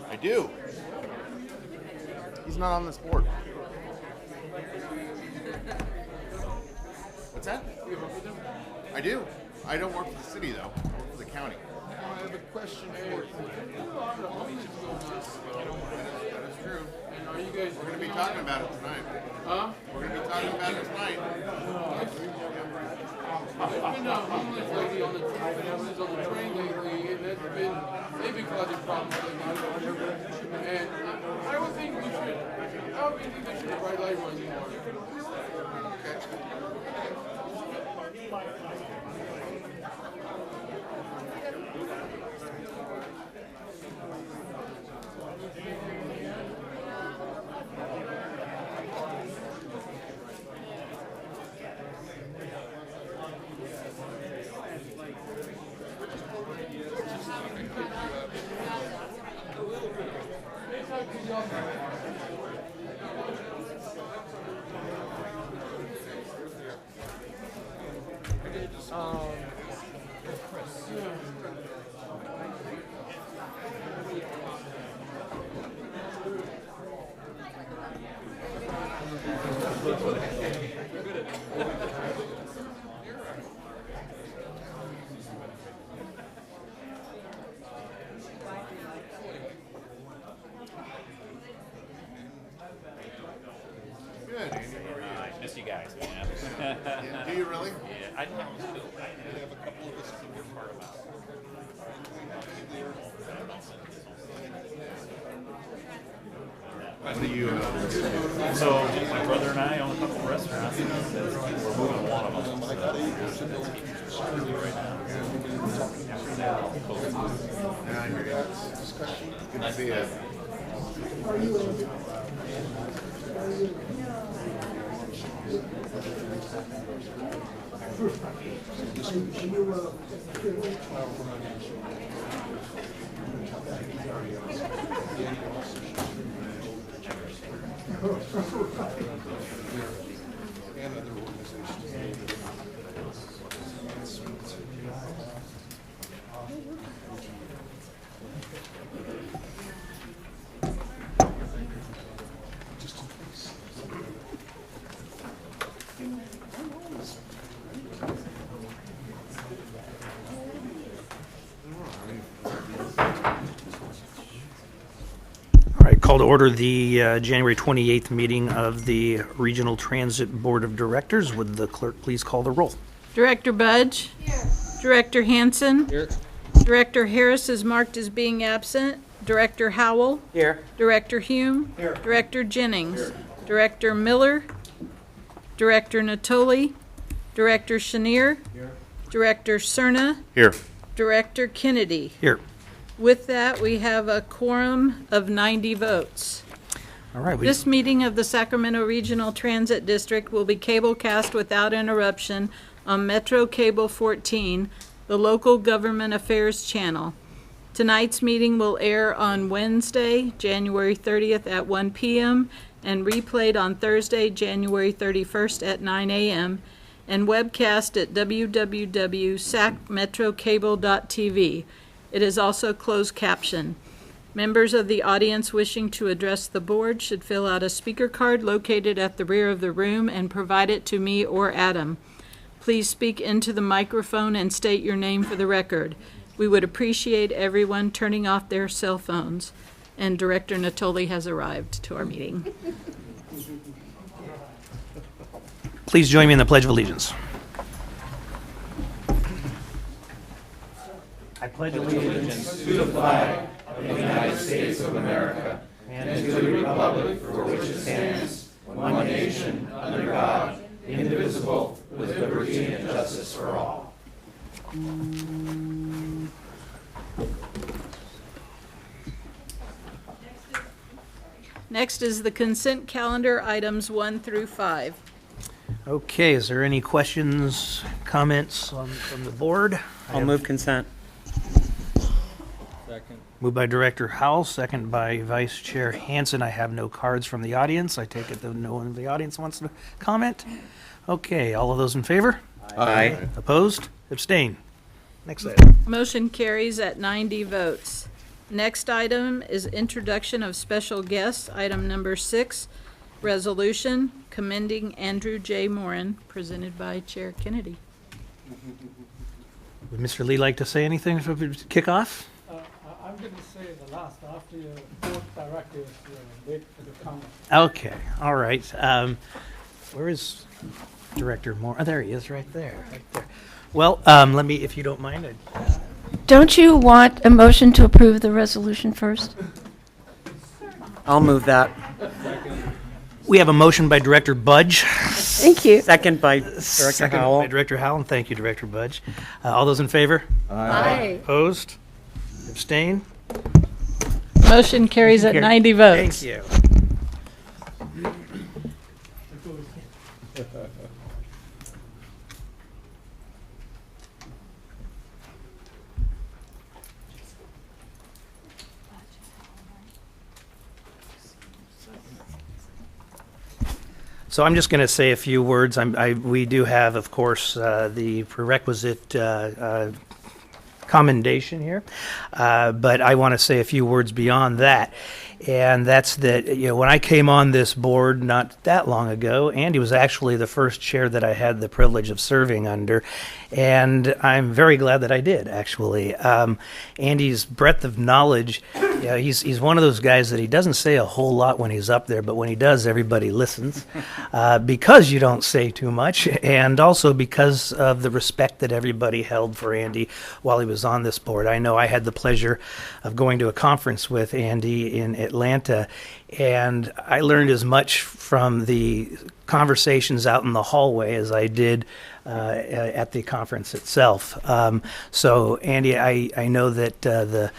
I do. He's not on this board. What's that? You work with them? I do. I don't work for the city, though. I work for the county. I have a question for you. There's a lot of homeless going on. That is true. And are you guys... We're going to be talking about it tonight. Huh? We're going to be talking about it tonight. There's been a homeless lady on the train lately, and that's been maybe causing problems lately. And I don't think we should. I don't think they should have bright light ones anymore. Good, Andy. I miss you guys, man. Yeah, do you really? Yeah, I have a couple of us who were part of it. What do you... So my brother and I own a couple of restaurants. We're moving one of them. Right now. Yeah, I hear you. It's going to be a... And other organizations. Call to order the January 28th meeting of the Regional Transit Board of Directors. Would the clerk please call the roll? Director Budge? Here. Director Hansen? Here. Director Harris is marked as being absent. Director Howell? Here. Director Hume? Here. Director Jennings? Director Miller? Director Natoli? Director Chenier? Here. Director Cerna? Here. Director Kennedy? Here. With that, we have a quorum of 90 votes. All right. This meeting of the Sacramento Regional Transit District will be cablecast without interruption on Metro Cable 14, the local government affairs channel. Tonight's meeting will air on Wednesday, January 30th at 1 p.m. and replayed on Thursday, January 31st at 9 a.m. and webcast at www.sacmetrocable.tv. It is also closed caption. Members of the audience wishing to address the board should fill out a speaker card located at the rear of the room and provide it to me or Adam. Please speak into the microphone and state your name for the record. We would appreciate everyone turning off their cell phones. and Director Natoli has arrived to our meeting. Please join me in the Pledge of Allegiance. I pledge allegiance to the flag of the United States of America and to the republic for which it stands, one nation, under God, indivisible, with liberty and justice for all. Next is the consent calendar, items 1 through 5. Okay, is there any questions, comments from the board? I'll move consent. Moved by Director Howell, second by Vice Chair Hansen. I have no cards from the audience. I take it that no one in the audience wants to comment. Okay, all of those in favor? Aye. Opposed? Abstain. Next item. Motion carries at 90 votes. Next item is introduction of special guests, item number 6, resolution commending Andrew J. Moran, presented by Chair Kennedy. Would Mr. Lee like to say anything to kick off? I'm going to say the last, after your board directors wait for the comment. Okay, all right. Where is Director Moore? Oh, there he is, right there. Well, let me, if you don't mind, Don't you want a motion to approve the resolution first? I'll move that. we have a motion by Director Budge. Thank you. Second by Director Second Howell. by Director Howell, and thank you, Director Budge. All those in favor? Aye. Opposed? Abstain? Motion carries at 90 votes. Thank you. So I'm just going to say a few words. We do have, of course, the prerequisite commendation here, but I want to say a few words beyond that. And that's that, when I came on this board not that long ago, Andy was actually the first chair that I had the privilege of serving under. And I'm very glad that I did, actually. Andy's breadth of knowledge, he's one of those guys that he doesn't say a whole lot when he's up there, but when he does, everybody listens because you don't say too much, and also because of the respect that everybody held for Andy while he was on this board. I know I had the pleasure of going to a conference with Andy in Atlanta, and I learned as much from the conversations out in the hallway as I did at the conference itself. So, Andy, I know that the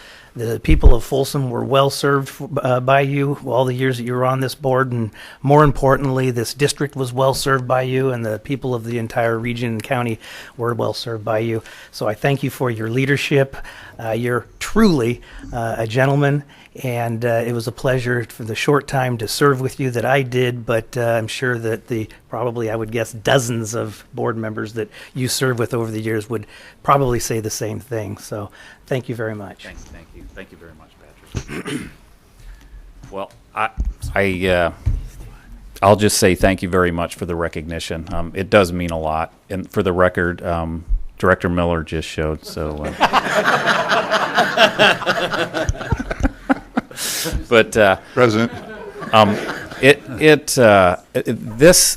people of Folsom were well served by you all the years that you were on this board, and more importantly, this district was well served by you, and the people of the entire region and county were well served by you. So I thank you for your leadership. You're truly a gentleman, and it was a pleasure for the short time to serve with you that I did, but I'm sure that probably I would guess dozens of board members that you served with over the years would probably say the same thing. So thank you very much. Thank you very much, Patrick. Well, I'll just say thank you very much for the recognition. It does mean a lot. And for the record, Director Miller just showed, so. But President.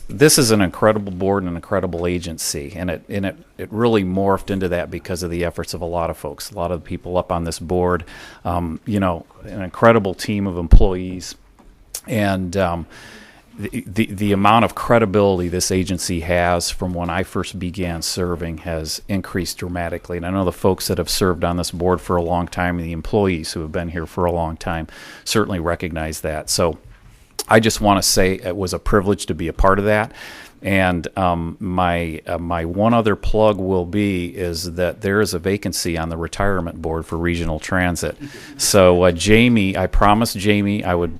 This is an incredible board and an incredible agency, and it really morphed into that because of the efforts of a lot of folks, a lot of people up on this board, an incredible team of employees, and the amount of credibility this agency has from when I first began serving has increased dramatically. And I know the folks that have served on this board for a long time and the employees who have been here for a long time certainly recognize that. So I just want to say it was a privilege to be a part of that. And my one other plug will be is that there is a vacancy on the retirement board for regional transit. So Jamie, I promised Jamie I would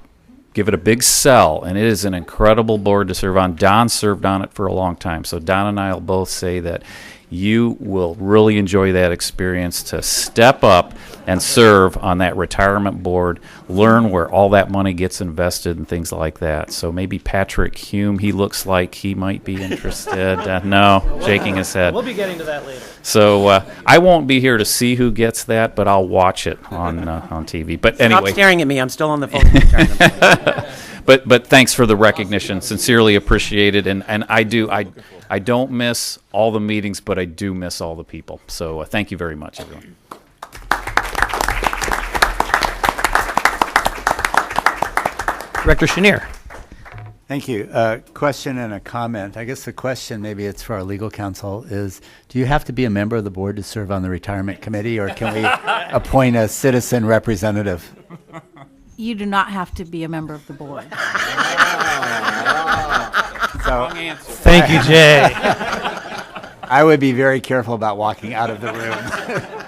give it a big sell, and it is an incredible board to serve on. Don served on it for a long time, so Don and I will both say that you will really enjoy that experience to step up and serve on that retirement board, learn where all that money gets invested and things like that. So maybe Patrick Hume, he looks like he might be interested. No, shaking his head. We'll be getting to that later. So I won't be here to see who gets that, but I'll watch it on TV. But Stop anyway. staring at me. I'm still on the phone. But thanks for the recognition. Sincerely appreciated. And I don't miss all the meetings, but I do miss all the people. So thank you very much, everyone. Director Chenier. Thank you. Question and a comment. I guess the question, maybe it's for our legal counsel, is do you have to be a member of the board to serve on the retirement committee, or can we appoint a citizen representative? You do not have to be a member of the board. So Thank you, Jay. I would be very careful about walking out of the room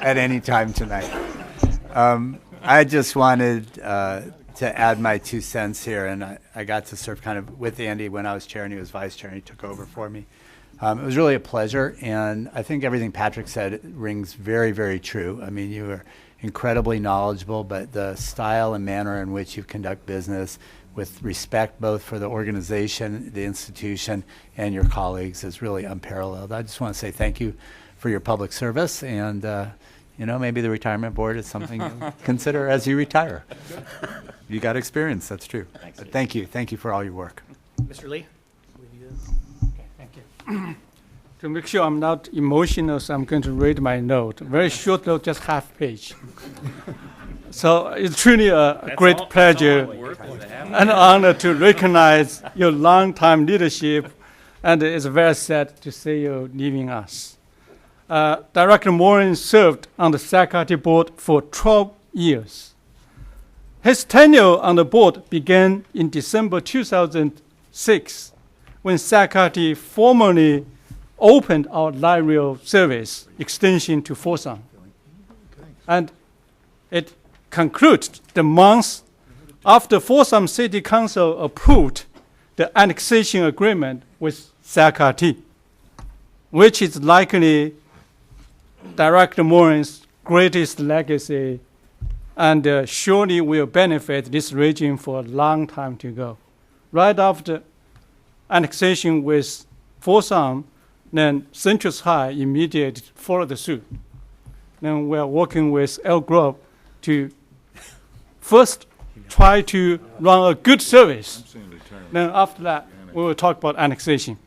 at any time tonight. I just wanted to add my 2 cents here, and I got to serve kind of with Andy when I was chair and he was vice chair and he took over for me. It was really a pleasure, and I think everything Patrick said rings very, very true. I mean, you are incredibly knowledgeable, but the style and manner in which you conduct business with respect both for the organization, the institution, and your colleagues is really unparalleled. I just want to say thank you for your public service, and maybe the retirement board is something you consider as you retire. You got experience, that's true. But thank you for all your work. Mr. Lee? Thank you. To make sure I'm not emotional, so I'm going to read my note. Very short note, just half page. So it's truly a great pleasure and honor to recognize your long-time leadership, and it's very sad to see you leaving us. Director Morin served on the Sacramento board for 12 years. His tenure on the board began in December 2006 when Sacramento formally opened our light rail service extension to Folsom. And it concludes the month after Folsom City Council approved the annexation agreement with Sacramento, which is likely Director Morin's greatest legacy and surely will benefit this region for a long time to go. Right after annexation with Folsom, then Central High immediately followed suit. Then we are working with Elk Grove to first try to run a good service. Then after that, we will talk about annexation.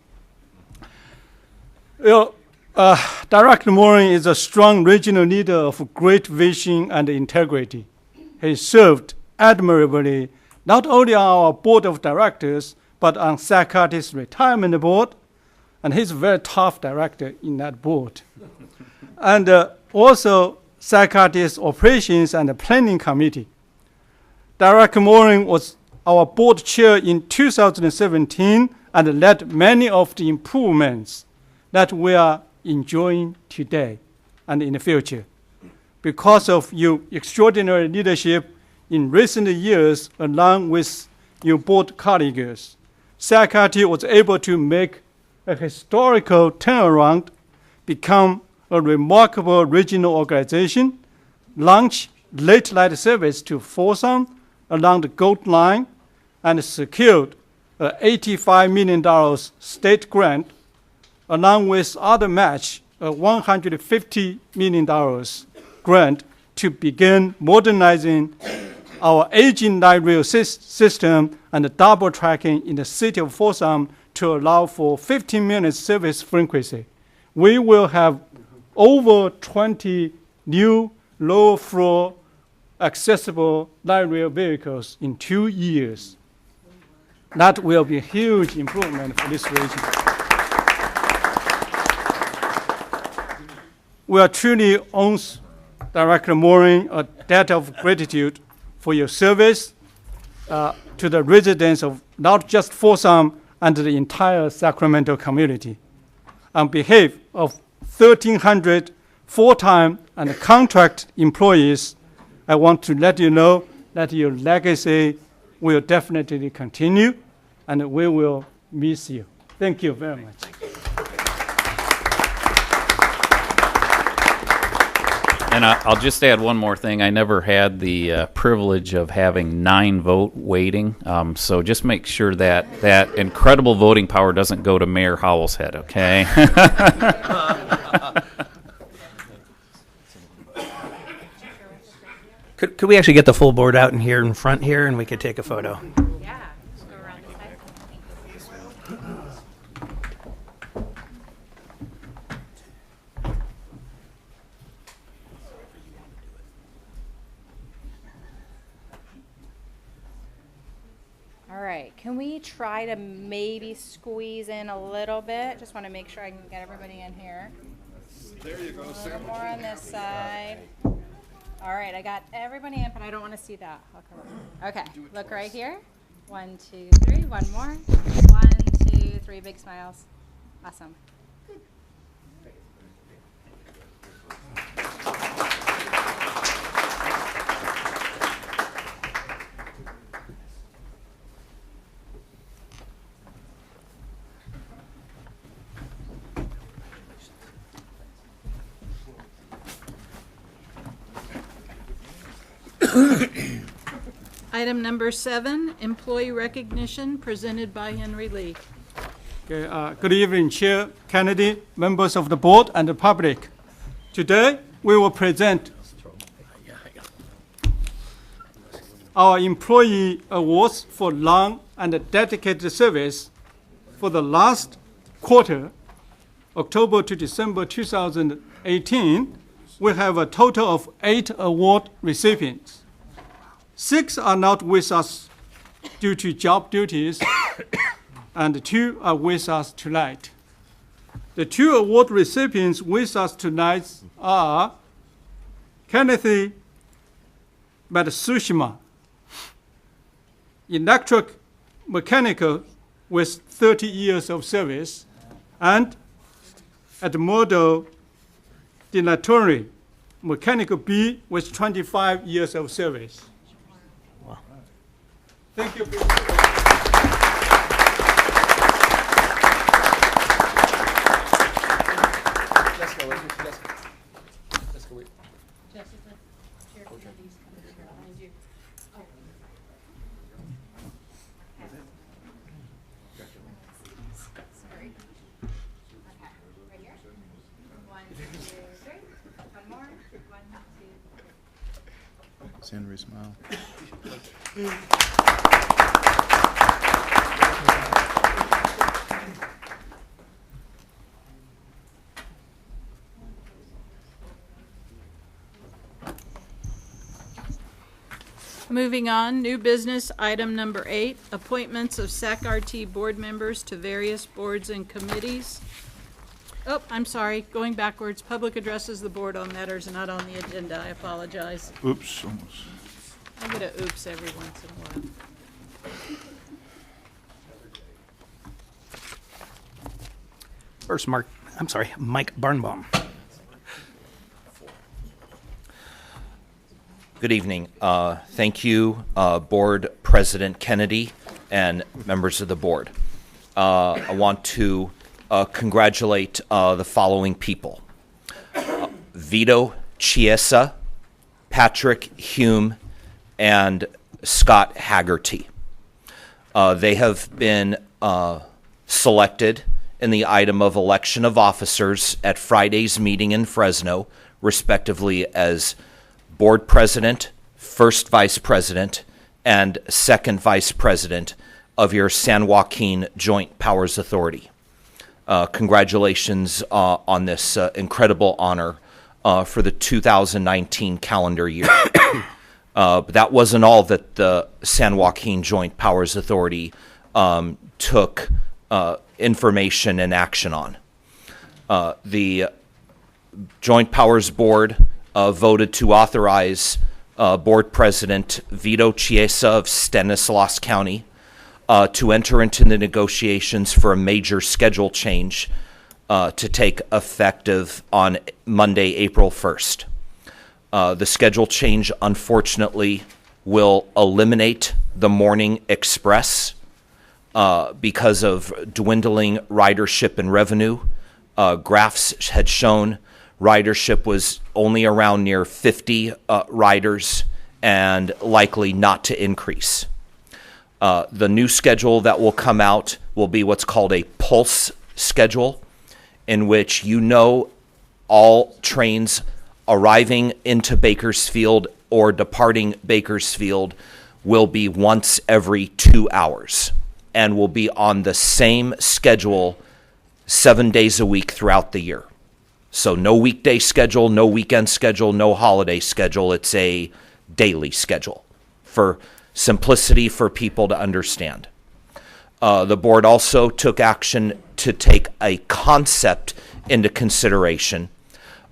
Director Morin is a strong regional leader of great vision and integrity. He served admirably not only on our board of directors, but on Sacarte's retirement board, and he's a very tough director in that board. And also Sacarte's operations and planning committee. Director Morin was our board chair in 2017 and led many of the improvements that we are enjoying today and in the future. Because of your extraordinary leadership in recent years, along with your board colleagues, Sacramento was able to make a historical turnaround, become a remarkable regional organization, launch late night service to Folsom along the Gold Line, and secured an $85 million state grant, along with other match, a $150 million grant to begin modernizing our aging light rail system and double tracking in the city of Folsom to allow for 15 minutes service frequency. We will have over 20 new low floor accessible light rail vehicles in 2 years. That will be a huge improvement for this region. We are truly owes Director Morin a debt of gratitude for your service to the residents of not just Folsom and the entire Sacramento community. On behalf of 1,300 full-time and contract employees, I want to let you know that your legacy will definitely continue, and we will miss you. Thank you very much. And I'll just add one more thing. I never had the privilege of having 9-vote waiting. So just make sure that that incredible voting power doesn't go to Mayor Howell's head, okay? Could we actually get the full board out in here in front here and we could take a photo? Yeah. Go around the side. All right, can we try to maybe squeeze in a little bit? Just want to make sure I can get everybody in here. There you go, A little more on this side. All right, I got everybody in, but I don't want to see that. Okay, look right here. 1, 2, 3. One more. 1, 2, 3. Big smiles. Awesome. Item number 7, employee recognition presented by Henry Lee. Okay, good evening, Chair Kennedy, members of the board, and the public. Today, we will present our employee awards for long and dedicated service for the last quarter, October to December 2018. We have a total of 8 award recipients. 6 are not with us due to job duties, and 2 are with us tonight. The 2 award recipients with us tonight are Kenneth Matsushima, electric mechanical with 30 years of service, and Edmodo Dinatori, mechanical B with 25 years of service. Wow. Thank you. Henry, smile. Moving on, new business, item number 8, appointments of SAC-RT board members to various boards and committees. Oh, I'm sorry, going backwards, public addresses the board on matters not on the agenda. I apologize. Oops, almost. I get a oops every once in a while. First, Mike Barnbaum. Good evening. Thank you, Board President Kennedy and members of the board. I want to congratulate the following people. Vito Chiesa, Patrick Hume, and Scott Haggerty. They have been selected in the item of election of officers at Friday's meeting in Fresno, respectively as Board President, First Vice President, and Second Vice President of your San Joaquin Joint Powers Authority. Congratulations on this incredible honor for the 2019 calendar year. But that wasn't all that the San Joaquin Joint Powers Authority took information and action on. The Joint Powers Board voted to authorize Board President Vito Chiesa of Stanislaus County to enter into the negotiations for a major schedule change to take effective on Monday, April 1st. The schedule change, unfortunately, will eliminate the morning express because of dwindling ridership and revenue. Graphs had shown Ridership was only around near 50 riders and likely not to increase. The new schedule that will come out will be what's called a pulse schedule, in which all trains arriving into Bakersfield or departing Bakersfield will be once every 2 hours and will be on the same schedule 7 days a week throughout the year. So no weekday schedule, no weekend schedule, no holiday schedule. It's a daily schedule for simplicity for people to understand. The board also took action to take a concept into consideration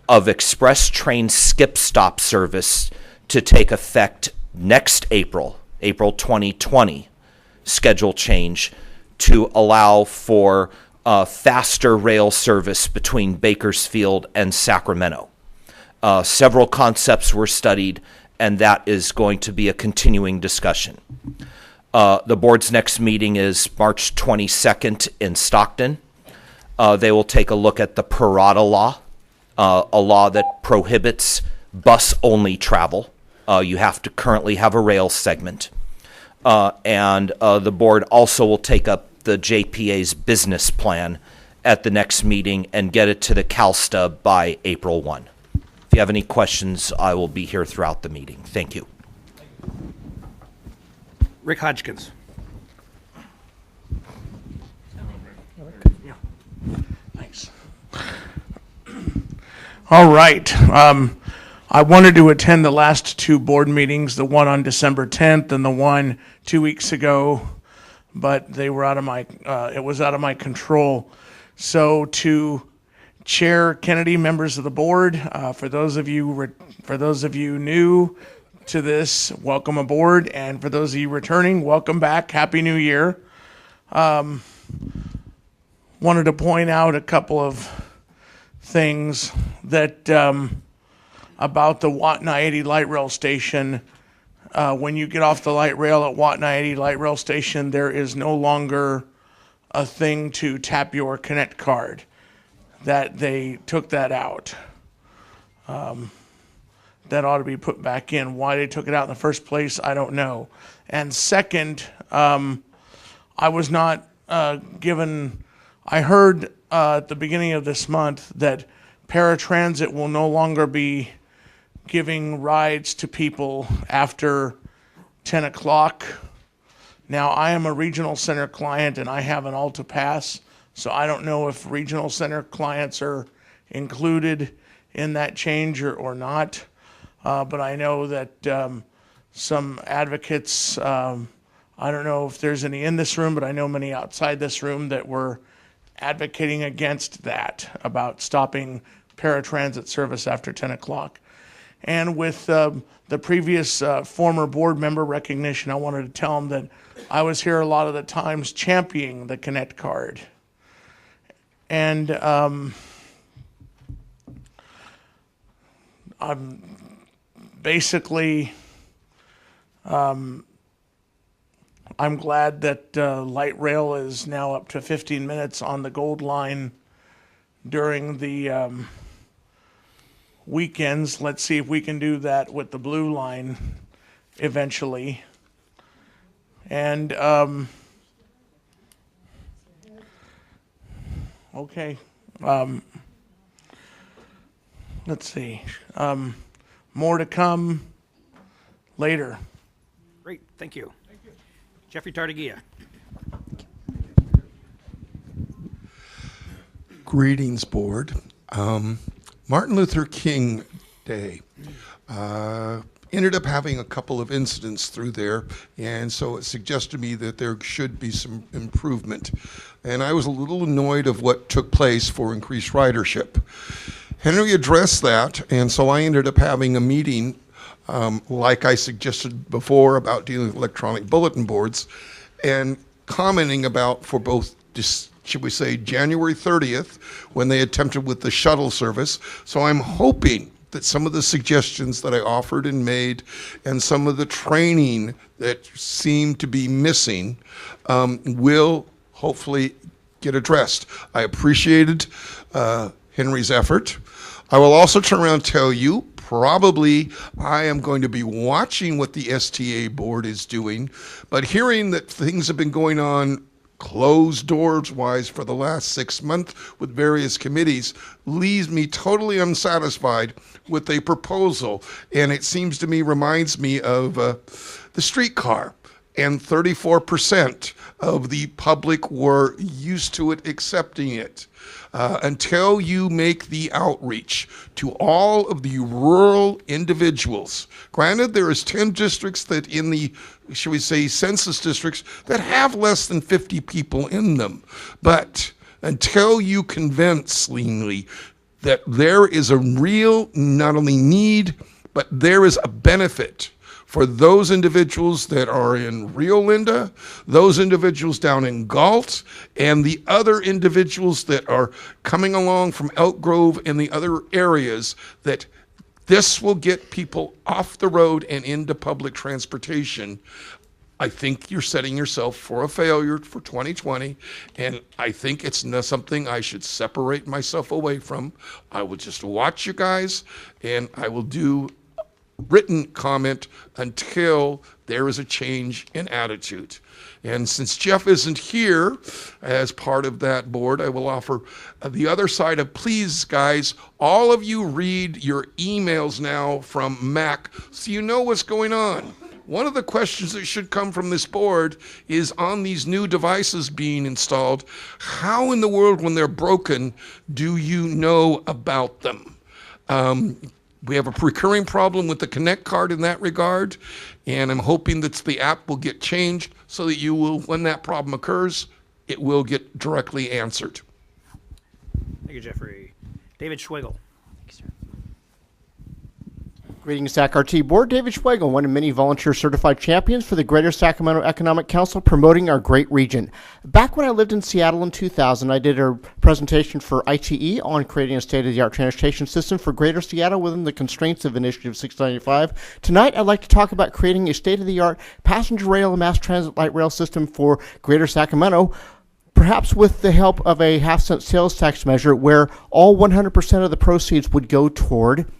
of express train skip stop service to take effect next April 2020, schedule change to allow for faster rail service between Bakersfield and Sacramento. Several concepts were studied, and that is going to be a continuing discussion. The board's next meeting is March 22nd in Stockton. They will take a look at the Parada law, a law that prohibits bus-only travel. You have to currently have a rail segment. And the board also will take up the JPA's business plan at the next meeting and get it to the CalSTA by April 1. If you have any questions, I will be here throughout the meeting. Thank you. Rick Hodgkins. Thanks. All right. I wanted to attend the last two board meetings, the one on December 10th and the one 2 weeks ago, but they were it was out of my control. So to Chair Kennedy, members of the board, for those of you new to this, welcome aboard, and for those of you returning, welcome back. Happy New Year. Wanted to point out a couple of things that about the Watanabe light rail station. When you get off the light rail at Watanabe light rail station, there is no longer a thing to tap your Connect card. That they took that out. That ought to be put back in. Why they took it out in the first place, I don't know. And second, I was not given. I heard at the beginning of this month that paratransit will no longer be giving rides to people after 10 o'clock. Now, I am a regional center client and I have an Alta Pass, so I don't know if regional center clients are included in that change or not. But I know that some advocates, I don't know if there's any in this room, but I know many outside this room that were advocating against that, about stopping paratransit service after 10 o'clock. And with the previous former board member recognition, I wanted to tell them that I was here a lot of the times championing the Connect card. And I'm basically, I'm glad that light rail is now up to 15 minutes on the Gold Line during the weekends. Let's see if we can do that with the Blue Line eventually. And okay, let's see. More to come later. Great, thank you. Jeffrey Tartagia. Greetings, board. Martin Luther King Day ended up having a couple of incidents through there, and so it suggested to me that there should be some improvement. And I was a little annoyed of what took place for increased ridership. Henry addressed that, and so I ended up having a meeting, like I suggested before, about dealing with electronic bulletin boards, and commenting about for both, should we say, January 30th, when they attempted with the shuttle service. So I'm hoping that some of the suggestions that I offered and made, and some of the training that seemed to be missing, will hopefully get addressed. I appreciated Henry's effort. I will also turn around and tell you, probably I am going to be watching what the STA board is doing, but hearing that things have been going on closed doors wise for the last 6 months with various committees leaves me totally unsatisfied with a proposal. And it seems to me, reminds me of the streetcar. And 34% of the public were used to it, accepting it. Until you make the outreach to all of the rural individuals. Granted, there is 10 districts that in the, shall we say, census districts that have less than 50 people in them. But until you convince Leenley that there is a real, not only need, but there is a benefit for those individuals that are in Rio Linda, those individuals down in Galt, and the other individuals that are coming along from Elk Grove and the other areas, that this will get people off the road and into public transportation. I think you're setting yourself for a failure for 2020, and I think it's not something I should separate myself away from. I will just watch you guys, and I will do written comment until there is a change in attitude. And since Jeff isn't here as part of that board, I will offer the other side of, please guys, all of you read your emails now from Mac so you know what's going on. One of the questions that should come from this board is, on these new devices being installed, how in the world, when they're broken, do you know about them? We have a recurring problem with the Connect card in that regard, and I'm hoping that the app will get changed so that you will, when that problem occurs, it will get directly answered. Thank you, Jeffrey. David Schwegel. Greetings, SAC-RT Board. David Schwegel, one of many volunteer certified champions for the Greater Sacramento Economic Council promoting our great region. Back when I lived in Seattle in 2000, I did a presentation for ITE on creating a state-of-the-art transportation system for Greater Seattle within the constraints of Initiative 695. Tonight, I'd like to talk about creating a state-of-the-art passenger rail and mass transit light rail system for Greater Sacramento, perhaps with the help of a half-cent sales tax measure where all 100% of the proceeds would go toward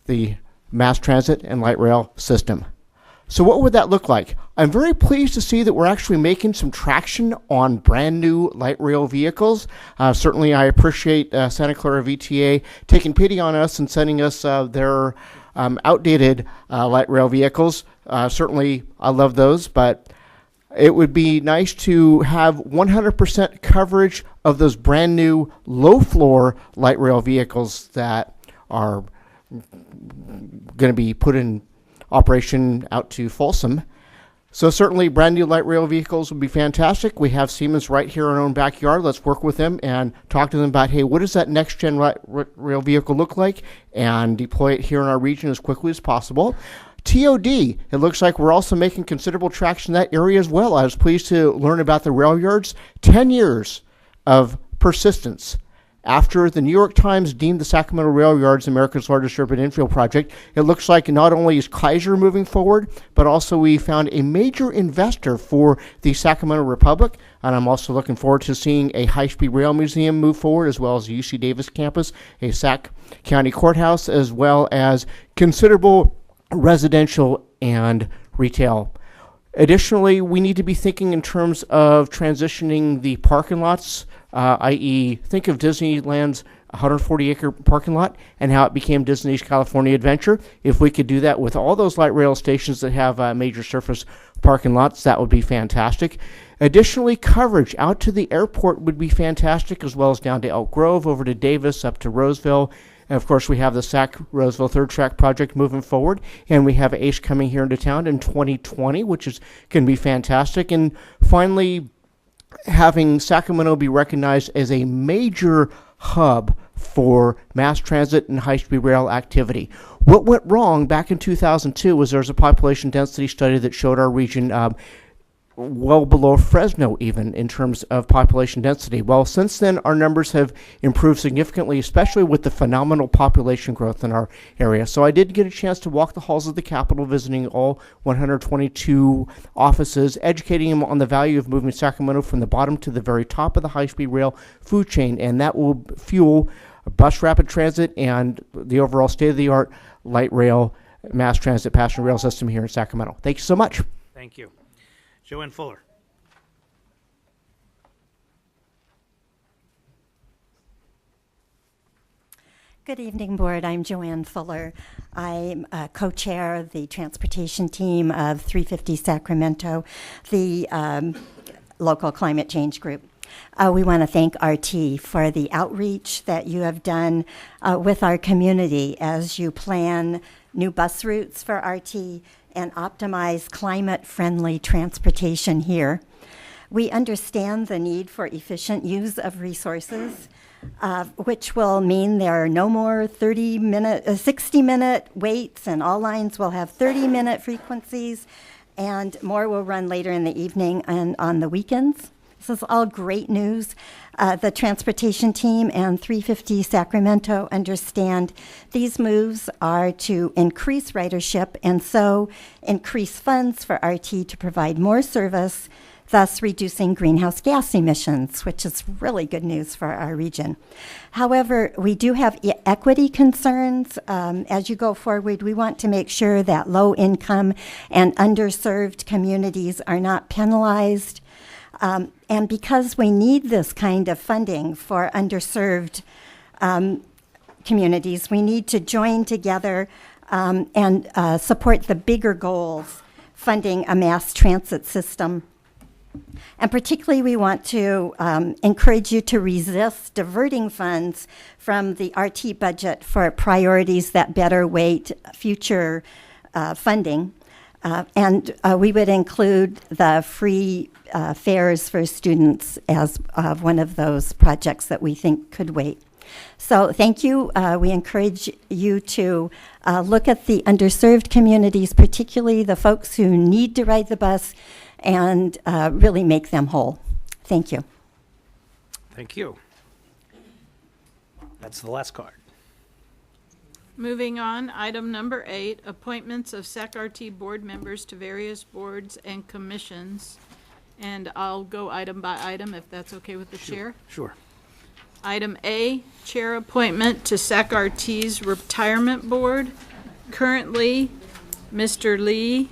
the mass transit and light rail system. So what would that look like? I'm very pleased to see that we're actually making some traction on brand new light rail vehicles. Certainly I appreciate Santa Clara VTA taking pity on us and sending us their outdated light rail vehicles. Certainly I love those, but it would be nice to have 100% coverage of those brand new low floor light rail vehicles that are going to be put in operation out to Folsom. So certainly brand new light rail vehicles would be fantastic. We have Siemens right here in our own backyard. Let's work with them and talk to them about, hey, what does that next gen rail vehicle look like, and deploy it here in our region as quickly as possible. TOD, it looks like we're also making considerable traction in that area as well. I was pleased to learn about the rail yards. 10 years of persistence. After the New York Times deemed the Sacramento Rail Yards America's largest urban infill project, it looks like not only is Kaiser moving forward, but also we found a major investor for the Sacramento Republic. And I'm also looking forward to seeing a high-speed rail museum move forward, as well as the UC Davis campus, a Sac County courthouse, as well as considerable residential and retail. Additionally, we need to be thinking in terms of transitioning the parking lots, i.e. think of Disneyland's 140-acre parking lot and how it became Disney's California Adventure. If we could do that with all those light rail stations that have major surface parking lots, that would be fantastic. Additionally, coverage out to the airport would be fantastic, as well as down to Elk Grove, over to Davis, up to Roseville. And of course, we have the Sac Roseville Third Track project moving forward, and we have ACE coming here into town in 2020, which is going to be fantastic. And finally, having Sacramento be recognized as a major hub for mass transit and high-speed rail activity. What went wrong back in 2002 was there was a population density study that showed our region well below Fresno even in terms of population density. Well, since then, our numbers have improved significantly, especially with the phenomenal population growth in our area. So I did get a chance to walk the halls of the Capitol, visiting all 122 offices, educating them on the value of moving Sacramento from the bottom to the very top of the high-speed rail food chain, and that will fuel bus rapid transit and the overall state-of-the-art light rail, mass transit, passenger rail system here in Sacramento. Thank you so much. Thank you. Joanne Fuller. Good evening, Board. I'm Joanne Fuller. I'm co-chair of the transportation team of 350 Sacramento, the local climate change group. We want to thank RT for the outreach that you have done with our community as you plan new bus routes for RT and optimize climate-friendly transportation here. We understand the need for efficient use of resources, which will mean there are no more 60-minute waits, and all lines will have 30-minute frequencies, and more will run later in the evening and on the weekends. This is all great news. The transportation team and 350 Sacramento understand these moves are to increase ridership and so increase funds for RT to provide more service, thus reducing greenhouse gas emissions, which is really good news for our region. However, we do have equity concerns. As you go forward, we want to make sure that low-income and underserved communities are not penalized. And because we need this kind of funding for underserved communities, we need to join together and support the bigger goals, funding a mass transit system. And particularly, we want to encourage you to resist diverting funds from the RT budget for priorities that better weight future funding. And we would include the free fares for students as one of those projects that we think could wait. So thank you. We encourage you to look at the underserved communities, particularly the folks who need to ride the bus, and really make them whole. Thank you. Thank you. That's the last card. Moving on, item number 8, appointments of SAC-RT board members to various boards and commissions. And I'll go item by item if that's okay with the chair. Sure. Item A, chair appointment to SAC-RT's retirement board. Currently, Mr. Lee,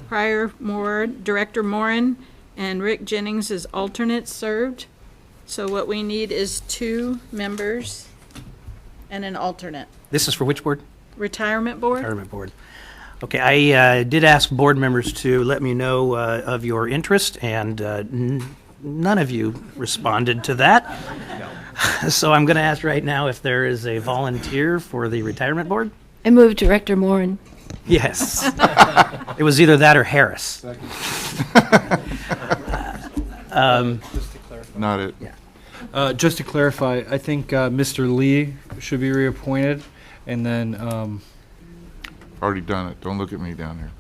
Prior Moore, Director Morin, and Rick Jennings as alternates served. So what we need is 2 members and an alternate. This is for which board? Retirement board? Retirement board. Okay, I did ask board members to let me know of your interest, and none of you responded to that. So I'm going to ask right now if there is a volunteer for the retirement board. I move Director Morin. Yes. It was either that or Harris. Not it. Yeah. Just to clarify, I think Mr. Lee should be reappointed, and then Already done it. Don't look at me down here.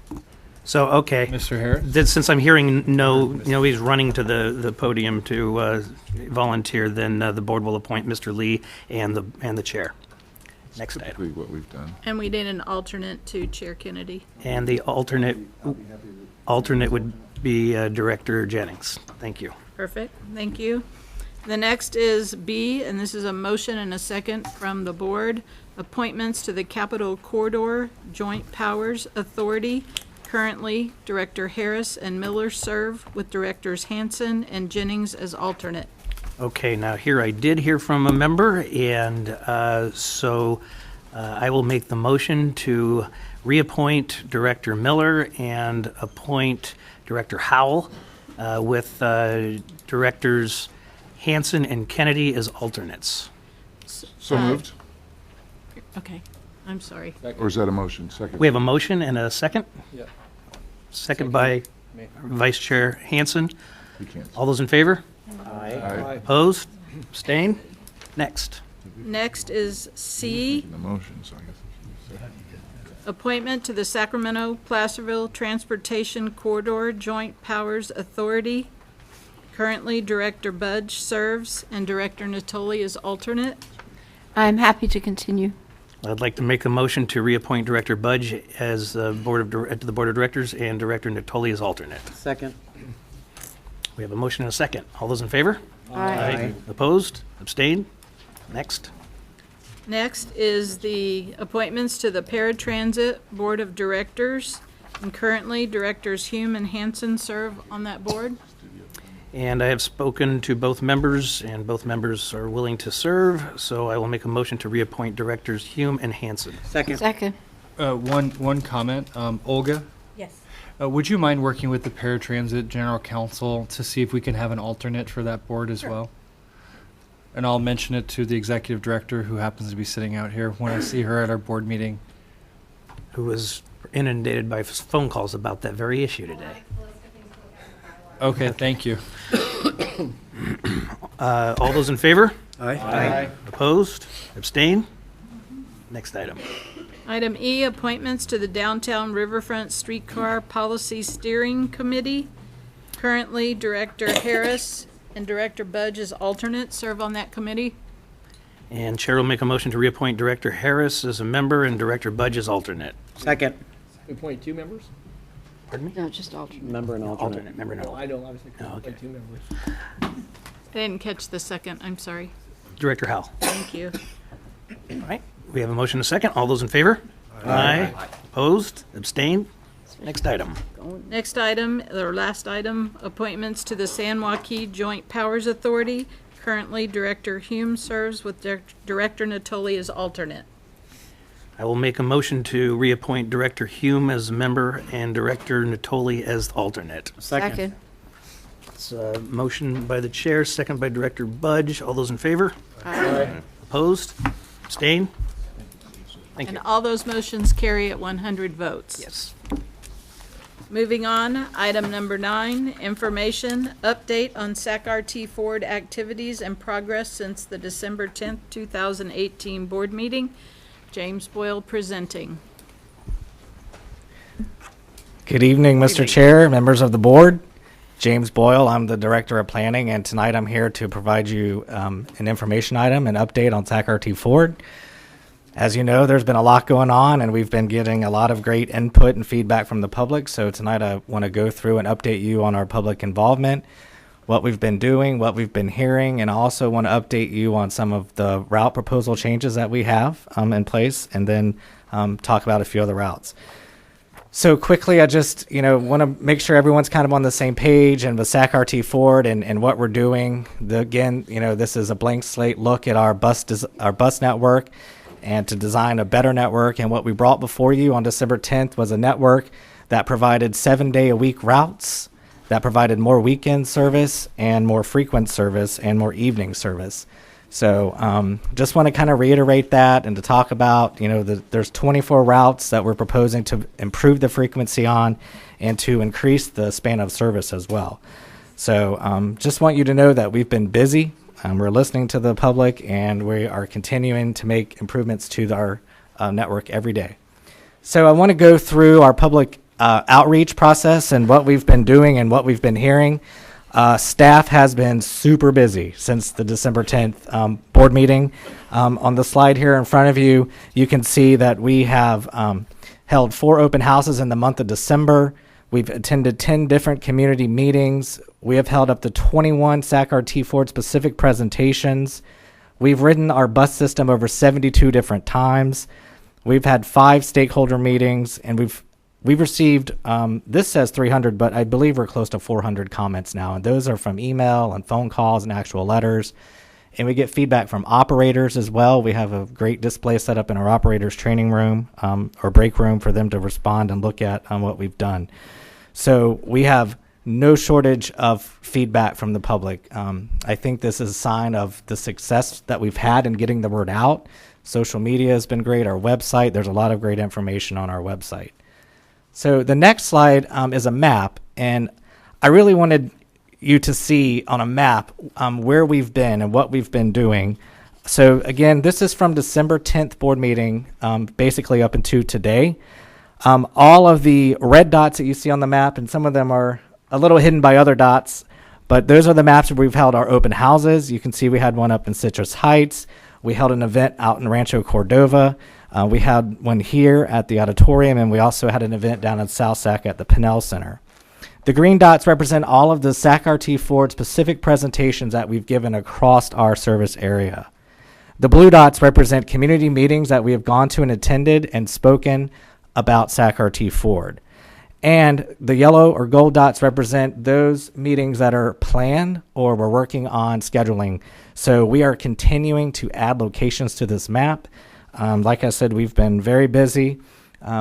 So, okay. Mr. Harris? Since I'm hearing nobody's running to the podium to volunteer, then the board will appoint Mr. Lee and the chair. Next item. Typically what we've done. And we need an alternate to Chair Kennedy. And the alternate would be Director Jennings. Thank you. Perfect, thank you. The next is B, and this is a motion and a second from the board. Appointments to the Capitol Corridor Joint Powers Authority. Currently, Director Harris and Miller serve with Directors Hanson and Jennings as alternate. Okay, now here I did hear from a member, and so I will make the motion to reappoint Director Miller and appoint Director Howell with Directors Hanson and Kennedy as alternates. So moved. Okay, I'm sorry. Or is that a motion? Second. We have a motion and a second? Yeah. Second by Vice Chair Hanson. All those in favor? Aye. Opposed? Abstain? Next. Next is C, The motion, so I guess. appointment to the Sacramento-Placerville Transportation Corridor Joint Powers Authority. Currently, Director Budge serves and Director Natoli is alternate. I'm happy to continue. I'd like to make a motion to reappoint Director Budge as to the Board of Directors and Director Natoli as alternate. Second. We have a motion and a second. All those in favor? Aye. Opposed? Abstained? Next. Next is the appointments to the Paratransit Board of Directors. And currently, Directors Hume and Hanson serve on that board. And I have spoken to both members, and both members are willing to serve, so I will make a motion to reappoint Directors Hume and Hanson. Second. Second. One comment. Olga, Yes. would you mind working with the Paratransit General Counsel to see if we can have an alternate for that board as well? And I'll mention it to the executive director, who happens to be sitting out here, when I see her at our board meeting. Who was inundated by phone calls about that very issue today. Okay, thank you. All those in favor? Aye. Opposed? Abstain? Next item. Item E, appointments to the Downtown Riverfront Streetcar Policy Steering Committee. Currently, Director Harris and Director Budge as alternates serve on that committee. And Chair will make a motion to reappoint Director Harris as a member and Director Budge as alternate. Second. We appoint 2 members? Pardon me? No, just alternate. Member and alternate. Alternate, member and No, alternate. I don't obviously Oh, okay. appoint 2 members. I didn't catch the second, I'm sorry. Director Howell. Thank you. All right, we have a motion and a second. All those in favor? Aye. Opposed? Abstained? Next item. Next item, or last item, appointments to the San Joaquin Joint Powers Authority. Currently, Director Hume serves with Director Natoli as alternate. I will make a motion to reappoint Director Hume as a member and Director Natoli as alternate. Second. It's a motion by the chair, second by Director Budge. All those in favor? Aye. Opposed? Abstained? Thank you. And all those motions carry at 100 votes. Yes. Moving on, item number 9, information, update on SAC-RT Ford activities and progress since the December 10th, 2018 board meeting. James Boyle presenting. Good evening, Mr. Chair, members of the board. James Boyle, I'm the Director of Planning, and tonight I'm here to provide you an information item, an update on SAC-RT Ford. As you know, there's been a lot going on, and we've been getting a lot of great input and feedback from the public. So tonight I want to go through and update you on our public involvement, what we've been doing, what we've been hearing, and I also want to update you on some of the route proposal changes that we have in place, and then talk about a few other routes. So quickly, I just want to make sure everyone's kind of on the same page and with SAC-RT Ford and what we're doing. Again, this is a blank slate look at our bus network, and to design a better network. And what we brought before you on December 10th was a network that provided 7-day-a-week routes, that provided more weekend service and more frequent service and more evening service. So just want to kind of reiterate that and to talk about, there's 24 routes that we're proposing to improve the frequency on and to increase the span of service as well. So just want you to know that we've been busy. We're listening to the public, and we are continuing to make improvements to our network every day. So I want to go through our public outreach process and what we've been doing and what we've been hearing. Staff has been super busy since the December 10th board meeting. On the slide here in front of you, you can see that we have held 4 open houses in the month of December. We've attended 10 different community meetings. We have held up to 21 SAC-RT Ford specific presentations. We've ridden our bus system over 72 different times. We've had 5 stakeholder meetings, and we've received, this says 300, but I believe we're close to 400 comments now, and those are from email and phone calls and actual letters. And we get feedback from operators as well. We have a great display set up in our operators training room or break room for them to respond and look at what we've done. So we have no shortage of feedback from the public. I think this is a sign of the success that we've had in getting the word out. Social media has been great. Our website, there's a lot of great information on our website. So the next slide is a map, and I really wanted you to see on a map where we've been and what we've been doing. So again, this is from December 10th board meeting, basically up into today. All of the red dots that you see on the map, and some of them are a little hidden by other dots, but those are the maps where we've held our open houses. You can see we had one up in Citrus Heights. We held an event out in Rancho Cordova. We had one here at the auditorium, and we also had an event down in South Sac at the Pinnell Center. The green dots represent all of the SAC-RT Ford specific presentations that we've given across our service area. The blue dots represent community meetings that we have gone to and attended and spoken about SAC-RT Ford. And the yellow or gold dots represent those meetings that are planned or we're working on scheduling. So we are continuing to add locations to this map. Like I said, we've been very busy.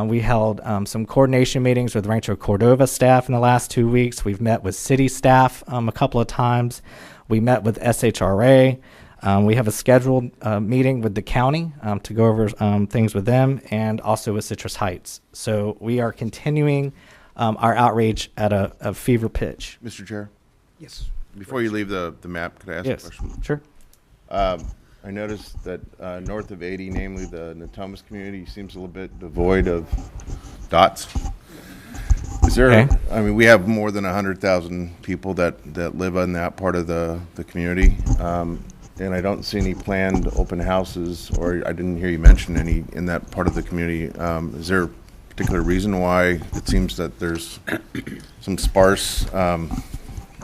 We held some coordination meetings with Rancho Cordova staff in the last 2 weeks. We've met with city staff a couple of times. We met with SHRA. We have a scheduled meeting with the county to go over things with them, and also with Citrus Heights. So we are continuing our outreach at a fever pitch. Mr. Chair? Yes. Before you leave the map, could I ask Yes, a question? sure. I noticed that north of 80, namely the Natomas community, seems a little bit devoid of dots. Is there, Okay. I mean, we have more than 100,000 people that live in that part of the community. And I don't see any planned open houses, or I didn't hear you mention any in that part of the community. Is there a particular reason why it seems that there's some sparse?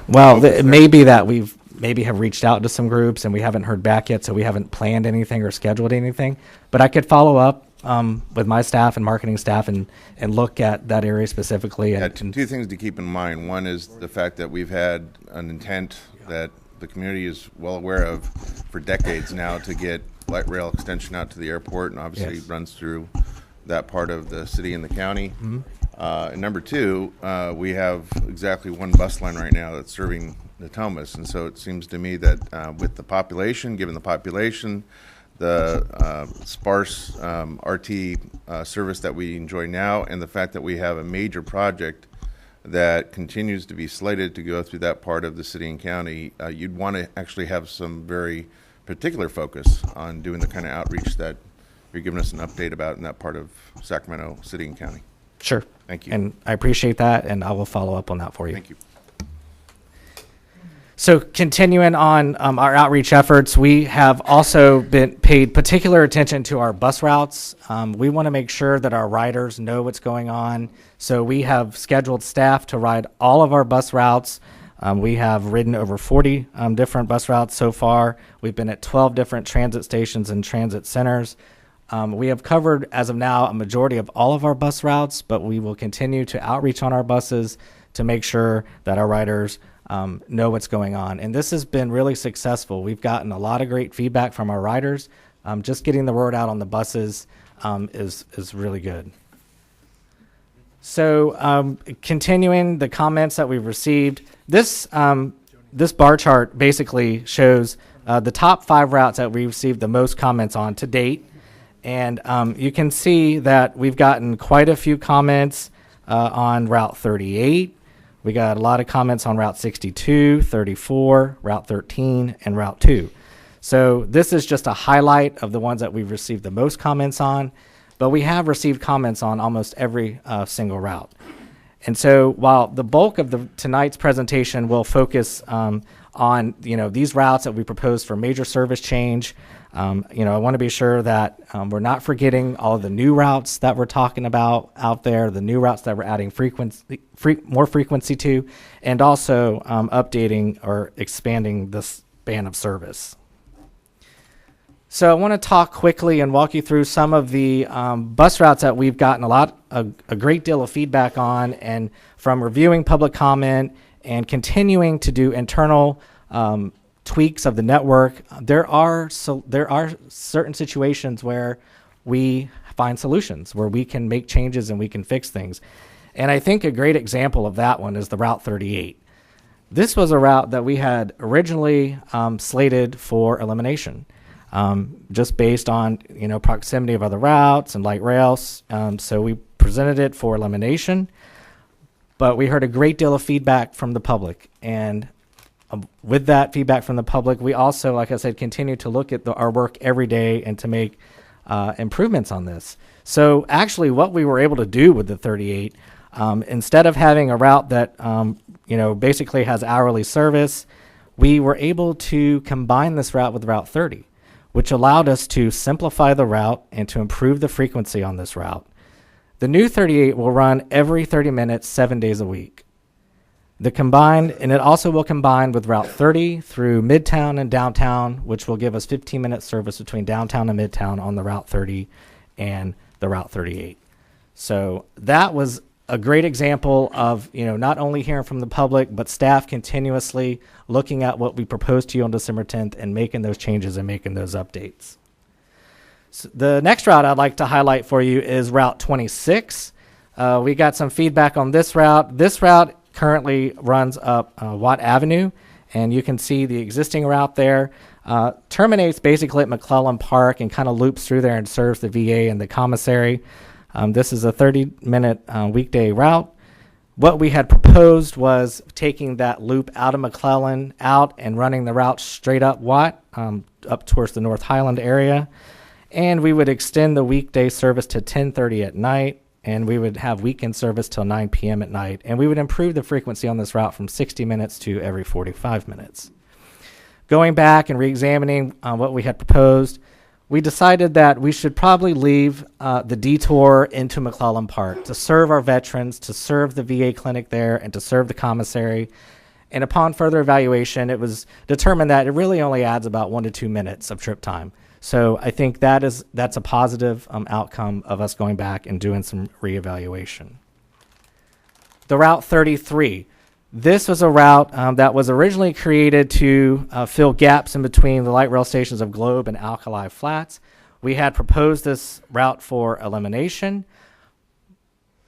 Well, it may be that we've maybe have reached out to some groups and we haven't heard back yet, so we haven't planned anything or scheduled anything. But I could follow up with my staff and marketing staff and look at that area specifically. Yeah, two things to keep in mind. One is the fact that we've had an intent that the community is well aware of for decades now to get light rail extension out to the airport, and obviously Yes. runs through that part of the city and the county. Mm-hmm. And number two, we have exactly one bus line right now that's serving Natomas, and so it seems to me that with the population, given the population, the sparse RT service that we enjoy now, and the fact that we have a major project that continues to be slated to go through that part of the city and county, you'd want to actually have some very particular focus on doing the kind of outreach that you're giving us an update about in that part of Sacramento City and County. Sure. Thank you. And I appreciate that, and I will follow up on that for you. Thank you. So continuing on our outreach efforts, we have also been paid particular attention to our bus routes. We want to make sure that our riders know what's going on. So we have scheduled staff to ride all of our bus routes. We have ridden over 40 different bus routes so far. We've been at 12 different transit stations and transit centers. We have covered, as of now, a majority of all of our bus routes, but we will continue to outreach on our buses to make sure that our riders know what's going on. And this has been really successful. We've gotten a lot of great feedback from our riders. Just getting the word out on the buses is really good. So continuing the comments that we've received, this bar chart basically shows the top 5 routes that we received the most comments on to date. And you can see that we've gotten quite a few comments on Route 38. We got a lot of comments on Route 62, 34, Route 13, and Route 2. So this is just a highlight of the ones that we've received the most comments on, but we have received comments on almost every single route. And so while the bulk of tonight's presentation will focus on these routes that we proposed for major service change, I want to be sure that we're not forgetting all of the new routes that we're talking about out there, the new routes that we're adding more frequency to, and also updating or expanding the span of service. So I want to talk quickly and walk you through some of the bus routes that we've gotten a great deal of feedback on, and from reviewing public comment and continuing to do internal tweaks of the network, there are certain situations where we find solutions, where we can make changes and we can fix things. And I think a great example of that one is the Route 38. This was a route that we had originally slated for elimination, just based on proximity of other routes and light rails. So we presented it for elimination, but we heard a great deal of feedback from the public. And with that feedback from the public, we also, like I said, continue to look at our work every day and to make improvements on this. So actually what we were able to do with the 38, instead of having a route that basically has hourly service, we were able to combine this route with Route 30, which allowed us to simplify the route and to improve the frequency on this route. The new 38 will run every 30 minutes, 7 days a week. And it also will combine with Route 30 through Midtown and Downtown, which will give us 15-minute service between Downtown and Midtown on the Route 30 and the Route 38. So that was a great example of, not only hearing from the public, but staff continuously looking at what we proposed to you on December 10th and making those changes and making those updates. So the next route I'd like to highlight for you is Route 26. We got some feedback on this route. This route currently runs up Watt Avenue, and you can see the existing route there. Terminates basically at McClellan Park and kind of loops through there and serves the VA and the commissary. This is a 30-minute weekday route. What we had proposed was taking that loop out of McClellan out and running the route straight up Watt, up towards the North Highland area. And we would extend the weekday service to 10:30 at night, and we would have weekend service till 9 p.m. at night. And we would improve the frequency on this route from 60 minutes to every 45 minutes. Going back and re-examining what we had proposed, we decided that we should probably leave the detour into McClellan Park to serve our veterans, to serve the VA clinic there, and to serve the commissary. And upon further evaluation, it was determined that it really only adds about 1 to 2 minutes of trip time. So I think that's a positive outcome of us going back and doing some reevaluation. The Route 33. This was a route that was originally created to fill gaps in between the light rail stations of Globe and Alkali Flats. We had proposed this route for elimination,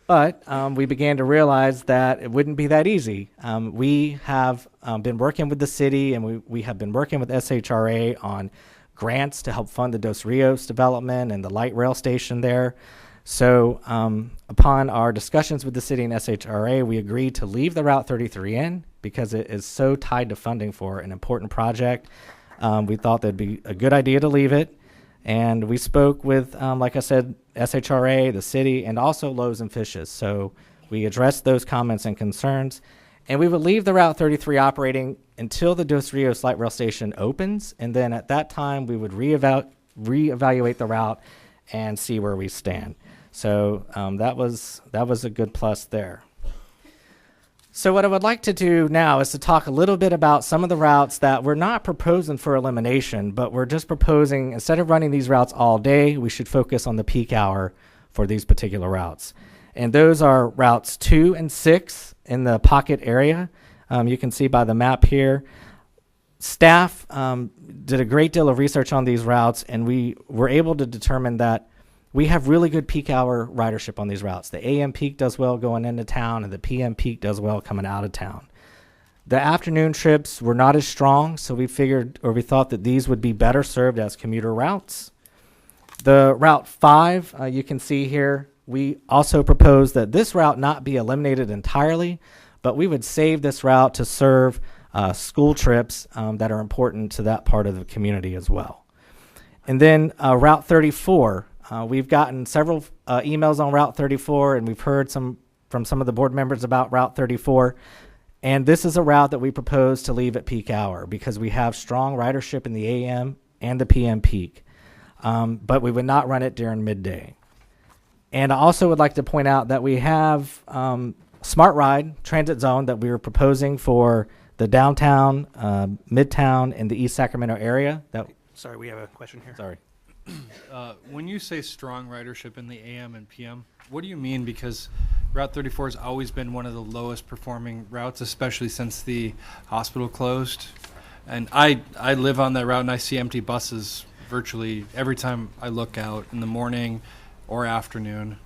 but we began to realize that it wouldn't be that easy. We have been working with the city, and we have been working with SHRA on grants to help fund the Dos Rios development and the light rail station there. So upon our discussions with the city and SHRA, we agreed to leave the Route 33 in because it is so tied to funding for an important project. We thought that'd be a good idea to leave it. And we spoke with, like I said, SHRA, the city, and also Loaves and Fishes. So we addressed those comments and concerns. And we would leave the Route 33 operating until the Dos Rios light rail station opens. And then at that time, we would reevaluate the route and see where we stand. So that was a good plus there. So what I would like to do now is to talk a little bit about some of the routes that we're not proposing for elimination, but we're just proposing, instead of running these routes all day, we should focus on the peak hour for these particular routes. And those are routes 2 and 6 in the pocket area. You can see by the map here. Staff did a great deal of research on these routes, and we were able to determine that we have really good peak hour ridership on these routes. The AM peak does well going into town, and the PM peak does well coming out of town. The afternoon trips were not as strong, so we thought that these would be better served as commuter routes. The Route 5, you can see here, we also proposed that this route not be eliminated entirely, but we would save this route to serve school trips that are important to that part of the community as well. And then Route 34, we've gotten several emails on Route 34, and we've heard from some of the board members about Route 34. And this is a route that we propose to leave at peak hour because we have strong ridership in the AM and the PM peak. But we would not run it during midday. And I also would like to point out that we have Smart Ride transit zone that we were proposing for the downtown, midtown, and the East Sacramento area. Sorry, we have a question here. Sorry. When you say strong ridership in the AM and PM, what do you mean? Because Route 34 has always been one of the lowest performing routes, especially since the hospital closed. And I live on that route, and I see empty buses virtually every time I look out in the morning or afternoon.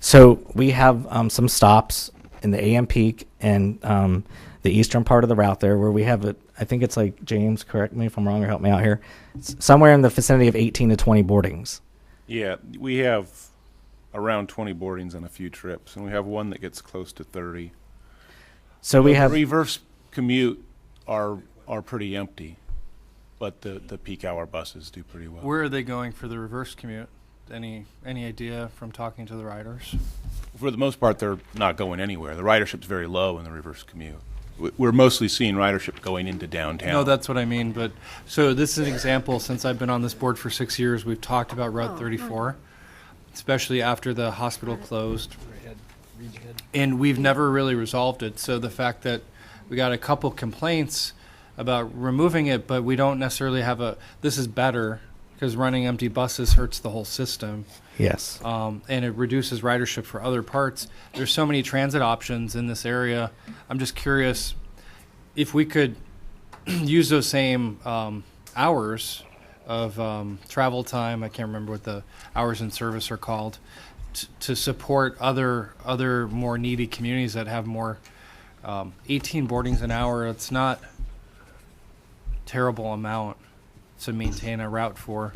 So we have some stops in the AM peak and the eastern part of the route there where we have it. I think it's like, James, correct me if I'm wrong or help me out here, it's somewhere in the vicinity of 18 to 20 boardings. Yeah, we have around 20 boardings on a few trips, and we have one that gets close to 30. So we have reverse commute are pretty empty, but the peak hour buses do pretty well. Where are they going for the reverse commute? Any idea from talking to the riders? For the most part, they're not going anywhere. The ridership's very low in the reverse commute. We're mostly seeing ridership going into downtown. No, that's what I mean. But so this is an example. Since I've been on this board for 6 years, we've talked about Route 34, especially after the hospital closed. and we've never really resolved it. So the fact that we got a couple complaints about removing it, but we don't necessarily have this is better because running empty buses hurts the whole system. Yes. And it reduces ridership for other parts. There's so many transit options in this area. I'm just curious if we could use those same hours of travel time. I can't remember what the hours in service are called, to support other more needy communities that have more. 18 boardings an hour. It's not a terrible amount to maintain a route for,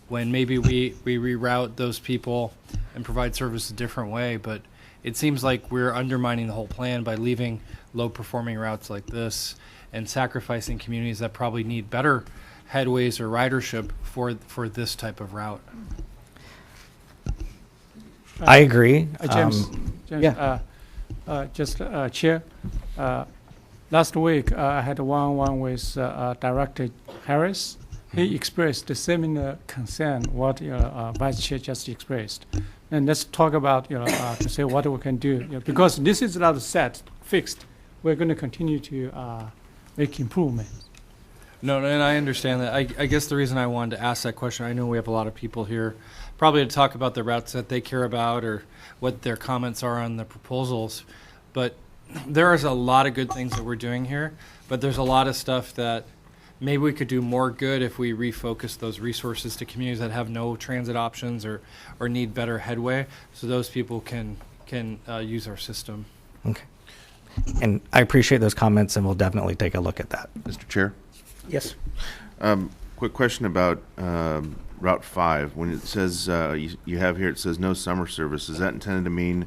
when maybe we reroute those people and provide service a different way. But it seems like we're undermining the whole plan by leaving low performing routes like this and sacrificing communities that probably need better headways or ridership for this type of route. I agree. James, yeah. Chair, last week I had a one-on-one with Director Harris. He expressed the similar concern what Vice Chair just expressed. And let's talk about to say what we can do, because this is not fixed. We're going to continue to make improvements. No, and I understand that. I guess the reason I wanted to ask that question, I know we have a lot of people here probably to talk about the routes that they care about or what their comments are on the proposals. But there is a lot of good things that we're doing here, but there's a lot of stuff that maybe we could do more good if we refocus those resources to communities that have no transit options or need better headway, so those people can use our system. Okay. And I appreciate those comments, and we'll definitely take a look at that. Mr. Chair? Yes. Quick question about Route 5. When it says, you have here, it says no summer service. Is that intended to mean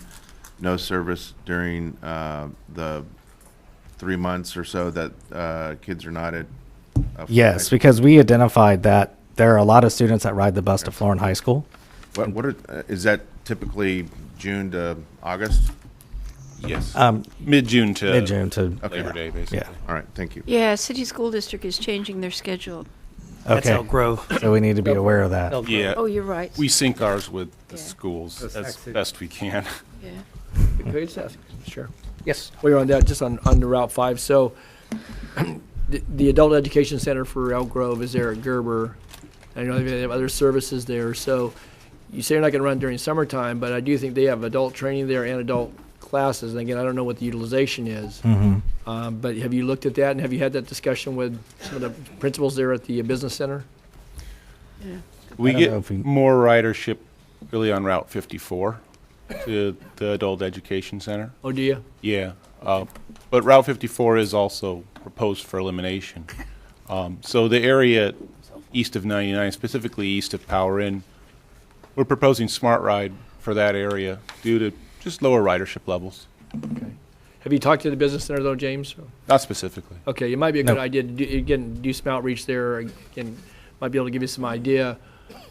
no service during the 3 months or so that kids are not at? Yes, because we identified that there are a lot of students that ride the bus to Florence High School. Is that typically June to August? Yes. Mid-June to Labor Day, basically. Yeah. All right, thank you. Yeah, City School District is changing their schedule. That's Okay. Elk Grove. So we need to be aware of that. Yeah. Oh, you're right. We sync ours with the Yeah. schools as best we can. Yeah. Can I just ask? Sure. Yes. While you're on that, just on the Route 5, so the Adult Education Center for Elk Grove is there at Gerber. I know they have other services there, so you say you're not going to run during summertime, but I do think they have adult training there and adult classes. And again, I don't know what the utilization is. Mm-hmm. But have you looked at that, and have you had that discussion with some of the principals there at the business center? Yeah. We I don't know if get we- more ridership really on Route 54 to the Adult Education Center. Oh, do you? Yeah. But Route 54 is also proposed for elimination. So the area east of 99, specifically east of Power Inn, we're proposing Smart Ride for that area due to just lower ridership levels. Okay. Have you talked to the business center though, James? Not specifically. Okay, it might be a good No. idea to do some outreach there. Again, might be able to give you some idea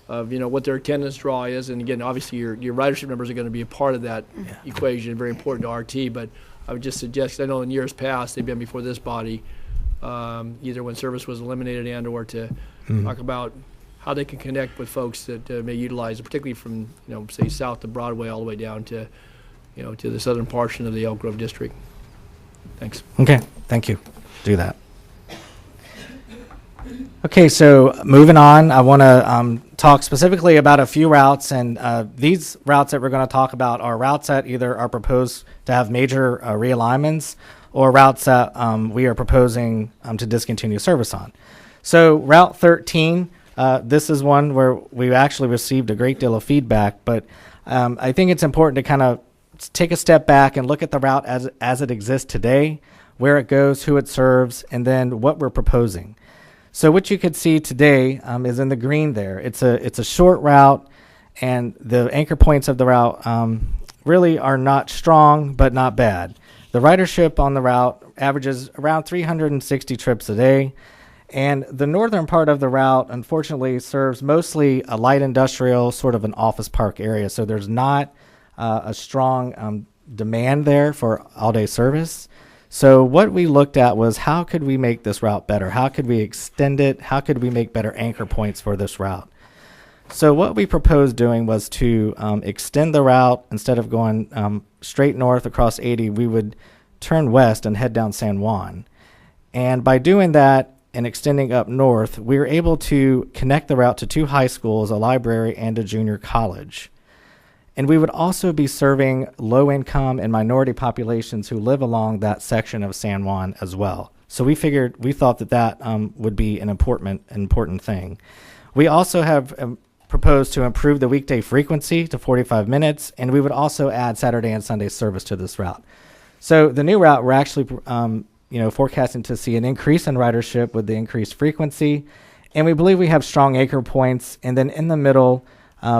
of what their attendance draw is, and again, obviously your ridership numbers are going to be a part of that equation, very important to RT. But I would just suggest, I know in years past they've been before this body, either when service was eliminated and or to talk about how they can connect with folks that may utilize it, particularly from say south to Broadway all the way down to to the southern portion of the Elk Grove district. Thanks. Okay, thank you. Do that. Okay, so moving on, I want to talk specifically about a few routes, and these routes that we're going to talk about are routes that either are proposed to have major realignments or routes that we are proposing to discontinue service on. So Route 13, this is one where we actually received a great deal of feedback, but I think it's important to kind of take a step back and look at the route as it exists today, where it goes, who it serves, and then what we're proposing. So what you could see today is in the green there. It's a short route, and the anchor points of the route really are not strong, but not bad. The ridership on the route averages around 360 trips a day, and the northern part of the route, unfortunately, serves mostly a light industrial, sort of an office park area, so there's not a strong demand there for all-day service. So what we looked at was how could we make this route better? How could we extend it? How could we make better anchor points for this route? So what we proposed doing was to extend the route. Instead of going straight north across 80, we would turn west and head down San Juan. And by doing that and extending up north, we were able to connect the route to 2 high schools, a library, and a junior college. And we would also be serving low-income and minority populations who live along that section of San Juan as well. So we thought that would be an important thing. We also have proposed to improve the weekday frequency to 45 minutes, and we would also add Saturday and Sunday service to this route. So the new route, we're actually forecasting to see an increase in ridership with the increased frequency, and we believe we have strong anchor points. And then in the middle,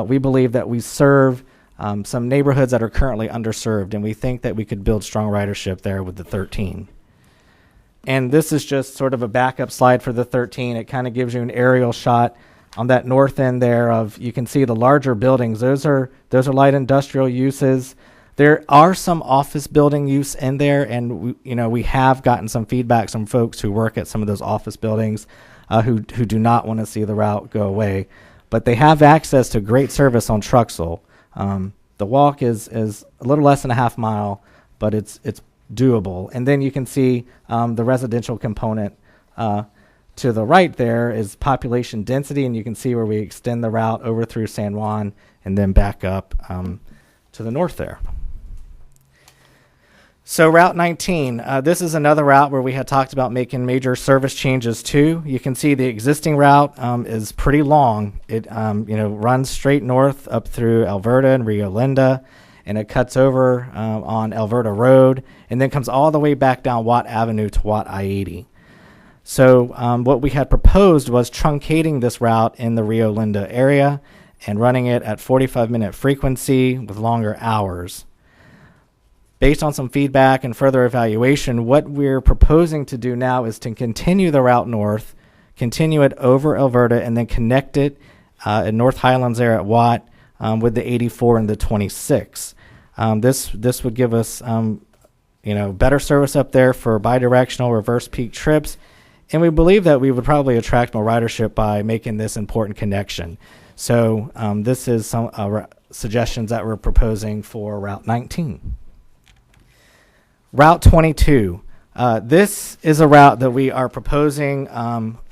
we believe that we serve some neighborhoods that are currently underserved, and we think that we could build strong ridership there with the 13. And this is just sort of a backup slide for the 13. It kind of gives you an aerial shot on that north end there of, you can see the larger buildings. Those are light industrial uses. There are some office building use in there, and we have gotten some feedback from folks who work at some of those office buildings who do not want to see the route go away. But they have access to great service on Truxell. The walk is a little less than a half mile, but it's doable. And then you can see the residential component to the right there is population density, and you can see where we extend the route over through San Juan and then back up to the north there. So Route 19, this is another route where we had talked about making major service changes too. You can see the existing route is pretty long. It runs straight north up through Alberta and Rio Linda, and it cuts over on Alberta Road, and then comes all the way back down Watt Avenue to Watt I-80. So what we had proposed was truncating this route in the Rio Linda area and running it at 45-minute frequency with longer hours. Based on some feedback and further evaluation, what we're proposing to do now is to continue the route north, continue it over Alberta, and then connect it in North Highlands there at Watt with the 84 and the 26. This would give us better service up there for bidirectional reverse peak trips, and we believe that we would probably attract more ridership by making this important connection. So this is some suggestions that we're proposing for Route 19. Route 22. This is a route that we are proposing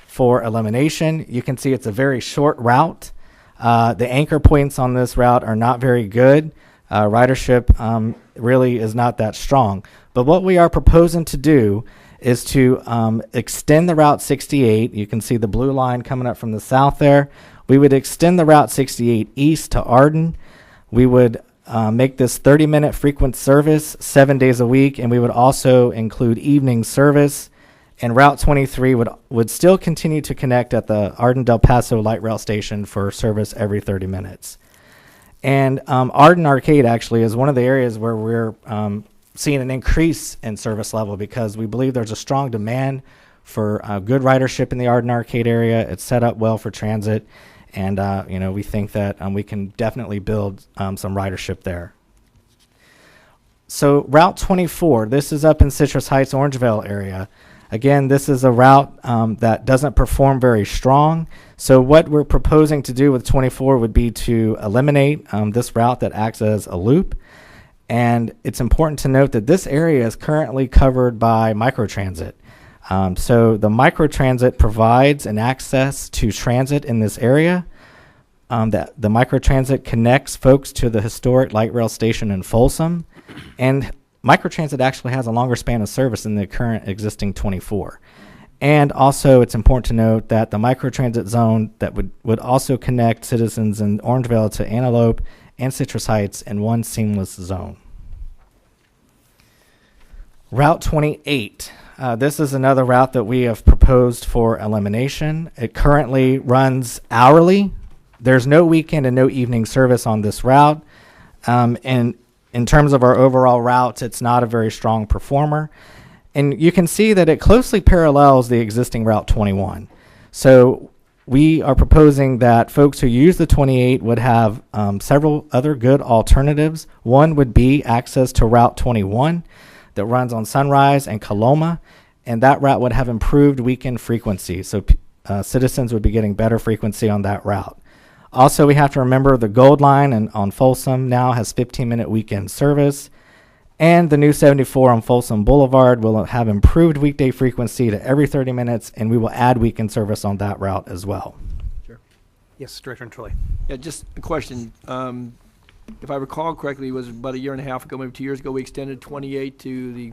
for elimination. You can see it's a very short route. The anchor points on this route are not very good. Ridership really is not that strong. But what we are proposing to do is to extend the Route 68. You can see the blue line coming up from the south there. We would extend the Route 68 east to Arden. We would make this 30-minute frequent service 7 days a week, and we would also include evening service. And Route 23 would still continue to connect at the Arden Del Paso light rail station for service every 30 minutes. And Arden Arcade actually is one of the areas where we're seeing an increase in service level, because we believe there's a strong demand for good ridership in the Arden Arcade area. It's set up well for transit. And, we think that we can definitely build some ridership there. So Route 24, this is up in Citrus Heights, Orangevale area. Again, this is a route that doesn't perform very strong. So what we're proposing to do with 24 would be to eliminate this route that acts as a loop. And it's important to note that this area is currently covered by microtransit. So the microtransit provides an access to transit in this area. That the microtransit connects folks to the historic light rail station in Folsom, and microtransit actually has a longer span of service than the current existing 24. And also, it's important to note that the microtransit zone that would also connect citizens in Orangevale to Antelope and Citrus Heights in one seamless zone. Route 28. This is another route that we have proposed for elimination. It currently runs hourly. There's no weekend and no evening service on this route. And in terms of our overall routes, it's not a very strong performer. And you can see that it closely parallels the existing Route 21. So we are proposing that folks who use the 28 would have several other good alternatives. One would be access to Route 21 that runs on Sunrise and Coloma, and that route would have improved weekend frequency. So citizens would be getting better frequency on that route. Also, we have to remember the Gold Line on Folsom now has 15-minute weekend service. And the new 74 on Folsom Boulevard will have improved weekday frequency to every 30 minutes, and we will add weekend service on that route as well. Yes, Director Troy. Yeah, just a question. If I recall correctly, it was about a year and a half ago, maybe 2 years ago, we extended 28 to the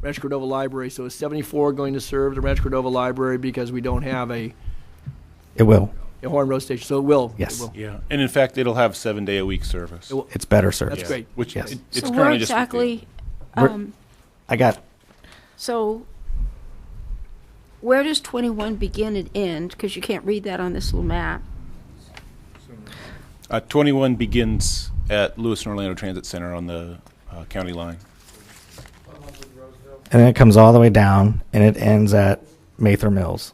Rancho Cordova Library. So is 74 going to serve the Rancho Cordova Library because we don't have a Horn Road station? So it will. Yes. It will. Yeah, and in fact, it'll have 7-day-a-week service. It's better service. That's great. Which Yes. it's So where currently just exactly, so where does 21 begin and end? Because you can't read that on this little map. 21 begins at Lewis and Orlando Transit Center on the county line. And then it comes all the way down, and it ends at Mather Mills.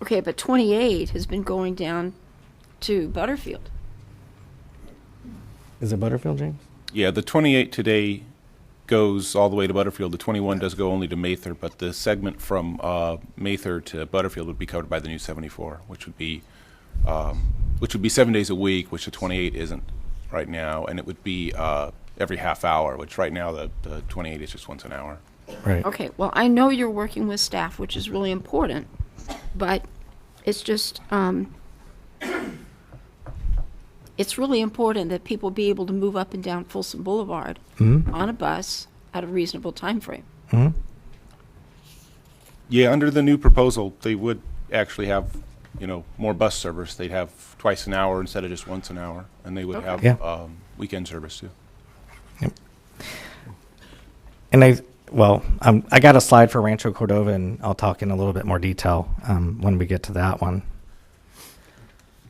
Okay, but 28 has been going down to Butterfield. Is it Butterfield, James? Yeah, the 28 today goes all the way to Butterfield. The 21 does go only to Mather, but the segment from Mather to Butterfield would be covered by the new 74, which would be 7 days a week, which the 28 isn't right now, and it would be every half hour, which right now the 28 is just once an hour. Right. Okay, well, I know you're working with staff, which is really important, but it's just, it's really important that people be able to move up and down Folsom Boulevard on a bus at a reasonable time frame. Yeah, under the new proposal, they would actually have, more bus service. They'd have twice an hour instead of just once an hour, and they would have weekend service too. Yep. And I got a slide for Rancho Cordova, and I'll talk in a little bit more detail when we get to that one.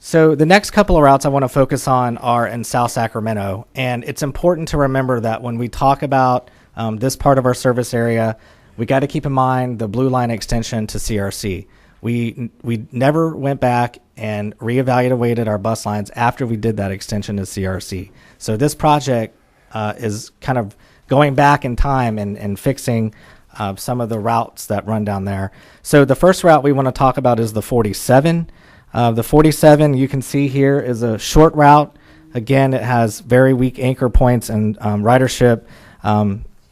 So the next couple of routes I want to focus on are in South Sacramento, and it's important to remember that when we talk about this part of our service area, we got to keep in mind the Blue Line extension to CRC. We never went back and reevaluated our bus lines after we did that extension to CRC. So this project is kind of going back in time and fixing some of the routes that run down there. So the first route we want to talk about is the 47. The 47 you can see here is a short route. Again, it has very weak anchor points, and ridership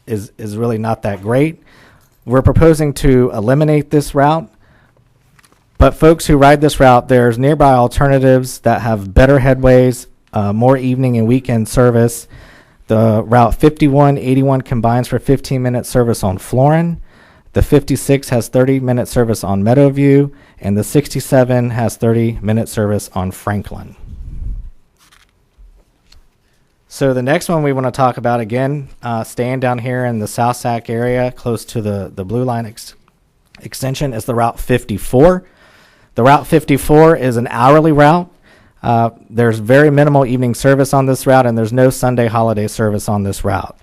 is really not that great. We're proposing to eliminate this route, but folks who ride this route, there's nearby alternatives that have better headways, more evening and weekend service. The Route 5181 combines for 15-minute service on Florin. The 56 has 30-minute service on Meadowview, and the 67 has 30-minute service on Franklin. So the next one we want to talk about, again, staying down here in the South Sac area, close to the Blue Line extension, is the Route 54. The Route 54 is an hourly route. There's very minimal evening service on this route, and there's no Sunday holiday service on this route.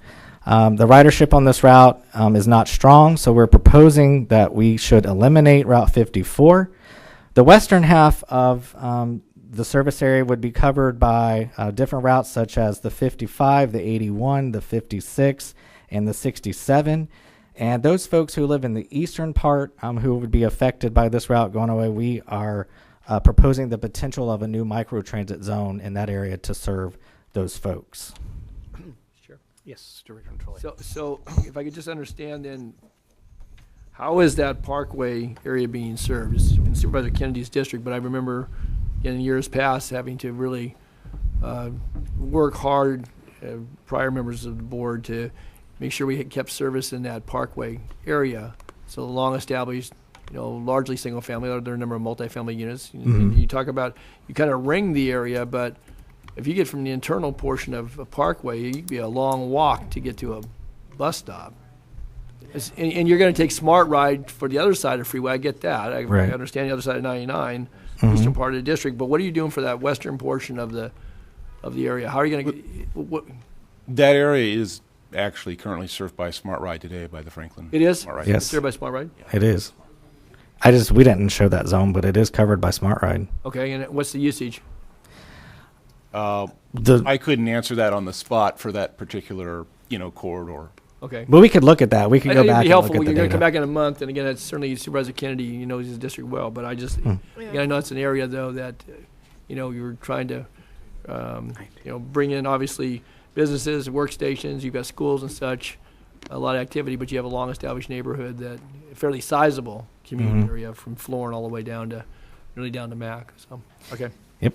The ridership on this route is not strong, so we're proposing that we should eliminate Route 54. The western half of the service area would be covered by different routes such as the 55, the 81, the 56, and the 67. And those folks who live in the eastern part who would be affected by this route going away, we are proposing the potential of a new microtransit zone in that area to serve those folks. Sure. Yes, Director Troy. So if I could just understand then, how is that Parkway area being served? It's in Supervisor Kennedy's district, but I remember in years past having to really work hard, prior members of the board, to make sure we had kept service in that Parkway area. So the long established, largely single family, there are a number of multifamily units. And you talk about, you kind of ring the area, but if you get from the internal portion of a Parkway, it could be a long walk to get to a bus stop. And you're going to take Smart Ride for the other side of the freeway. I get that. I understand the other side of 99, eastern part of the district. But what are you doing for that western portion of the area? How are you going to get? That area is actually currently served by Smart Ride today by the Franklin. It is? Smart Ride. Yes. It's served by Smart Ride? It is. We didn't show that zone, but it is covered by Smart Ride. Okay, and what's the usage? I couldn't answer that on the spot for that particular, corridor. Okay. But we could look at that. We could go It'd back be and helpful. look at You're the going to data. come back in a month, and again, that's certainly Supervisor Kennedy. Knows his district well, but I just, again, I know it's an area though that, you're trying to, bring in obviously businesses, workstations. You've got schools and such, a lot of activity, but you have a long-established neighborhood that fairly sizable community area from Florin all the way down to Mac. So, okay. Yep.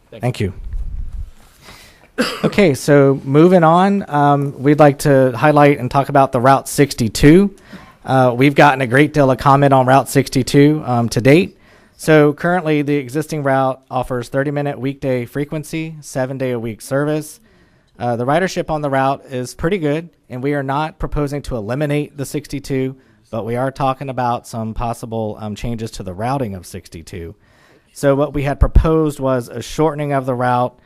Thank you. Okay, so moving on, we'd like to highlight and talk about the Route 62. We've gotten a great deal of comment on Route 62 to date. So currently, the existing route offers 30-minute weekday frequency, 7-day-a-week service. The ridership on the route is pretty good, and we are not proposing to eliminate the 62, but we are talking about some possible changes to the routing of 62. So what we had proposed was a shortening of the route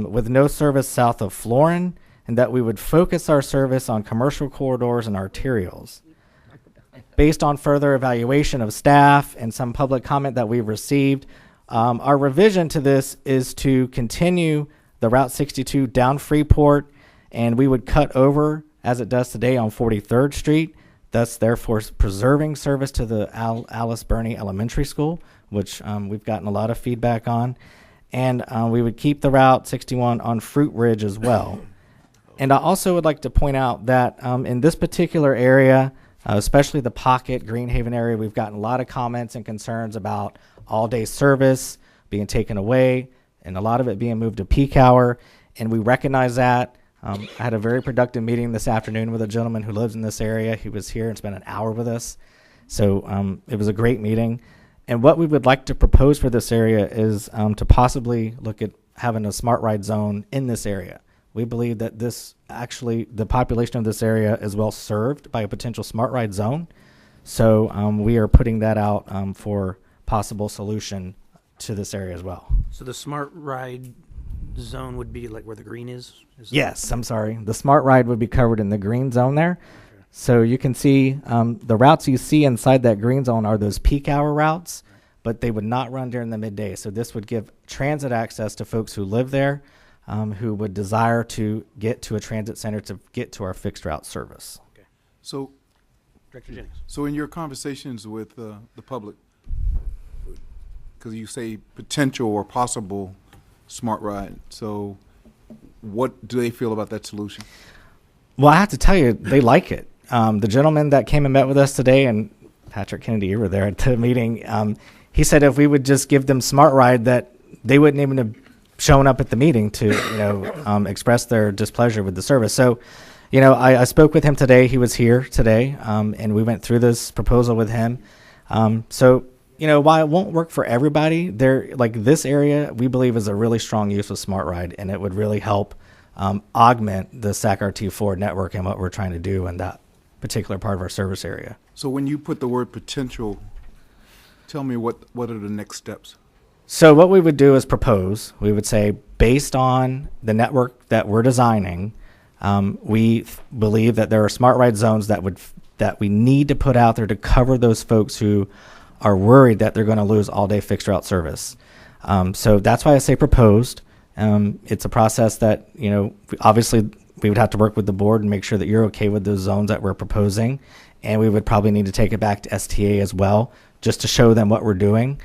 with no service south of Florin, and that we would focus our service on commercial corridors and arterials. Based on further evaluation of staff and some public comment that we've received, our revision to this is to continue the Route 62 down Freeport, and we would cut over, as it does today, on 43rd Street, thus therefore preserving service to the Alice Burney Elementary School, which we've gotten a lot of feedback on. And we would keep the Route 61 on Fruit Ridge as well. And I also would like to point out that in this particular area, especially the Pocket, Greenhaven area, we've gotten a lot of comments and concerns about all-day service being taken away and a lot of it being moved to peak hour. And we recognize that. I had a very productive meeting this afternoon with a gentleman who lives in this area. He was here and spent an hour with us. So it was a great meeting. And what we would like to propose for this area is to possibly look at having a smart ride zone in this area. We believe that the population of this area is well served by a potential smart ride zone. So we are putting that out for possible solution to this area as well. So the smart ride zone would be like where the green is? Yes, I'm sorry. The smart ride would be covered in the green zone there. Okay. So you can see the routes you see inside that green zone are those peak hour routes, but they would not run during the midday. So this would give transit access to folks who live there, who would desire to get to a transit center to get to our fixed route service. Okay. So, Director Jennings. So in your conversations with the public, because you say potential or possible smart ride, so what do they feel about that solution? Well, I have to tell you, they like it. The gentleman that came and met with us today, and Patrick Kennedy, you were there at the meeting, he said if we would just give them smart ride, that they wouldn't even have shown up at the meeting to express their displeasure with the service. So, I spoke with him today. He was here today, and we went through this proposal with him. While it won't work for everybody, this area we believe is a really strong use of smart ride, and it would really help augment the SAC-RT Ford network and what we're trying to do in that particular part of our service area. So when you put the word potential, tell me what are the next steps? So what we would do is propose. We would say, based on the network that we're designing, we believe that there are smart ride zones that we need to put out there to cover those folks who are worried that they're going to lose all-day fixed route service. So that's why I say proposed. It's a process that, obviously we would have to work with the board and make sure that you're okay with those zones that we're proposing. And we would probably need to take it back to STA as well, just to show them what we're doing.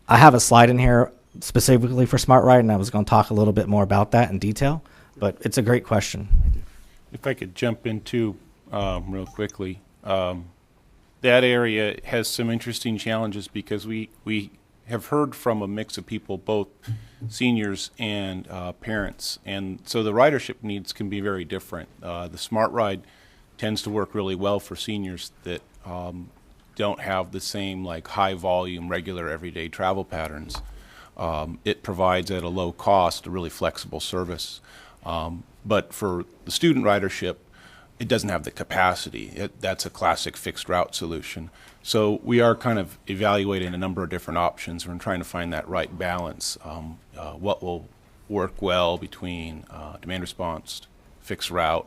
I have a slide in here specifically for Smart Ride, and I was going to talk a little bit more about that in detail, but it's a great question. If I could jump into real quickly, that area has some interesting challenges because we have heard from a mix of people, both seniors and parents, and so the ridership needs can be very different. The Smart Ride tends to work really well for seniors that don't have the same high volume, regular, everyday travel patterns. It provides at a low cost a really flexible service. But for the student ridership, it doesn't have the capacity. That's a classic fixed route solution. So we are kind of evaluating a number of different options. We're trying to find that right balance. What will work well between demand response, fixed route,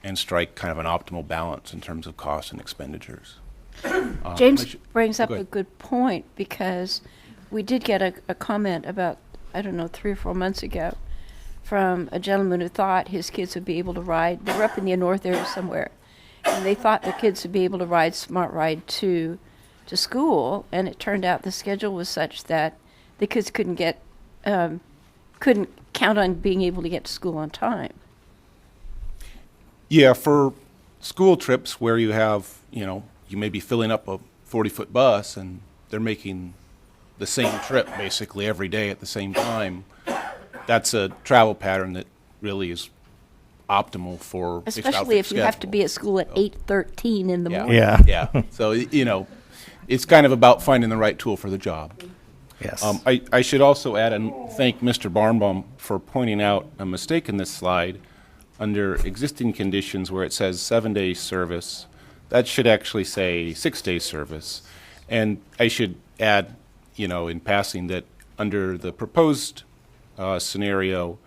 and strike kind of an optimal balance in terms of costs and expenditures. James brings up a good point, because we did get a comment about, 3 or 4 months ago from a gentleman who thought his kids would be able to ride. They were up in the north area somewhere. and they thought the kids would be able to ride Smart Ride to school, and it turned out the schedule was such that the kids couldn't count on being able to get to school on time. Yeah, for school trips where you have, you may be filling up a 40-foot bus and they're making the same trip basically every day at the same time. That's a travel pattern that really is optimal for fixed Especially if outfit you have to schedule. be at school at 8:13 in the morning. Yeah. So, it's kind of about finding the right tool for the job. Yes. I should also add and thank Mr. Barnbaum for pointing out a mistake in this slide. Under existing conditions where it says 7-day service, that should actually say 6-day service. And I should add, in passing, that under the proposed scenario,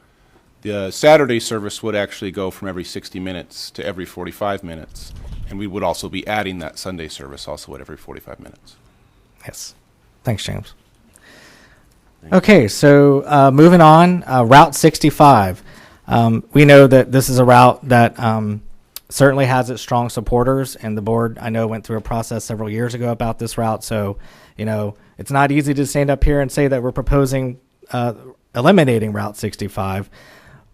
the Saturday service would actually go from every 60 minutes to every 45 minutes. And we would also be adding that Sunday service also at every 45 minutes. Yes. Thanks, James. Okay, so moving on, Route 65. We know that this is a route that certainly has its strong supporters, and the board, I know, went through a process several years ago about this route. So, it's not easy to stand up here and say that we're proposing eliminating Route 65.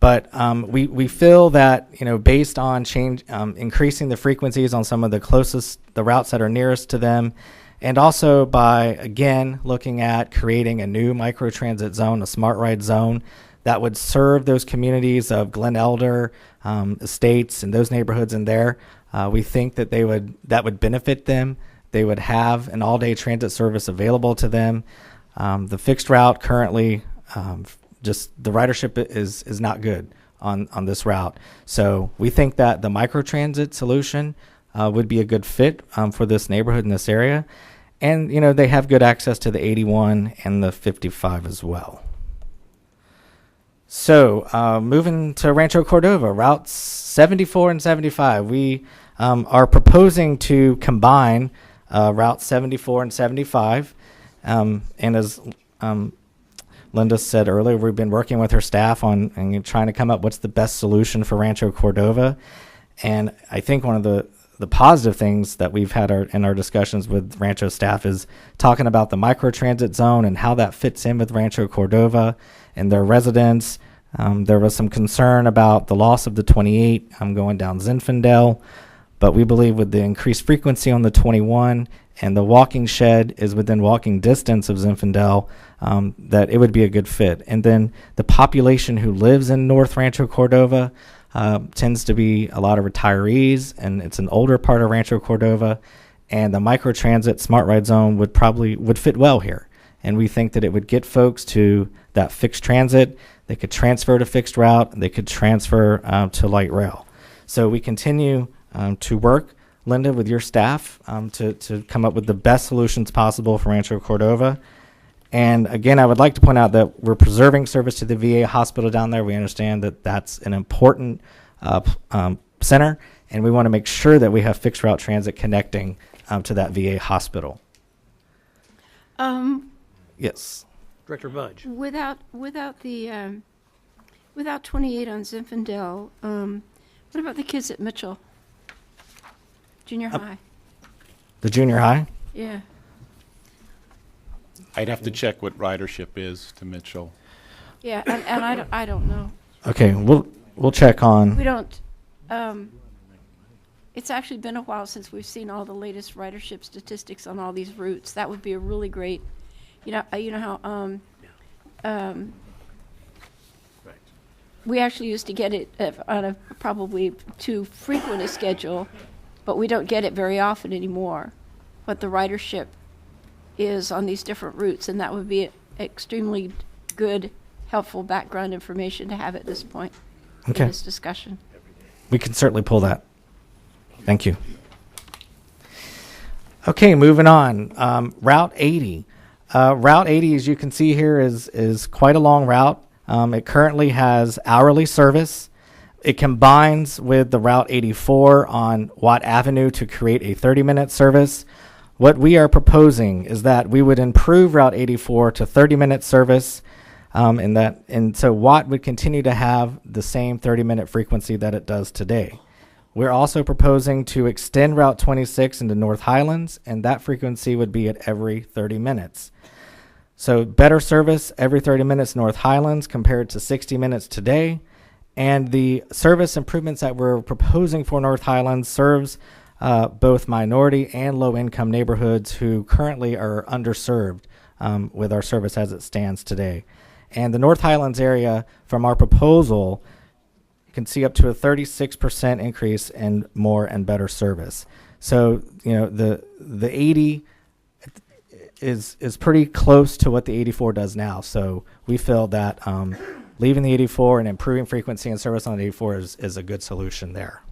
But we feel that, based on increasing the frequencies on some of the routes that are nearest to them, and also by, again, looking at creating a new microtransit zone, a smart ride zone, that would serve those communities of Glen Elder, Estates, and those neighborhoods in there. We think that that would benefit them. They would have an all-day transit service available to them. The fixed route currently, just the ridership is not good on this route. So we think that the microtransit solution would be a good fit for this neighborhood in this area. And, they have good access to the 81 and the 55 as well. So, moving to Rancho Cordova, routes 74 and 75. We are proposing to combine routes 74 and 75. And as Linda said earlier, we've been working with her staff on trying to come up what's the best solution for Rancho Cordova. And I think one of the positive things that we've had in our discussions with Rancho staff is talking about the microtransit zone and how that fits in with Rancho Cordova and their residents. There was some concern about the loss of the 28 going down Zinfandel, but we believe with the increased frequency on the 21 and the walking shed is within walking distance of Zinfandel, that it would be a good fit. And then the population who lives in North Rancho Cordova tends to be a lot of retirees, and it's an older part of Rancho Cordova, and the microtransit smart ride zone would fit well here. And we think that it would get folks to that fixed transit. They could transfer to fixed route. They could transfer to light rail. So we continue to work, Linda, with your staff to come up with the best solutions possible for Rancho Cordova. And again, I would like to point out that we're preserving service to the VA hospital down there. We understand that that's an important center, and we want to make sure that we have fixed route transit connecting to that VA hospital. Yes. Director Budge. Without 28 on Zinfandel, what about the kids at Mitchell Junior High? The junior high? Yeah. I'd have to check what ridership is to Mitchell. Yeah, and I don't know. Okay, we'll check on. We don't. It's actually been a while since we've seen all the latest ridership statistics on all these routes. That would be a really great. You know how we actually used to get it on a probably too frequent a schedule, but we don't get it very often anymore. What the ridership is on these different routes, and that would be extremely good, helpful background information to have at this point in this discussion. We can certainly pull that. Thank you. Okay, moving on. Route 80. Route 80, as you can see here, is quite a long route. It currently has hourly service. It combines with the Route 84 on Watt Avenue to create a 30-minute service. What we are proposing is that we would improve Route 84 to 30-minute service, and so Watt would continue to have the same 30-minute frequency that it does today. We're also proposing to extend Route 26 into North Highlands, and that frequency would be at every 30 minutes. So better service every 30 minutes North Highlands compared to 60 minutes today. And the service improvements that we're proposing for North Highlands serves both minority and low-income neighborhoods who currently are underserved with our service as it stands today. And the North Highlands area, from our proposal, you can see up to a 36% increase in more and better service. So, you know, the 80 is pretty close to what the 84 does now. So we feel that leaving the 84 and improving frequency and service on the 84 is a good solution there.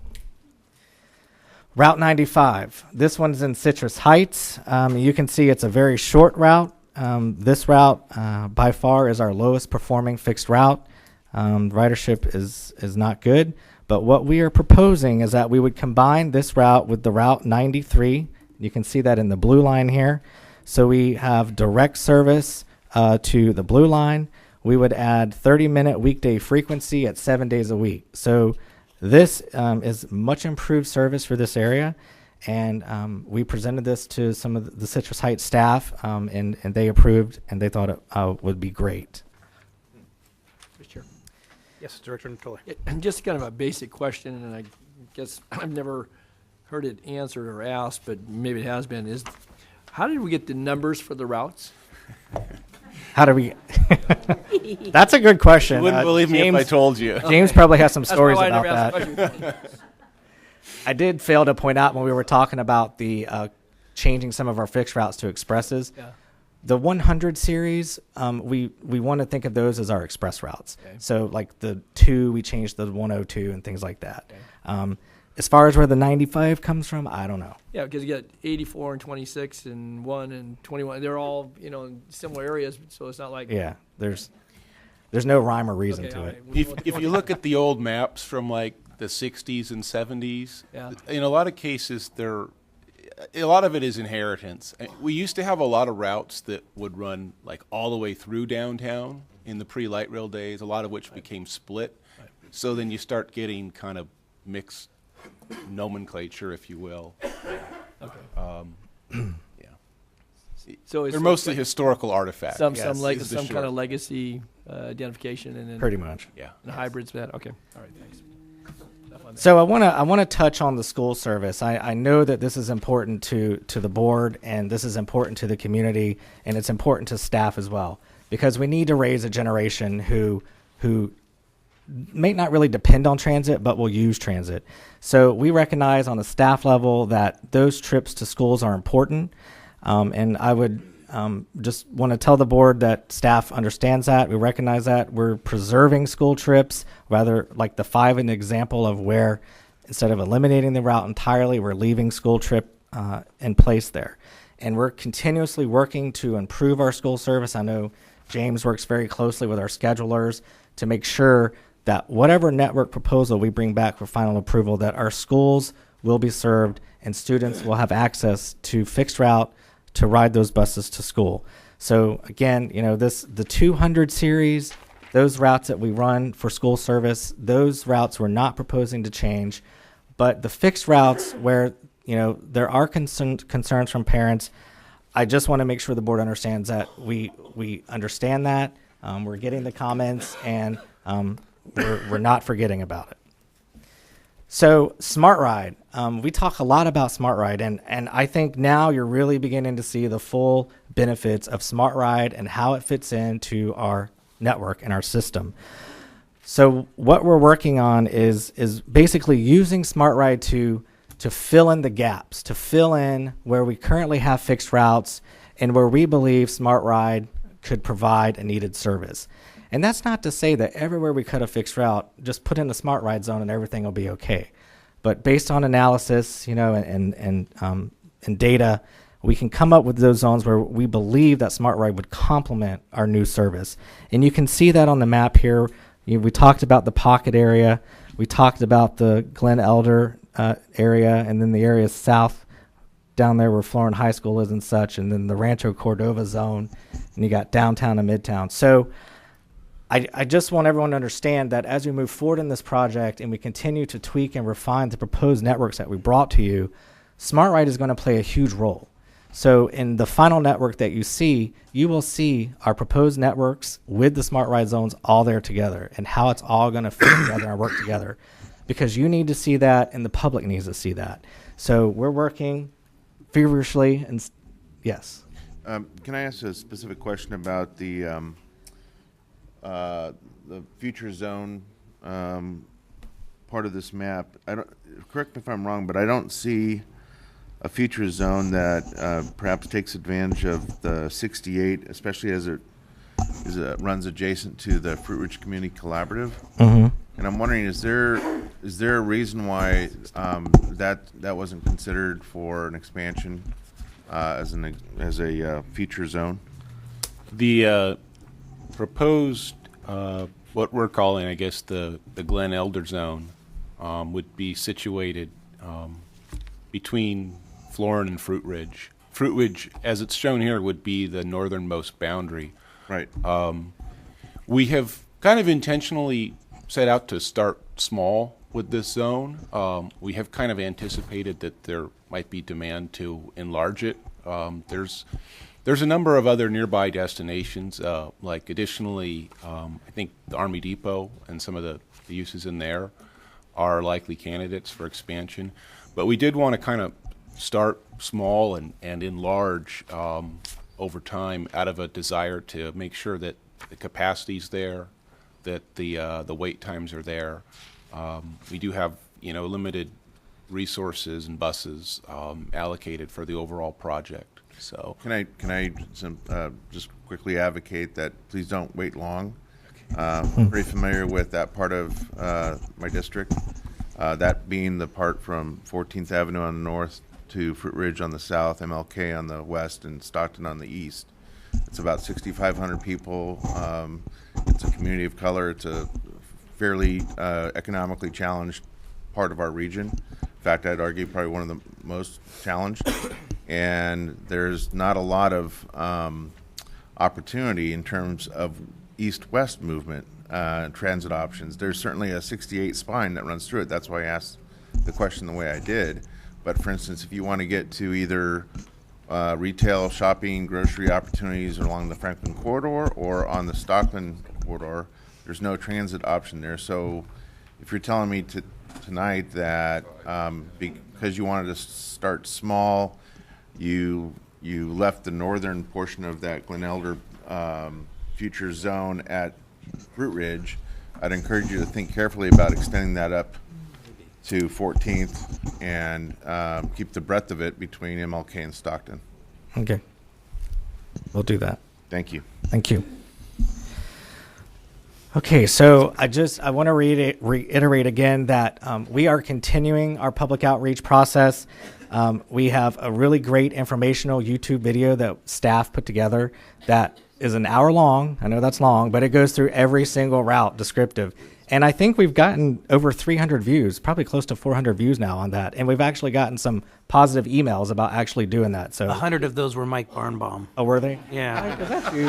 Route 95. This one's in Citrus Heights. You can see it's a very short route. This route by far is our lowest performing fixed route. Ridership is not good. But what we are proposing is that we would combine this route with the Route 93. You can see that in the blue line here. So we have direct service to the blue line. We would add 30-minute weekday frequency at 7 days a week. So this is much improved service for this area. And we presented this to some of the Citrus Heights staff, and they approved, and they thought it would be great. Mr. Chair. Yes, Director Natoli. And just kind of a basic question, and I guess I've never heard it answered or asked, but maybe it has been, is how did we get the numbers for the routes? How do we? That's a good question. You wouldn't believe me if I told you. James probably has some stories That's about why I never asked the that. question. I did fail to point out when we were talking about the changing some of our fixed routes to expresses. Yeah. The 100 series, we want to think of those as our express routes. Okay. So like the 2, we changed the 102 and things like that. Okay. As far as where the 95 comes from, I don't know. Yeah, because you got 84 and 26 and 1 and 21. They're all, you know, in similar areas, so it's not like... Yeah, there's no rhyme or reason to it. If you look at the old maps from like the 60s and 70s, Yeah. in a lot of cases, a lot of it is inheritance. We used to have a lot of routes that would run like all the way through downtown in the pre-light rail days, a lot of which became split. So then you start getting kind of mixed nomenclature, if you will. Okay. Yeah. So it's they're mostly historical artifacts. Some is the kind short. of legacy identification, and then Pretty much. Yeah. And hybrids. That okay. All right. Thanks. So I want to touch on the school service. I know that this is important to the board, and this is important to the community, and it's important to staff as well, because we need to raise a generation who may not really depend on transit, but will use transit. So we recognize on the staff level that those trips to schools are important, and I would just want to tell the board that staff understands that. We recognize that. We're preserving school trips, rather like the 5 an example of where instead of eliminating the route entirely, we're leaving school trip in place there. And we're continuously working to improve our school service. I know James works very closely with our schedulers to make sure that whatever network proposal we bring back for final approval, that our schools will be served and students will have access to fixed route to ride those buses to school. So again, you know, the 200 series, those routes that we run for school service, those routes we're not proposing to change. But the fixed routes where, you know, there are concerns from parents, I just want to make sure the board understands that we understand that. We're getting the comments, and we're not forgetting about it. So Smart Ride, we talk a lot about Smart Ride, and I think now you're really beginning to see the full benefits of Smart Ride and how it fits into our network and our system. So what we're working on is basically using Smart Ride to fill in the gaps, to fill in where we currently have fixed routes and where we believe Smart Ride could provide a needed service. And that's not to say that everywhere we cut a fixed route, just put in a Smart Ride zone and everything will be okay. But based on analysis, you know, and data, we can come up with those zones where we believe that Smart Ride would complement our new service. And you can see that on the map here. We talked about the Pocket area. We talked about the Glen Elder area, and then the area south down there where Florin High School is and such, and then the Rancho Cordova zone, and you got downtown and midtown. So I just want everyone to understand that as we move forward in this project and we continue to tweak and refine the proposed networks that we brought to you, SmartRide is going to play a huge role. So in the final network that you will see our proposed networks with the SmartRide zones all there together and how it's all going to fit together and work together. Because you need to see that and the public needs to see that. So we're working feverishly and yes. Can I ask a specific question about the future zone part of this map? Correct me if I'm wrong, but I don't see a future zone that perhaps takes advantage of the 68, especially as it runs adjacent to the Fruit Ridge Community Collaborative. Mm-hmm. And I'm wondering, is there a reason why that wasn't considered for an expansion as a future zone? The proposed, what we're calling, I guess, the Glen Elder Zone, would be situated between Florin and Fruit Ridge. Fruit Ridge, as it's shown here, would be the northernmost boundary. Right. We have kind of intentionally set out to start small with this zone. We have kind of anticipated that there might be demand to enlarge it. There's a number of other nearby destinations, like additionally, I think the Army Depot and some of the uses in there are likely candidates for expansion. But we did want to kind of start small and enlarge over time out of a desire to make sure that the capacity's there, that the wait times are there. We do have limited resources and buses allocated for the overall project. So can I just quickly advocate that please don't wait long. Pretty familiar with that part of my district, that being the part from 14th Avenue on the north to Fruit Ridge on the south, MLK on the west, and Stockton on the east. It's about 6,500 people. It's a community of color. It's a fairly economically challenged part of our region. In fact, I'd argue probably one of the most challenged. And there's not a lot of opportunity in terms of east-west movement, transit options. There's certainly a 68 spine that runs through it. That's why I asked the question the way I did. But for instance, if you want to get to either retail, shopping, grocery opportunities along the Franklin corridor or on the Stockton corridor, there's no transit option there. So if you're telling me tonight that because you wanted to start small, you left the northern portion of that Glen Elder future zone at Fruit Ridge, I'd encourage you to think carefully about extending that up to 14th and keep the breadth of it between MLK and Stockton. Okay. We'll do that. Thank you. Thank you. Okay, so I want to reiterate again that we are continuing our public outreach process. We have a really great informational YouTube video that staff put together that is an hour long. I know that's long, but it goes through every single route descriptive. And I think we've gotten over 300 views, probably close to 400 views now on that. And we've actually gotten some positive emails about actually doing that. So 100 of those were Mike Barnbaum. Oh, were they? Yeah. Is that you?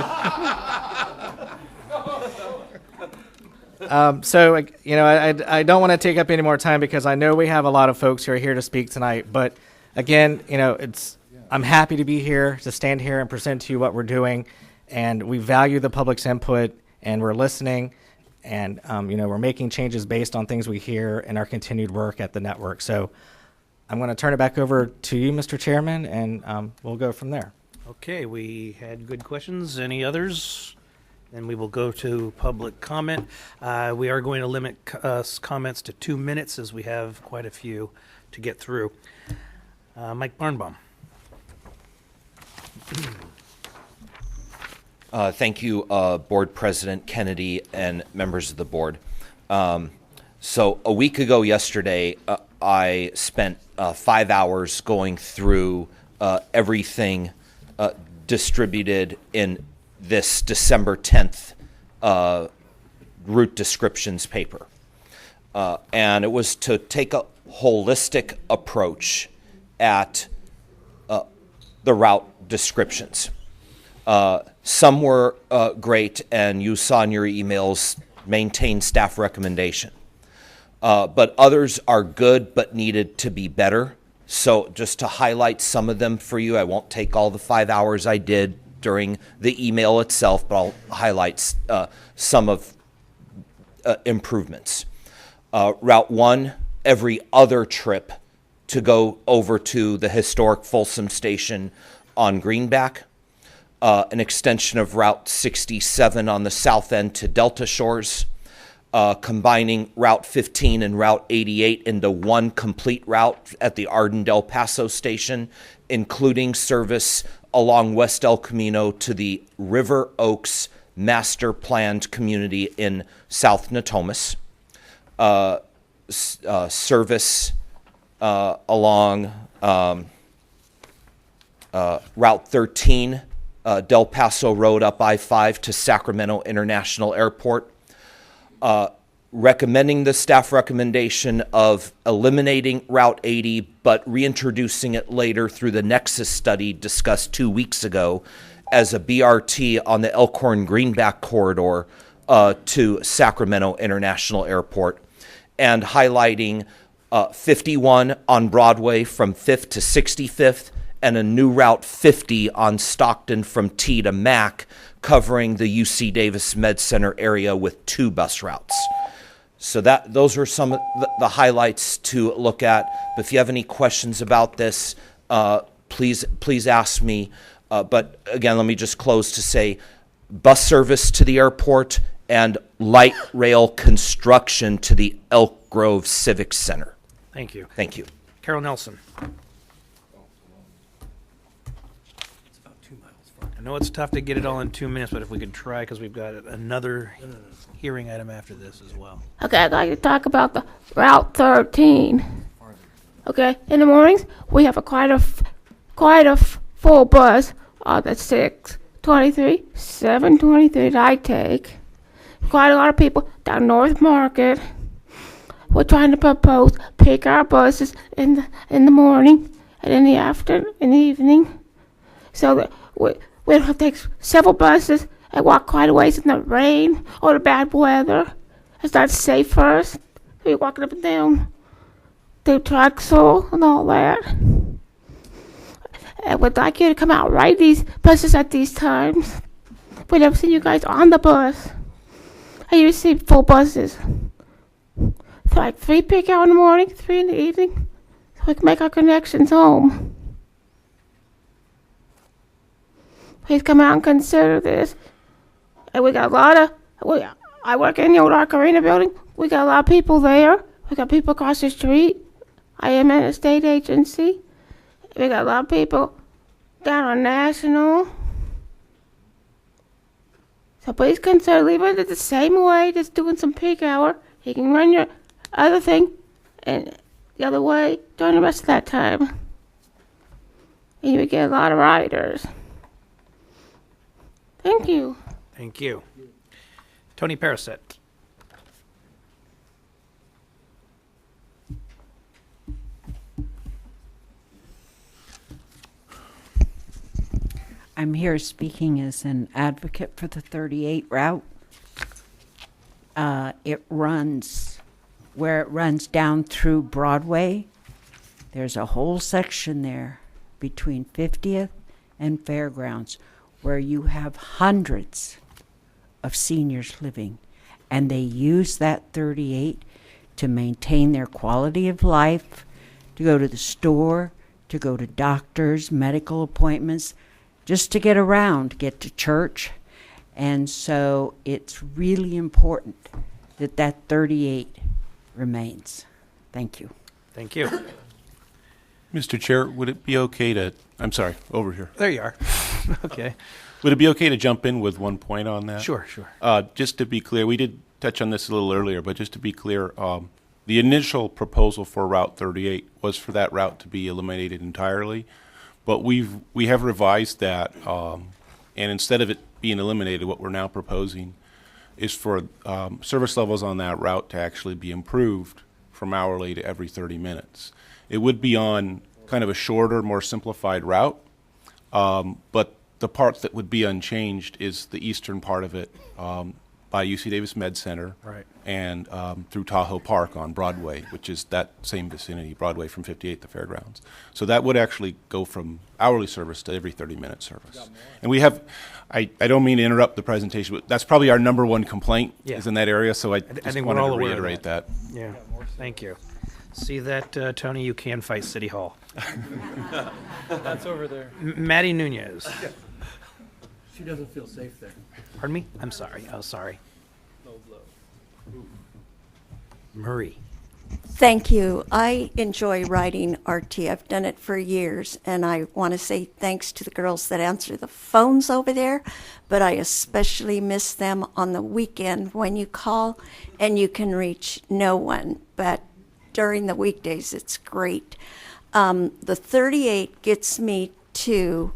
So, I don't want to take up any more time because I know we have a lot of folks who are here to speak tonight. But again, I'm happy to be here, to stand here and present to you what we're doing. And we value the public's input, and we're listening. And, we're making changes based on things we hear in our continued work at the network. So I'm going to turn it back over to you, Mr. Chairman, and we'll go from there. Okay, we had good questions. Any others? Then we will go to public comment. We are going to limit comments to 2 minutes as we have quite a few to get through. Mike Barnbaum. Thank you, Board President Kennedy and members of the board. So a week ago yesterday, I spent 5 hours going through everything distributed in this December 10th route descriptions paper. And it was to take a holistic approach at the route descriptions. Some were great, and you saw in your emails, maintain staff recommendation. But others are good but needed to be better. So just to highlight some of them for you, I won't take all the 5 hours I did during the email itself, but I'll highlight some of improvements. Route 1, every other trip to go over to the historic Folsom Station on Greenback. An extension of Route 67 on the south end to Delta Shores. Combining Route 15 and Route 88 into one complete route at the Arden Del Paso station, including service along West El Camino to the River Oaks master planned community in South Natomas. Service along Route 13, Del Paso Road up I-5 to Sacramento International Airport. Recommending the staff recommendation of eliminating Route 80, but reintroducing it later through the Nexus study discussed 2 weeks ago as a BRT on the Elkhorn Greenback corridor to Sacramento International Airport, and highlighting 51 on Broadway from 5th to 65th, and a new Route 50 on Stockton from T to Mac, covering the UC Davis Med Center area with 2 bus routes. So those are some of the highlights to look at. But if you have any questions about this, please ask me. But again, let me just close to say bus service to the airport and light rail construction to the Elk Grove Civic Center. Thank you. Thank you. Carol Nelson. I know it's tough to get it all in 2 minutes, but if we could try, because we've got another hearing item after this as well. Okay, I'd like to talk about the Route 13. Okay, in the mornings we have quite a full bus on the 623, 723 that I take. Quite a lot of people down North Market. We're trying to propose pick our buses in the morning and in the evening, so that we don't have to take several buses and walk quite a ways in the rain or the bad weather. It's not safe for us. We're walking up and down through Truxell and all that. I would like you to come out and ride these buses at these times. We never see you guys on the bus. I usually see full buses. So like 3 pick out in the morning, 3 in the evening, so we can make our connections home. Please come out and consider this. And we got a lot of, I work in the old Arc Arena building. We got a lot of people there. We got people across the street. I am at a state agency. We got a lot of people down on National. So please consider leaving it the same way, just doing some peak hour. You can run your other thing and the other way during the rest of that time. And you would get a lot of riders. Thank you. Thank you. Tony Paraset. I'm here speaking as an advocate for the 38 route. It runs where it runs down through Broadway. There's a whole section there between 50th and Fairgrounds where you have hundreds of seniors living, and they use that 38 to maintain their quality of life, to go to the store, to go to doctors, medical appointments, just to get around, get to church. And so it's really important that that 38 remains. Thank you. Thank you. Mr. Chair, would it be okay to, I'm sorry, over here. There you are. Okay. Would it be okay to jump in with one point on that? Sure, sure. Just to be clear, we did touch on this a little earlier, but just to be clear, the initial proposal for Route 38 was for that route to be eliminated entirely, but we have revised that, and instead of it being eliminated, what we're now proposing is for service levels on that route to actually be improved from hourly to every 30 minutes. It would be on kind of a shorter, more simplified route, but the part that would be unchanged is the eastern part of it by UC Davis Med Center. Right. And through Tahoe Park on Broadway, which is that same vicinity, Broadway from 58 to Fairgrounds. So that would actually go from hourly service to every 30-minute service. And we have, I don't mean to interrupt the presentation, but that's probably our number one complaint is in that area, so I just think wanted we're all to aware of reiterate that. Yeah, thank you. See that, Tony, you can fight City Hall. That's over there. Maddie Nunez. She doesn't feel safe there. Pardon me? I'm sorry. Oh, sorry. Murray. Thank you. I enjoy writing RT. I've done it for years, and I want to say thanks to the girls that answer the phones over there, but I especially miss them on the weekend when you call and you can reach no one. But during the weekdays, it's great. The 38 gets me to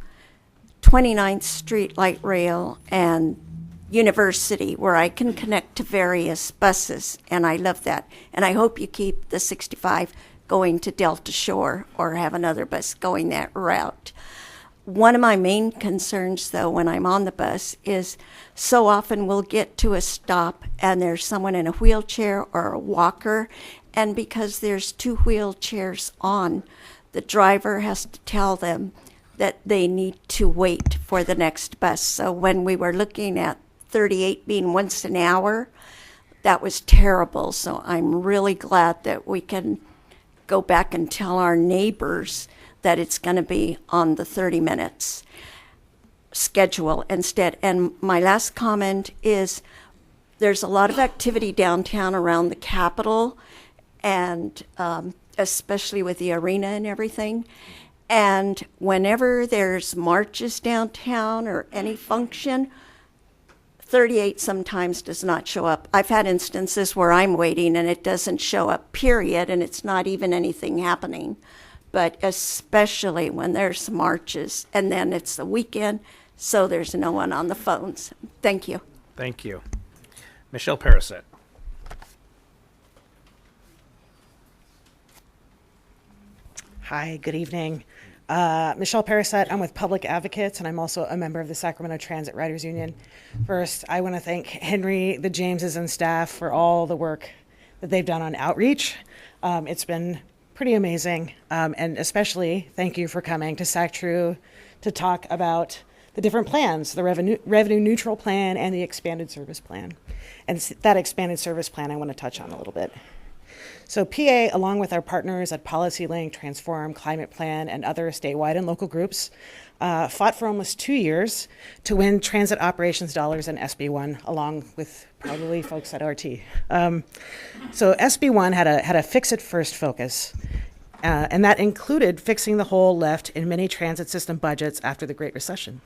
29th Street Light Rail and University, where I can connect to various buses, and I love that. And I hope you keep the 65 going to Delta Shore or have another bus going that route. One of my main concerns, though, when I'm on the bus is so often we'll get to a stop and there's someone in a wheelchair or a walker, and because there's 2 wheelchairs on, the driver has to tell them that they need to wait for the next bus. So when we were looking at 38 being once an hour, that was terrible. So I'm really glad that we can go back and tell our neighbors that it's going to be on the 30 minutes schedule instead. And my last comment is there's a lot of activity downtown around the Capitol, and especially with the arena and everything. And whenever there's marches downtown or any function, 38 sometimes does not show up. I've had instances where I'm waiting and it doesn't show up, period, and it's not even anything happening. But especially when there's marches, and then it's the weekend, so there's no one on the phones. Thank you. Thank you. Michelle Parasette. Hi, good evening. Michelle Parasette, I'm with Public Advocates, and I'm also a member of the Sacramento Transit Riders Union. First, I want to thank Henry, the Jameses, and staff for all the work that they've done on outreach. It's been pretty amazing, and especially thank you for coming to SACTRU to talk about the different plans, the revenue neutral plan and the expanded service plan. And that expanded service plan I want to touch on a little bit. So PA, along with our partners at PolicyLink, Transform, Climate Plan, and other statewide and local groups, fought for almost 2 years to win transit operations dollars in SB1, along with probably folks at RT. So SB1 had a fix-it-first focus, and that included fixing the hole left in many transit system budgets after the Great Recession.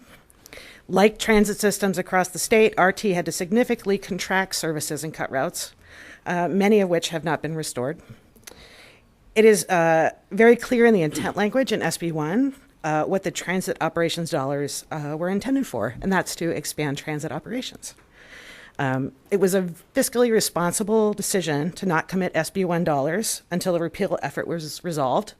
Like transit systems across the state, RT had to significantly contract services and cut routes, many of which have not been restored. It is very clear in the intent language in SB1 what the transit operations dollars were intended for, and that's to expand transit operations. It was a fiscally responsible decision to not commit SB1 dollars until the repeal effort was resolved.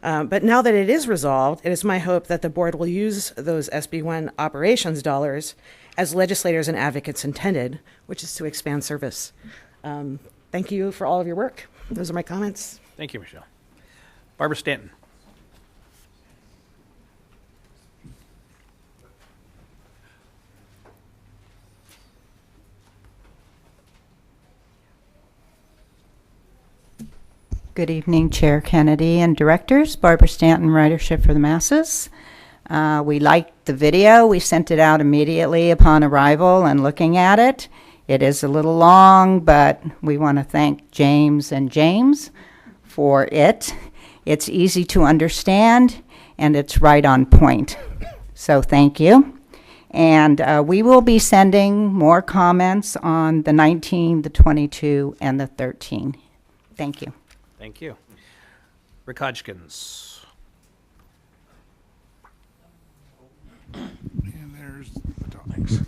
But now that it is resolved, it is my hope that the board will use those SB1 operations dollars as legislators and advocates intended, which is to expand service. Thank you for all of your work. Those are my comments. Thank you, Michelle. Barbara Stanton. Good evening, Chair Kennedy and directors. Barbara Stanton, Ridership for the Masses. We liked the video. We sent it out immediately upon arrival and looking at it. It is a little long, but we want to thank James and James for it. It's easy to understand, and it's right on point. So thank you. And we will be sending more comments on the 19, the 22, and the 13. Thank you. Thank you. Rick Hodgkins. And there's the thanks.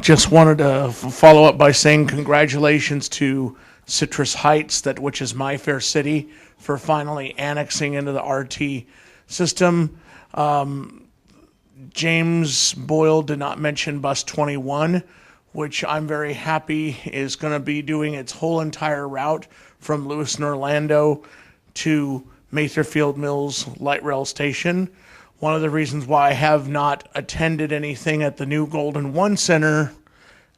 Just wanted to follow up by saying congratulations to Citrus Heights, which is my fair city, for finally annexing into the RT system. James Boyle did not mention bus 21, which I'm very happy is going to be doing its whole entire route from Lewiston, Orlando to Matherfield Mills Light Rail Station. One of the reasons why I have not attended anything at the new Golden One Center,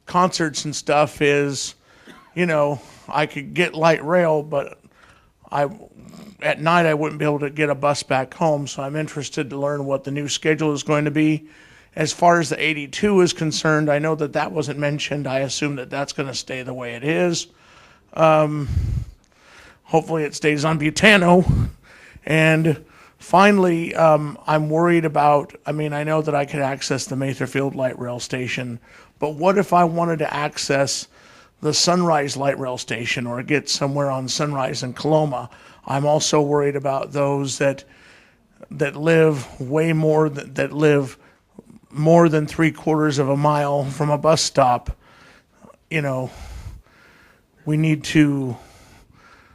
concerts and stuff, is, I could get light rail, but at night I wouldn't be able to get a bus back home, so I'm interested to learn what the new schedule is going to be. As far as the 82 is concerned, I know that wasn't mentioned. I assume that that's going to stay the way it is. Hopefully it stays on Butano. And finally, I'm worried about, I know that I could access the Matherfield Light Rail Station, but what if I wanted to access the Sunrise Light Rail Station or get somewhere on Sunrise in Coloma? I'm also worried about those that live that live more than 3/4 of a mile from a bus stop. We need to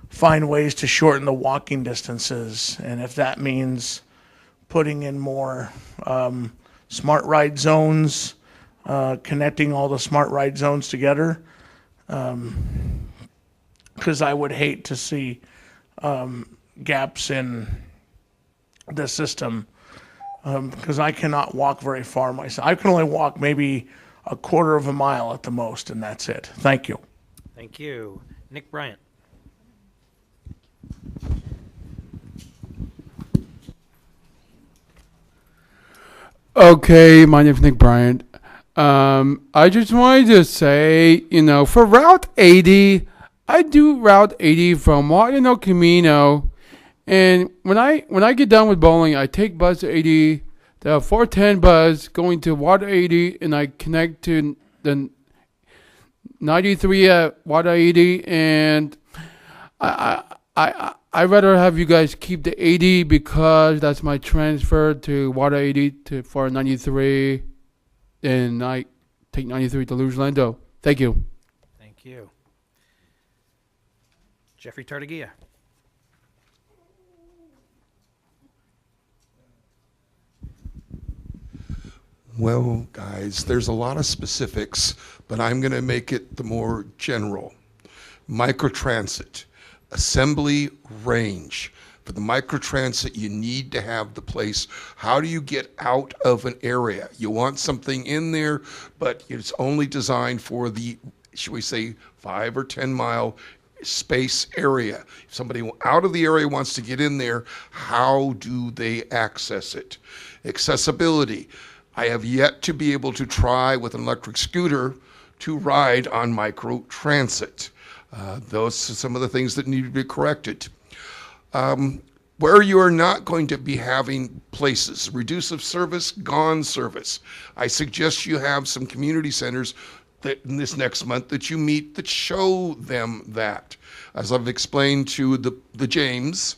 find ways to shorten the walking distances, and if that means putting in more smart ride zones, connecting all the smart ride zones together, because I would hate to see gaps in the system, because I cannot walk very far myself. I can only walk maybe 1/4 of a mile at the most, and that's it. Thank you. Thank you. Nick Bryant. Okay, my name is Nick Bryant. I just wanted to say, for Route 80, I do Route 80 from Martin El Camino, and when I get done with bowling, I take bus 80, the 410 bus going to Water 80, and I connect to the 93 at Water 80, and I'd rather have you guys keep the 80 because that's my transfer to Water 80 for 93, and I take 93 to Orlando. Thank you. Thank you. Jeffrey Tartagia. Well, guys, there's a lot of specifics, but I'm going to make it the more general. Microtransit, assembly range. For the microtransit, you need to have the place. How do you get out of an area? You want something in there, but it's only designed for the, should we say, 5 or 10 mile space area. If somebody out of the area wants to get in there, how do they access it? Accessibility. I have yet to be able to try with an electric scooter to ride on microtransit. Those are some of the things that need to be corrected. Where you are not going to be having places, reducive service, gone service. I suggest you have some community centers that in this next month that you meet that show them that. As I've explained to the James,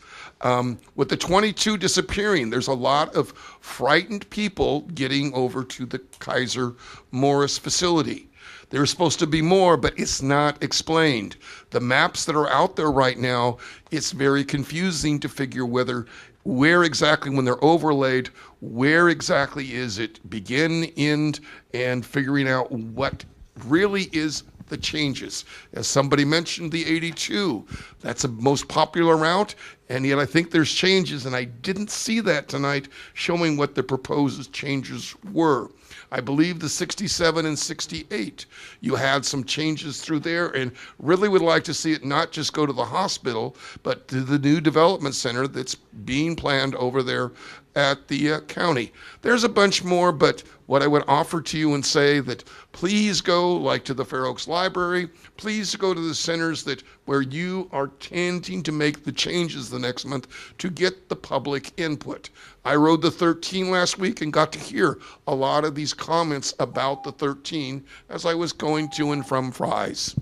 with the 22 disappearing, there's a lot of frightened people getting over to the Kaiser Morris facility. There's supposed to be more, but it's not explained. The maps that are out there right now, it's very confusing to figure where exactly, when they're overlaid, where exactly is it begin, end, and figuring out what really is the changes. As somebody mentioned, the 82, that's the most popular route, and yet I think there's changes, and I didn't see that tonight showing what the proposed changes were. I believe the 67 and 68, you had some changes through there, and really would like to see it not just go to the hospital, but to the new development center that's being planned over there at the county. There's a bunch more, but what I would offer to you and say that please go like to the Fair Oaks Library, please go to the centers where you are tending to make the changes the next month to get the public input. I rode the 13 last week and got to hear a lot of these comments about the 13 as I was going to and from Fry's.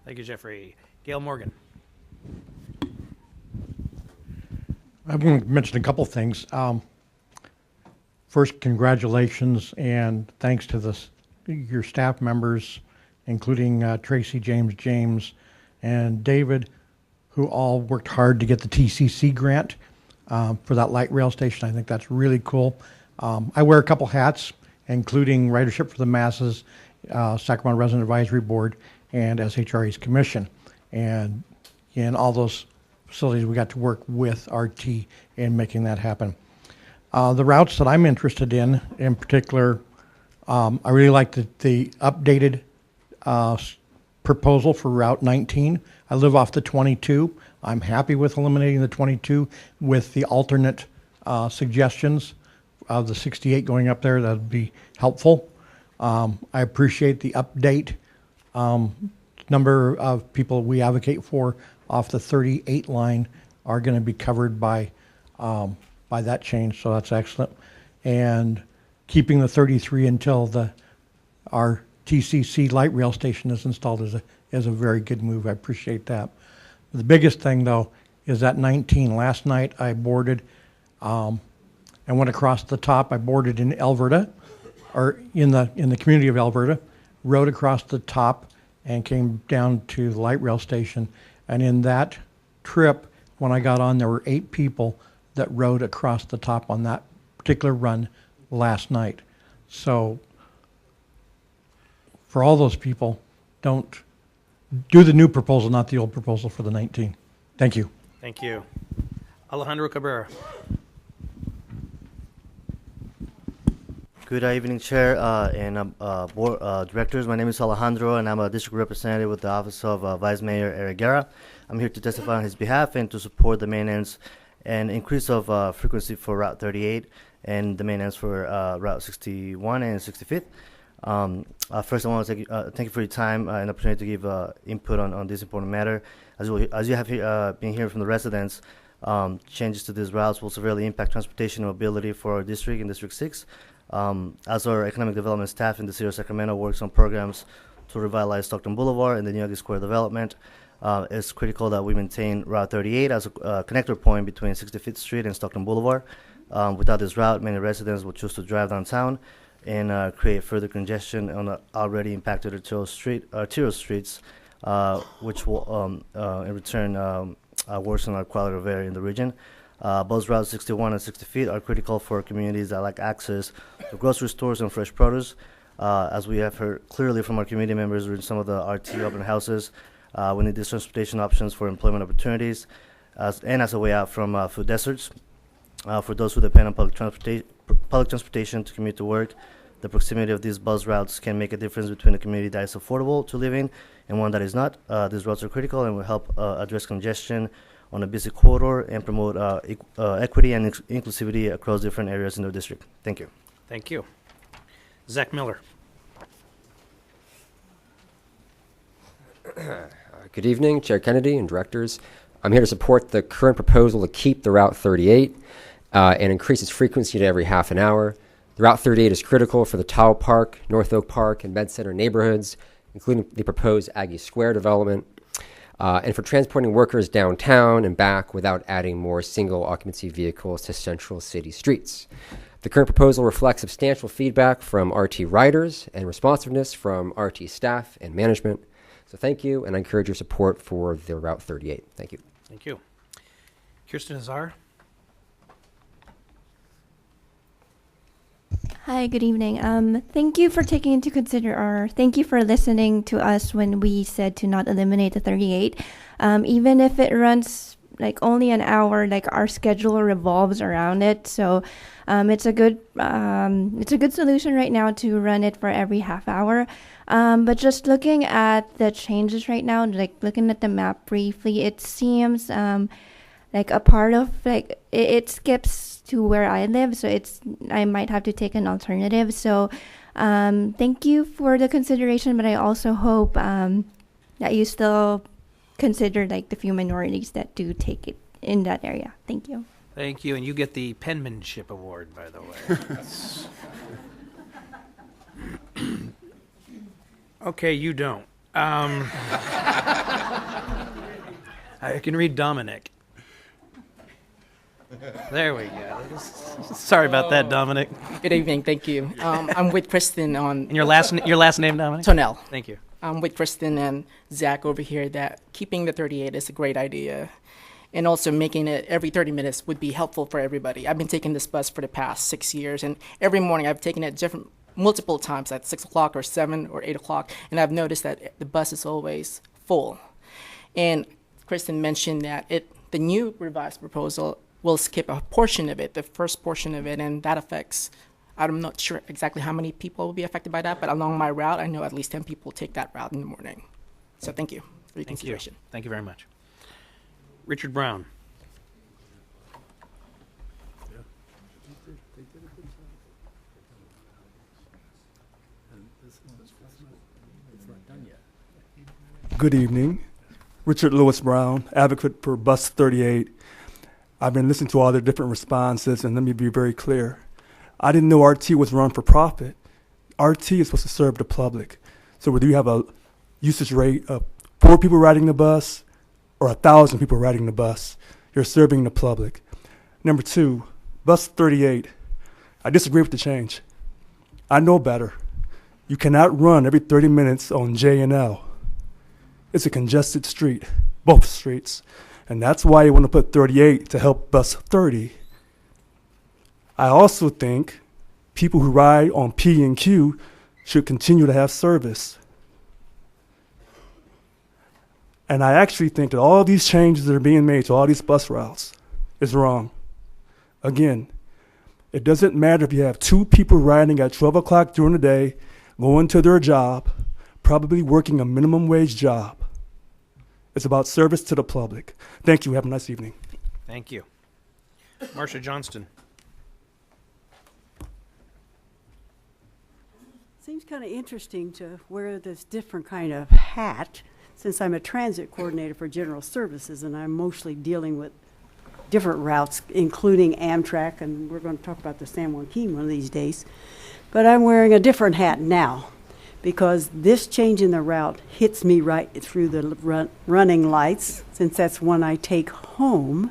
Thank you, Jeffrey. Gail Morgan. I want to mention a couple things. First, congratulations and thanks to your staff members, including Tracy, James, and David, who all worked hard to get the TCC grant for that light rail station. I think that's really cool. I wear a couple hats, including Ridership for the Masses, Sacramento Resident Advisory Board, and SHRA's Commission. And in all those facilities, we got to work with RT in making that happen. The routes that I'm interested in particular, I really like the updated proposal for Route 19. I live off the 22. I'm happy with eliminating the 22 with the alternate suggestions of the 68 going up there. That would be helpful. I appreciate the update. Number of people we advocate for off the 38 line are going to be covered by that change, so that's excellent. And keeping the 33 until our TCC light rail station is installed is a very good move. I appreciate that. The biggest thing, though, is that 19. Last night I boarded and went across the top. I boarded in Alberta, or in the community of Alberta, rode across the top and came down to the light rail station. And in that trip, when I got on, there were 8 people that rode across the top on that particular run last night. So for all those people, don't do the new proposal, not the old proposal for the 19. Thank you. Thank you. Alejandro Cabrera. Good evening, Chair and board directors. My name is Alejandro, and I'm a district representative with the Office of Vice Mayor Eric Guerra. I'm here to testify on his behalf and to support the maintenance and increase of frequency for Route 38 and the maintenance for Route 61 and 65th. First, I want to thank you for your time and opportunity to give input on this important matter. As you have been hearing from the residents, changes to these routes will severely impact transportation and mobility for our district in District 6. As our economic development staff in the city of Sacramento works on programs to revitalize Stockton Boulevard and the New York Square development, it's critical that we maintain Route 38 as a connector point between 65th Street and Stockton Boulevard. Without this route, many residents will choose to drive downtown and create further congestion on the already impacted arterial streets, which will in return worsen our quality of air in the region. Both routes 61 and 60 feet are critical for communities that lack access to grocery stores and fresh produce. As we have heard clearly from our community members in some of the RT open houses, we need these transportation options for employment opportunities and as a way out from food deserts. For those who depend on public transportation to commute to work, the proximity of these bus routes can make a difference between a community that is affordable to live in and one that is not. These routes are critical and will help address congestion on a busy corridor and promote equity and inclusivity across different areas in the district. Thank you. Thank you. Zach Miller. Good evening, Chair Kennedy and directors. I'm here to support the current proposal to keep the Route 38 and increase its frequency to every half an hour. The Route 38 is critical for the Towel Park, North Oak Park, and Med Center neighborhoods, including the proposed Aggie Square development, and for transporting workers downtown and back without adding more single occupancy vehicles to central city streets. The current proposal reflects substantial feedback from RT riders and responsiveness from RT staff and management. So thank you, and I encourage your support for the Route 38. Thank you. Thank you. Kirsten Azar. Hi, good evening. Thank you for taking into thank you for listening to us when we said to not eliminate the 38. Even if it runs like only an hour, like our schedule revolves around it. So it's a good solution right now to run it for every half hour. But just looking at the changes right now, like looking at the map briefly, it seems like a part of it skips to where I live, so I might have to take an alternative. So thank you for the consideration, but I also hope that you still consider like the few minorities that do take it in that area. Thank you. Thank you, and you get the penmanship award, by the way. Okay, you don't. I can read Dominic. There we go. Sorry about that, Dominic. Good evening. Thank you. I'm with Kristen on. And your last name, Dominic? Tonell. Thank you. I'm with Kristen and Zach over here that keeping the 38 is a great idea. and also making it every 30 minutes would be helpful for everybody. I've been taking this bus for the past 6 years, and every morning I've taken it multiple times at 6 o'clock or 7 or 8 o'clock, and I've noticed that the bus is always full. And Kristen mentioned that the new revised proposal will skip a portion of it, the first portion of it, and that affects, I'm not sure exactly how many people will be affected by that, but along my route, I know at least 10 people take that route in the morning. So thank you for your consideration. Thank you very much. Richard Brown. Good evening. Richard Lewis Brown, advocate for Bus 38. I've been listening to all the different responses, and let me be very clear. I didn't know RT was run for profit. RT is supposed to serve the public. So whether you have a usage rate of 4 people riding the bus or 1,000 people riding the bus, you're serving the public. Number 2, Bus 38. I disagree with the change. I know better. You cannot run every 30 minutes on J and L. It's a congested street, both streets. And that's why you want to put 38 to help Bus 30. I also think people who ride on P and Q should continue to have service. And I actually think that all these changes that are being made to all these bus routes is wrong. Again, it doesn't matter if you have 2 people riding at 12 o'clock during the day, going to their job, probably working a minimum wage job. It's about service to the public. Thank you. Have a nice evening. Thank you. Marsha Johnston. Seems kind of interesting to wear this different kind of hat, since I'm a transit coordinator for general services, and I'm mostly dealing with different routes, including Amtrak, and we're going to talk about the San Joaquin one of these days. But I'm wearing a different hat now, because this change in the route hits me right through the running lights, since that's one I take home.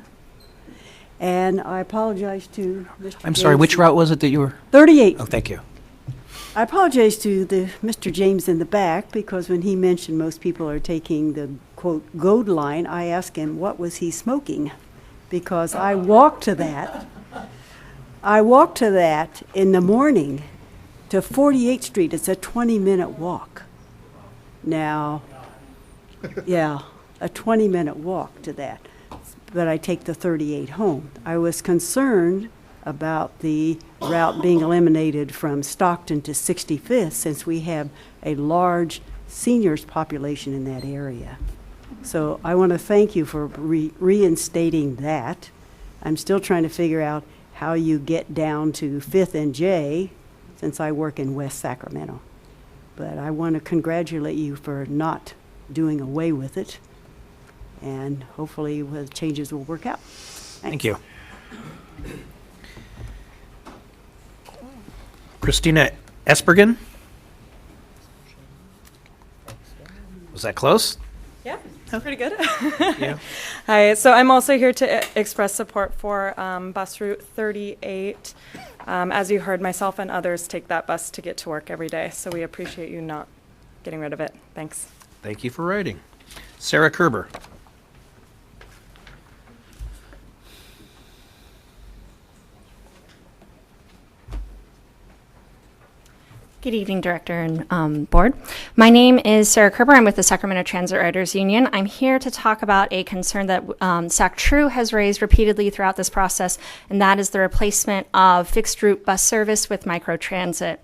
And I apologize to Mr. I'm sorry, which route was it that you were? 38. Oh, thank you. I apologize to Mr. James in the back, because when he mentioned most people are taking the, quote, GOAD line, I asked him what was he smoking, because I walked to that. I walked to that in the morning to 48th Street. It's a 20-minute walk. Now, yeah, a 20-minute walk to that. But I take the 38 home. I was concerned about the route being eliminated from Stockton to 65th, since we have a large seniors population in that area. So I want to thank you for reinstating that. I'm still trying to figure out how you get down to 5th and J, since I work in West Sacramento. But I want to congratulate you for not doing away with it, and hopefully the changes will work out. Thank you. Christina Espergen? Was that close? Yeah, that's pretty good. Yeah. Hi, so I'm also here to express support for bus route 38. As you heard, myself and others take that bus to get to work every day, so we appreciate you not getting rid of it. Thanks. Thank you for writing. Sarah Kerber. Good evening, Director and Board. My name is Sarah Kerber. I'm with the Sacramento Transit Riders Union. I'm here to talk about a concern that SAC-TRU has raised repeatedly throughout this process, and that is the replacement of fixed route bus service with microtransit.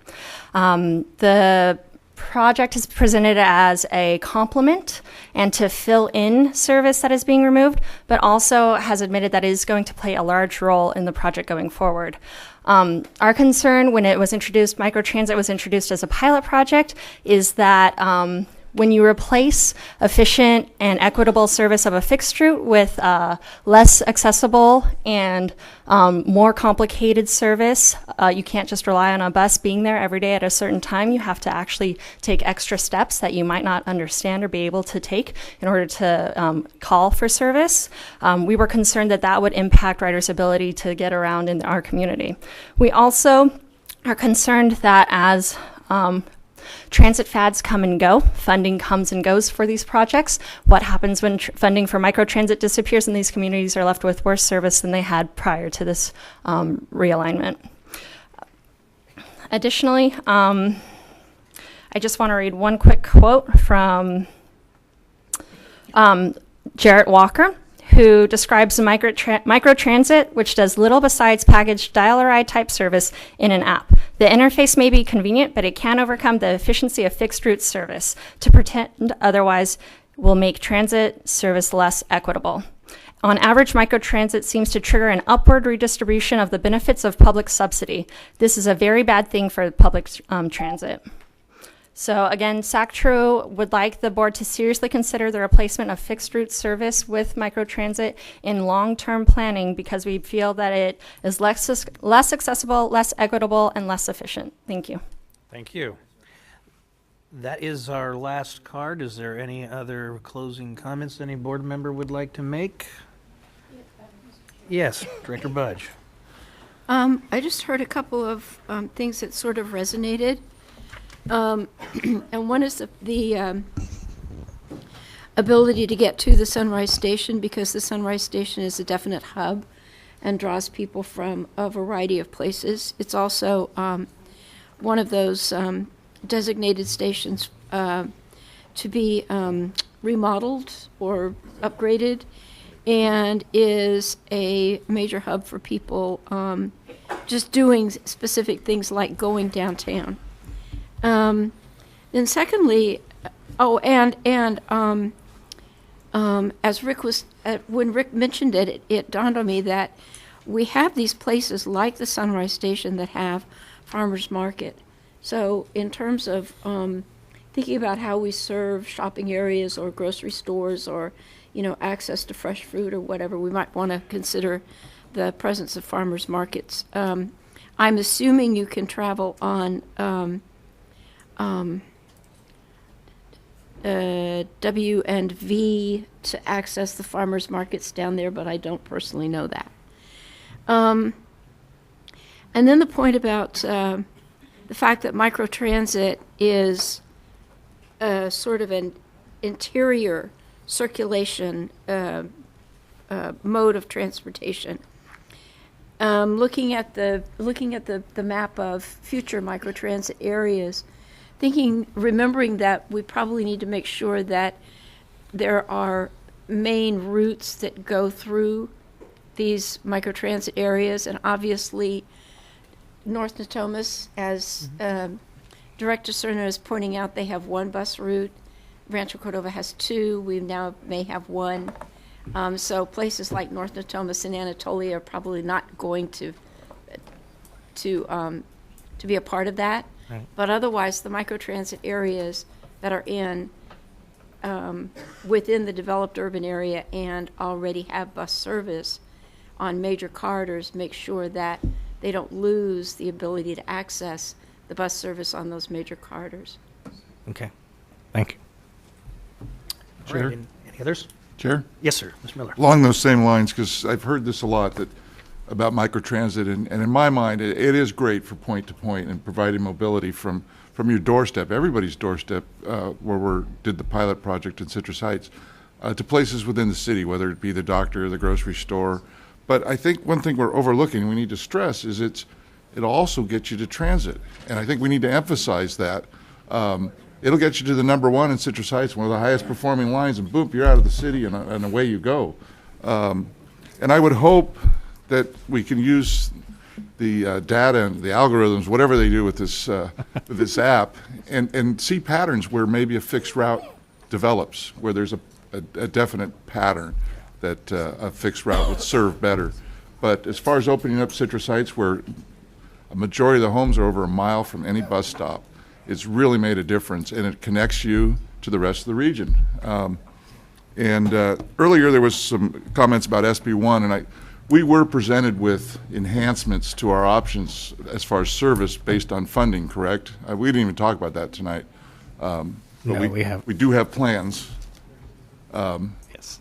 The project is presented as a complement and to fill in service that is being removed, but also has admitted that it is going to play a large role in the project going forward. Our concern when it was introduced, microtransit was introduced as a pilot project, is that when you replace efficient and equitable service of a fixed route with less accessible and more complicated service, you can't just rely on a bus being there every day at a certain time. You have to actually take extra steps that you might not understand or be able to take in order to call for service. We were concerned that that would impact riders' ability to get around in our community. We also are concerned that as Transit fads come and go. Funding comes and goes for these projects. What happens when funding for microtransit disappears and these communities are left with worse service than they had prior to this realignment? Additionally, I just want to read one quick quote from Jarrett Walker, who describes a microtransit which does little besides package dial-a-ride type service in an app. The interface may be convenient, but it can't overcome the efficiency of fixed route service. To pretend otherwise will make transit service less equitable. On average, microtransit seems to trigger an upward redistribution of the benefits of public subsidy. This is a very bad thing for public transit. So again, SACTRU would like the board to seriously consider the replacement of fixed route service with microtransit in long-term planning because we feel that it is less accessible, less equitable, and less efficient. Thank you. Thank you. That is our last card. Is there any other closing comments any board member would like to make? Yes, Director Budge. I just heard a couple of things that sort of resonated. And one is the ability to get to the Sunrise Station, because the Sunrise Station is a definite hub and draws people from a variety of places. It's also one of those designated stations to be remodeled or upgraded, and is a major hub for people just doing specific things like going downtown. Then secondly, as Rick was, when Rick mentioned it, it dawned on me that we have these places like the Sunrise Station that have farmers market. So in terms of thinking about how we serve shopping areas or grocery stores or, access to fresh fruit or whatever, we might want to consider the presence of farmers markets. I'm assuming you can travel on W and V to access the farmers markets down there, but I don't personally know that. And then the point about the fact that microtransit is sort of an interior circulation mode of transportation. Looking at the map of future microtransit areas, remembering that we probably need to make sure that there are main routes that go through these microtransit areas, and obviously North Natomas, as Director Cerner is pointing out, they have one bus route. Rancho Cordova has two. We now may have one. So places like North Natomas and Anatolia are probably not going to be a part of that. Right. But otherwise, the microtransit areas that are within the developed urban area and already have bus service on major corridors make sure that they don't lose the ability to access the bus service on those major corridors. Okay. Thank you. Chair? Right, any others? Chair? Yes, sir. Mr. Miller. Along those same lines, because I've heard this a lot about microtransit, and in my mind, it is great for point-to-point and providing mobility from your doorstep, everybody's doorstep, where we did the pilot project in Citrus Heights, to places within the city, whether it be the doctor or the grocery store. But I think one thing we're overlooking, we need to stress, is it also gets you to transit, and I think we need to emphasize that. It'll get you to the number one in Citrus Heights, one of the highest performing lines, and boom, you're out of the city, and away you go. And I would hope that we can use the data and the algorithms, whatever they do with this app, and see patterns where maybe a fixed route develops, where there's a definite pattern that a fixed route would serve better. But as far as opening up Citrus Heights, where a majority of the homes are over a mile from any bus stop, it's really made a difference, and it connects you to the rest of the region. Earlier there was some comments about SB1, and we were presented with enhancements to our options as far as service based on funding, correct? We didn't even talk about that tonight. No, we do have plans. Yes.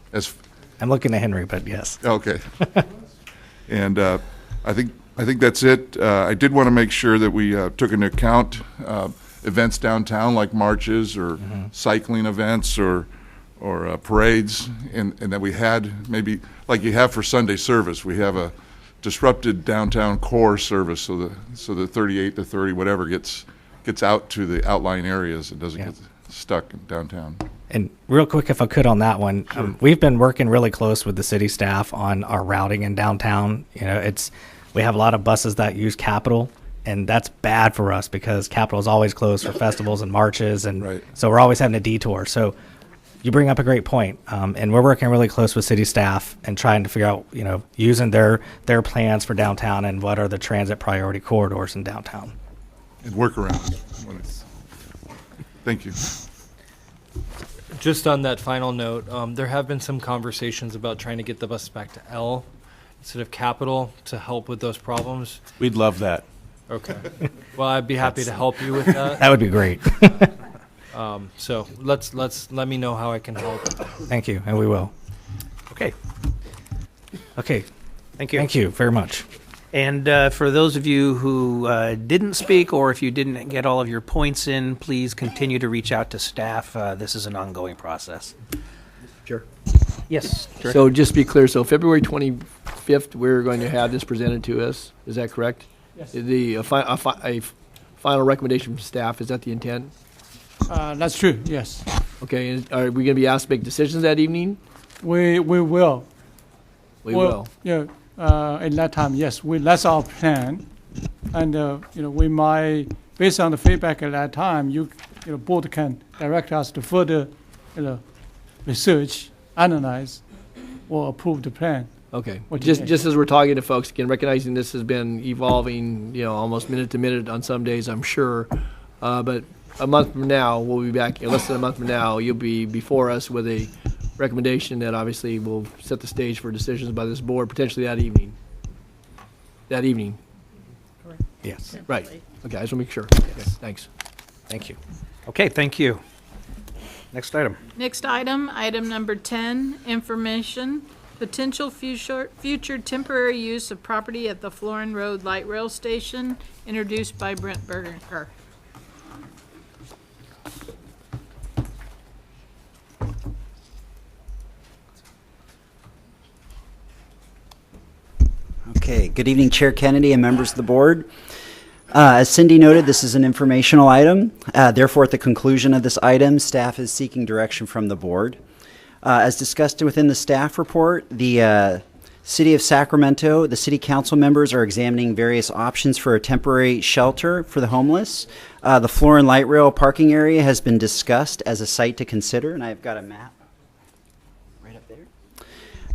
I'm looking at Henry, but yes. Okay. And I think that's it. I did want to make sure that we took into account events downtown like marches or cycling events or parades, and that we had maybe like you have for Sunday service, we have a disrupted downtown core service so the 38 to 30 whatever gets out to the outlying areas and doesn't get stuck in downtown. And real quick, if I could on that one, we've been working really close with the city staff on our routing in downtown. We have a lot of buses that use Capitol, and that's bad for us because Capitol is always closed for festivals and marches, and so we're always having a detour. So you bring up a great point, and we're working really close with city staff and trying to figure out, using their plans for downtown and what are the transit priority corridors in downtown. And workaround. Thank you. Just on that final note, there have been some conversations about trying to get the bus back to L instead of Capitol to help with those problems. We'd love that. Okay. Well, I'd be happy to help you with that. That would be great. So let me know how I can help. Thank you, and we will. Okay. Thank you. Thank you very much. And for those of you who didn't speak, or if you didn't get all of your points in, please continue to reach out to staff. This is an ongoing process. Sure. Yes. Director. So just to be clear, so February 25th, we're going to have this presented to us. Is that correct? Yes. A final recommendation from staff, is that the intent? That's true, yes. Okay, and are we going to be asked to make decisions that evening? We will. We will. Yeah, at that time, yes, that's our plan. And, we might, based on the feedback at that time, board can direct us to further, research, analyze, or approve the plan. Okay. Just as we're talking to folks, again, recognizing this has been evolving, almost minute to minute on some days, I'm sure. But a month from now, we'll be back, less than a month from now, you'll be before us with a recommendation that obviously will set the stage for decisions by this board, potentially that evening. That evening. Correct. Yes. Right. Okay, I just want to make sure. Yes. Okay, thanks. Thank you. Okay, thank you. Next item. Next item, item number 10, information. Potential future temporary use of property at the Florin Road Light Rail Station, introduced by Brent Berger. Okay, good evening, Chair Kennedy and members of the board. As Cindy noted, this is an informational item. Therefore, at the conclusion of this item, staff is seeking direction from the board. As discussed within the staff report, the City of Sacramento, the city council members are examining various options for a temporary shelter for the homeless. The Florin Light Rail parking area has been discussed as a site to consider, and I've got a map right up there.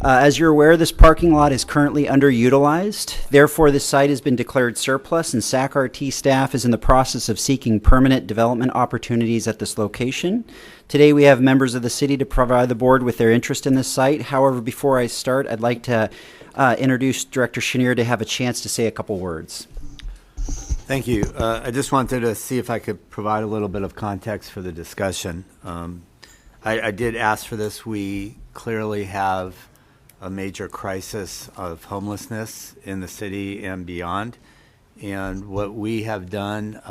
As you're aware, this parking lot is currently underutilized. Therefore, this site has been declared surplus, and SAC-RT staff is in the process of seeking permanent development opportunities at this location. Today, we have members of the city to provide the board with their interest in this site. However, before I start, I'd like to introduce Director Chenier to have a chance to say a couple words. Thank you. I just wanted to see if I could provide a little bit of context for the discussion. I did ask for this. We clearly have a major crisis of homelessness in the city and beyond. And what we have done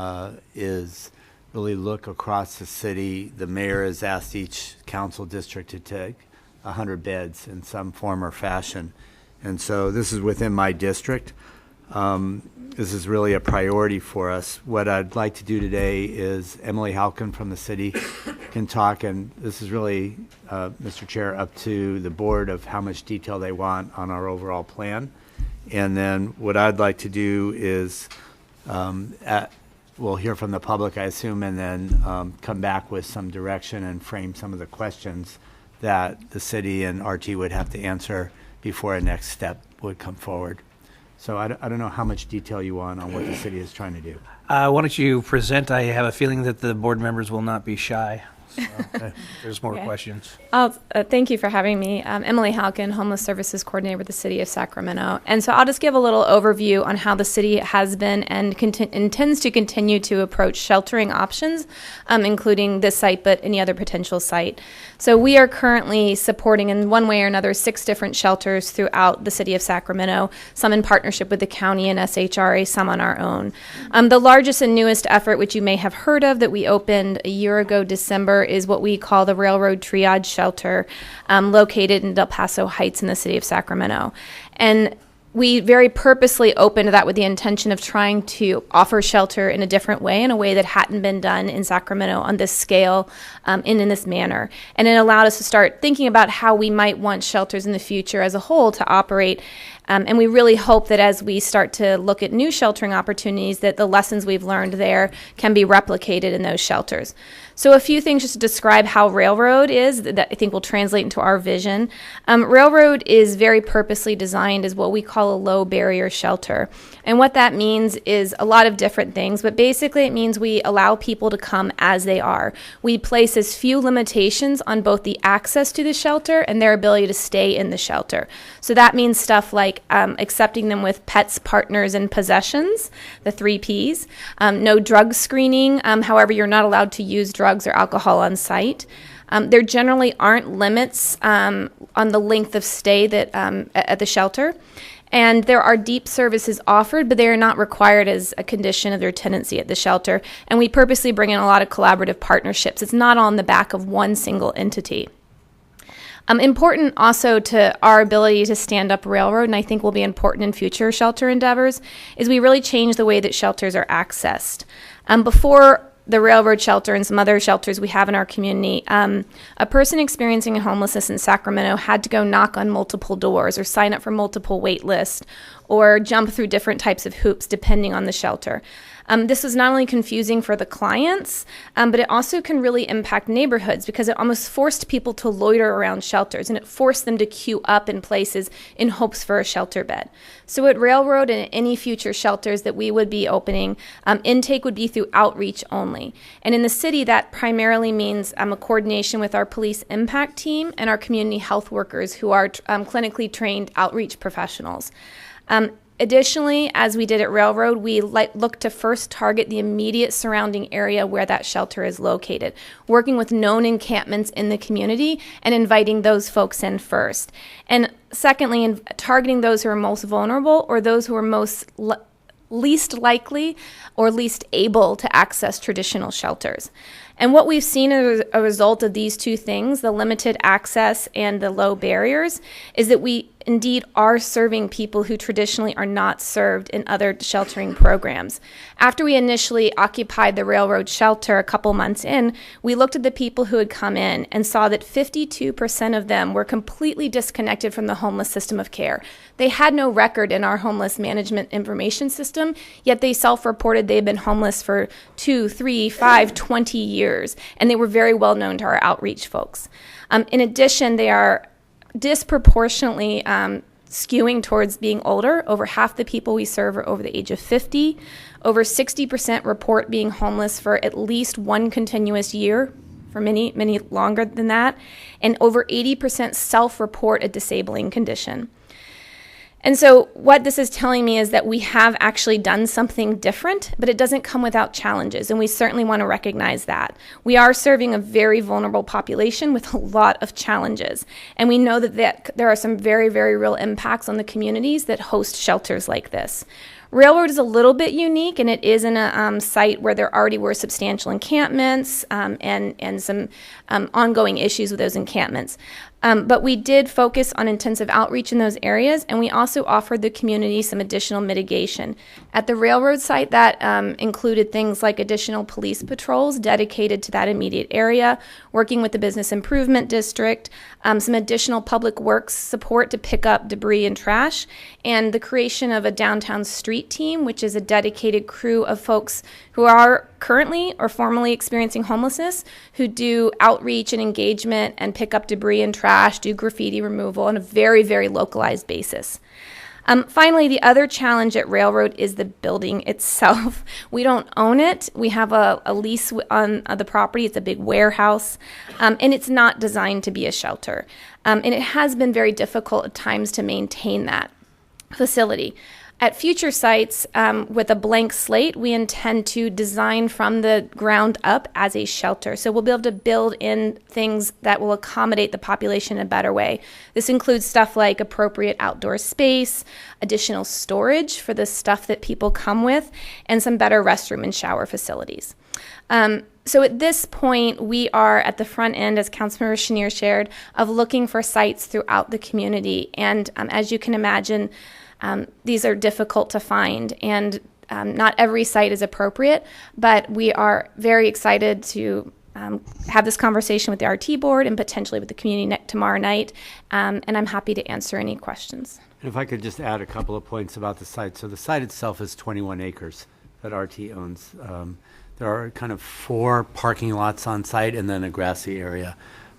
is really look across the city. The mayor has asked each council district to take 100 beds in some form or fashion. And so this is within my district. This is really a priority for us. What I'd like to do today is Emily Halkin from the city can talk, and this is really, Mr. Chair, up to the board of how much detail they want on our overall plan. And then what I'd like to do is we'll hear from the public, I assume, and then come back with some direction and frame some of the questions that the city and RT would have to answer before a next step would come forward. So I don't know how much detail you want on what the city is trying to do. Why don't you present? I have a feeling that the board members will not be shy. There's more Okay. questions. Thank you for having me. Emily Halkin, Homeless Services Coordinator with the City of Sacramento. And so I'll just give a little overview on how the city has been and intends to continue to approach sheltering options, including this site, but any other potential site. So we are currently supporting in one way or another 6 different shelters throughout the City of Sacramento, some in partnership with the county and SHRA, some on our own. The largest and newest effort, which you may have heard of, that we opened a year ago December, is what we call the Railroad Triage Shelter, located in Del Paso Heights in the City of Sacramento. And we very purposely opened that with the intention of trying to offer shelter in a different way, in a way that hadn't been done in Sacramento on this scale, in this manner. And it allowed us to start thinking about how we might want shelters in the future as a whole to operate. And we really hope that as we start to look at new sheltering opportunities, that the lessons we've learned there can be replicated in those shelters. So a few things just to describe how Railroad is that I think will translate into our vision. Railroad is very purposely designed as what we call a low barrier shelter. And what that means is a lot of different things, but basically it means we allow people to come as they are. We place as few limitations on both the access to the shelter and their ability to stay in the shelter. So that means stuff like accepting them with pets, partners, and possessions, the 3 Ps. No drug screening, however, you're not allowed to use drugs or alcohol on site. There generally aren't limits on the length of stay that at the shelter. And there are deep services offered, but they are not required as a condition of their tenancy at the shelter. And we purposely bring in a lot of collaborative partnerships. It's not on the back of one single entity. Important also to our ability to stand up Railroad, and I think will be important in future shelter endeavors, is we really change the way that shelters are accessed. Before the Railroad shelter and some other shelters we have in our community, a person experiencing homelessness in Sacramento had to go knock on multiple doors or sign up for multiple wait lists or jump through different types of hoops depending on the shelter. This was not only confusing for the clients, but it also can really impact neighborhoods because it almost forced people to loiter around shelters and it forced them to queue up in places in hopes for a shelter bed. So at Railroad and any future shelters that we would be opening, intake would be through outreach only. And in the city, that primarily means a coordination with our police impact team and our community health workers who are clinically trained outreach professionals. Additionally, as we did at Railroad, we look to first target the immediate surrounding area where that shelter is located, working with known encampments in the community and inviting those folks in first. And secondly, in targeting those who are most vulnerable or those who are least likely or least able to access traditional shelters. And what we've seen as a result of these two things, the limited access and the low barriers, is that we indeed are serving people who traditionally are not served in other sheltering programs. After we initially occupied the Railroad shelter a couple months in, we looked at the people who had come in and saw that 52% of them were completely disconnected from the homeless system of care. They had no record in our homeless management information system, yet they self-reported they'd been homeless for 2, 3, 5, 20 years, and they were very well known to our outreach folks. In addition, they are disproportionately skewing towards being older. Over half the people we serve are over the age of 50. Over 60% report being homeless for at least one continuous year, for many, many longer than that. And over 80% self-report a disabling condition. And so what this is telling me is that we have actually done something different, but it doesn't come without challenges, and we certainly want to recognize that. We are serving a very vulnerable population with a lot of challenges, and we know that there are some very, very real impacts on the communities that host shelters like this. Railroad is a little bit unique, and it is in a site where there already were substantial encampments and some ongoing issues with those encampments. But we did focus on intensive outreach in those areas, and we also offered the community some additional mitigation. At the Railroad site, that included things like additional police patrols dedicated to that immediate area, working with the Business Improvement District, some additional public works support to pick up debris and trash, and the creation of a downtown street team, which is a dedicated crew of folks who are currently or formerly experiencing homelessness, who do outreach and engagement and pick up debris and trash, do graffiti removal on a very, very localized basis. Finally, the other challenge at Railroad is the building itself. We don't own it. We have a lease on the property. It's a big warehouse, and it's not designed to be a shelter. And it has been very difficult at times to maintain that facility. At future sites, with a blank slate, we intend to design from the ground up as a shelter. So we'll be able to build in things that will accommodate the population in a better way. This includes stuff like appropriate outdoor space, additional storage for the stuff that people come with, and some better restroom and shower facilities. So at this point, we are at the front end, as Councilmember Chenier shared, of looking for sites throughout the community. And as you can imagine, these are difficult to find, and not every site is appropriate, but we are very excited to have this conversation with the RT board and potentially with the community tomorrow night, and I'm happy to answer any questions. And if I could just add a couple of points about the site. So the site itself is 21 acres that RT owns. There are kind of 4 parking lots on site and then a grassy area.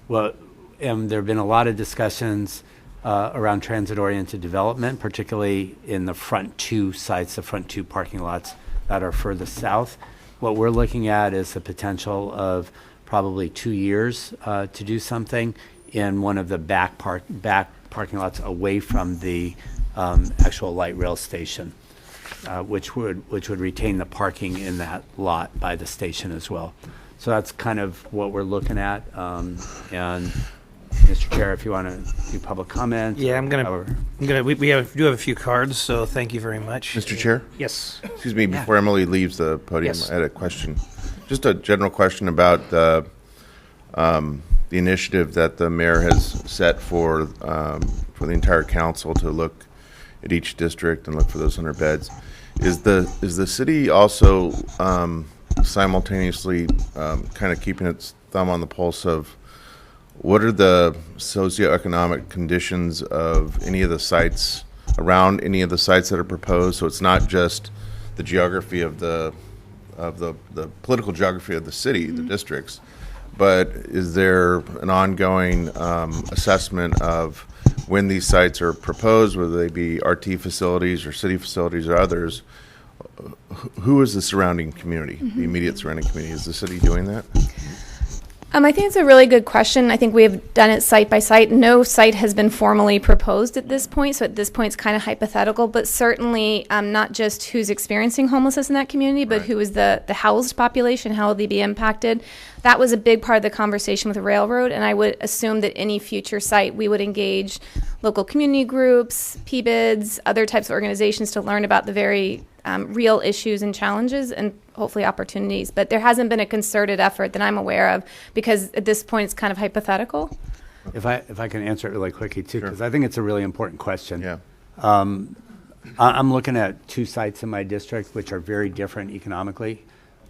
Well, and there have been a lot of discussions around transit-oriented development, particularly in the front 2 sites, the front 2 parking lots that are further south. What we're looking at is the potential of probably 2 years to do something in one of the back parking lots away from the actual light rail station, which would retain the parking in that lot by the station as well. So that's kind of what we're looking at, and Mr. Chair, if you want to do public comment. Yeah, we do have a few cards, so thank you very much. Mr. Chair? Yes. Excuse me, before Emily leaves the podium, Yes. I had a question. Just a general question about the initiative that the mayor has set for the entire council to look at each district and look for those 100 beds. Is the city also simultaneously kind of keeping its thumb on the pulse of what are the socioeconomic conditions of any of the sites around any of the sites that are proposed? So it's not just the geography of the political geography of the city, the districts, but is there an ongoing assessment of when these sites are proposed, whether they be RT facilities or city facilities or others? Who is the surrounding community, the immediate surrounding community? Is the city doing that? I think it's a really good question. I think we have done it site by site. No site has been formally proposed at this point, so at this point it's kind of hypothetical, but certainly not just who's experiencing homelessness in that community, but who is the housed population, how will they be impacted. That was a big part of the conversation with the railroad, and I would assume that any future site we would engage local community groups, PBIDs, other types of organizations to learn about the very real issues and challenges and hopefully opportunities. But there hasn't been a concerted effort that I'm aware of because at this point it's kind of hypothetical. If I can answer it really quickly too, because I think it's a really important question. Yeah. I'm looking at 2 sites in my district which are very different economically.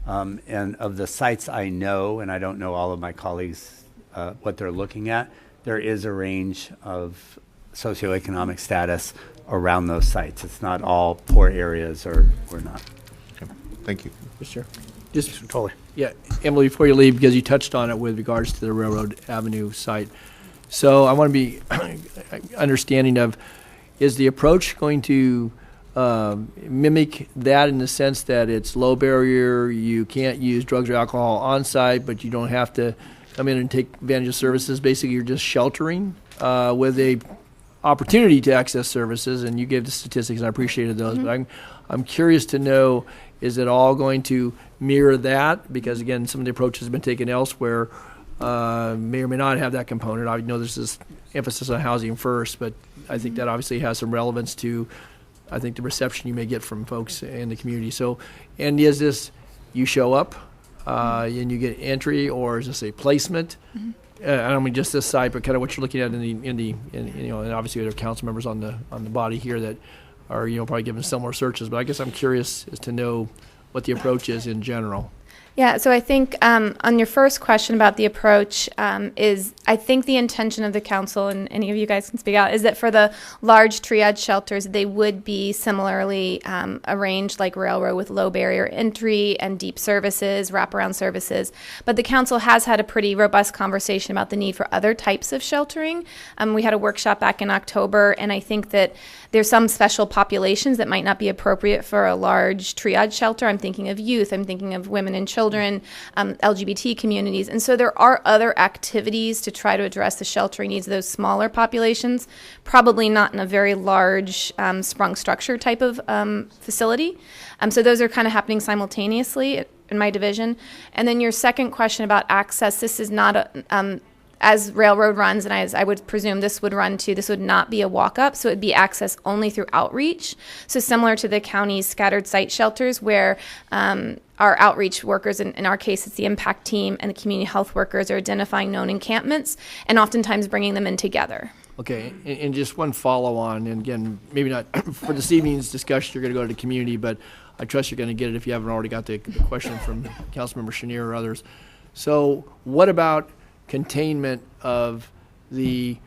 And of the sites I know, and I don't know all of my colleagues what they're looking at, there is a range of socioeconomic status around those sites. It's not all poor areas or not. Okay. Thank you. Mr. Just totally. Yeah, Emily, before you leave, because you touched on it with regards to the Railroad Avenue site. So I want to be understanding of, is the approach going to mimic that in the sense that it's low barrier, you can't use drugs or alcohol on site, but you don't have to come in and take advantage of services? Basically, you're just sheltering with a opportunity to access services, and you gave the statistics, and I appreciated those. But I'm curious to know, is it all going to mirror that? Because again, some of the approaches have been taken elsewhere, may or may not have that component. I know there's this emphasis on housing first, but I think that obviously has some relevance to, I think, the reception you may get from folks in the community. So, and is this, you show up and you get entry, or is this a placement? I don't mean just this site, but kind of what you're looking at in the and obviously there are council members on the body here that are probably given similar searches. But I guess I'm curious as to know what the approach is in general. Yeah, so I think on your first question about the approach is I think the intention of the council, and any of you guys can speak out, is that for the large triage shelters, they would be similarly arranged like railroad with low barrier entry and deep services, wraparound services. But the council has had a pretty robust conversation about the need for other types of sheltering. We had a workshop back in October, and I think that there's some special populations that might not be appropriate for a large triage shelter. I'm thinking of youth, I'm thinking of women and children, LGBT communities. And so there are other activities to try to address the sheltering needs of those smaller populations, probably not in a very large sprung structure type of facility. So those are kind of happening simultaneously in my division. And then your second question about access, this is not a, as railroad runs, and as I would presume this would run too, this would not be a walk-up, so it would be access only through outreach. So similar to the county's scattered site shelters where our outreach workers, in our case it's the impact team and the community health workers, are identifying known encampments and oftentimes bringing them in together. Okay, and just one follow-on, and again, maybe not for this evening's discussion, you're going to go to the community, but I trust you're going to get it if you haven't already got the question from Councilmember Chenier or others. So what about containment of the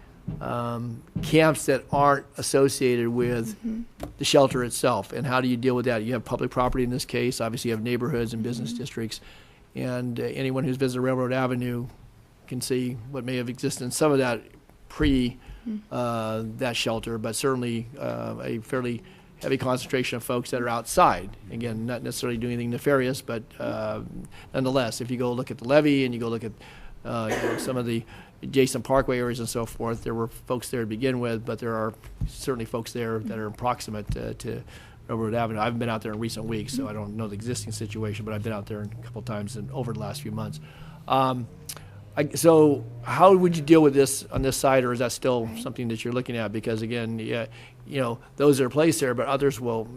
camps that aren't associated with the shelter itself, and how do you deal with that? You have public property in this case, obviously you have neighborhoods and business districts, and anyone who's visited Railroad Avenue can see what may have existed in some of that pre that shelter, but certainly a fairly heavy concentration of folks that are outside. Again, not necessarily doing anything nefarious, but nonetheless, if you go look at the levee and you go look at some of the adjacent parkway areas and so forth, there were folks there to begin with, but there are certainly folks there that are proximate to Railroad Avenue. I haven't been out there in recent weeks, so I don't know the existing situation, but I've been out there a couple times over the last few months. So how would you deal with this on this side, or is that still something that you're looking at? Because again, those are placed there, but others will,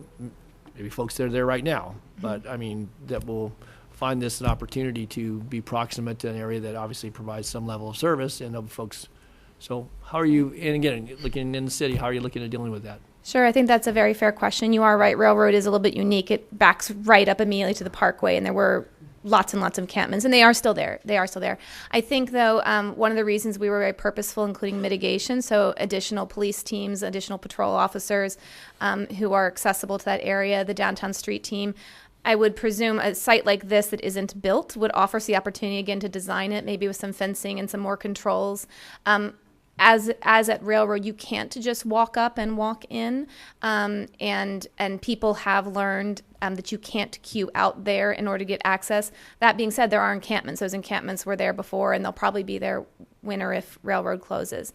maybe folks that are there right now, but I mean, that will find this an opportunity to be proximate to an area that obviously provides some level of service and other folks. So how are you, and again, looking in the city, how are you looking at dealing with that? Sure, I think that's a very fair question. You are right, Railroad is a little bit unique. It backs right up immediately to the parkway, and there were lots and lots of encampments, and they are still there. I think, though, one of the reasons we were very purposeful, including mitigation, so additional police teams, additional patrol officers who are accessible to that area, the downtown street team. I would presume a site like this that isn't built would offer us the opportunity again to design it, maybe with some fencing and some more controls. As at Railroad, you can't just walk up and walk in, and people have learned that you can't queue out there in order to get access. That being said, there are encampments. Those encampments were there before, and they'll probably be there winter if Railroad closes.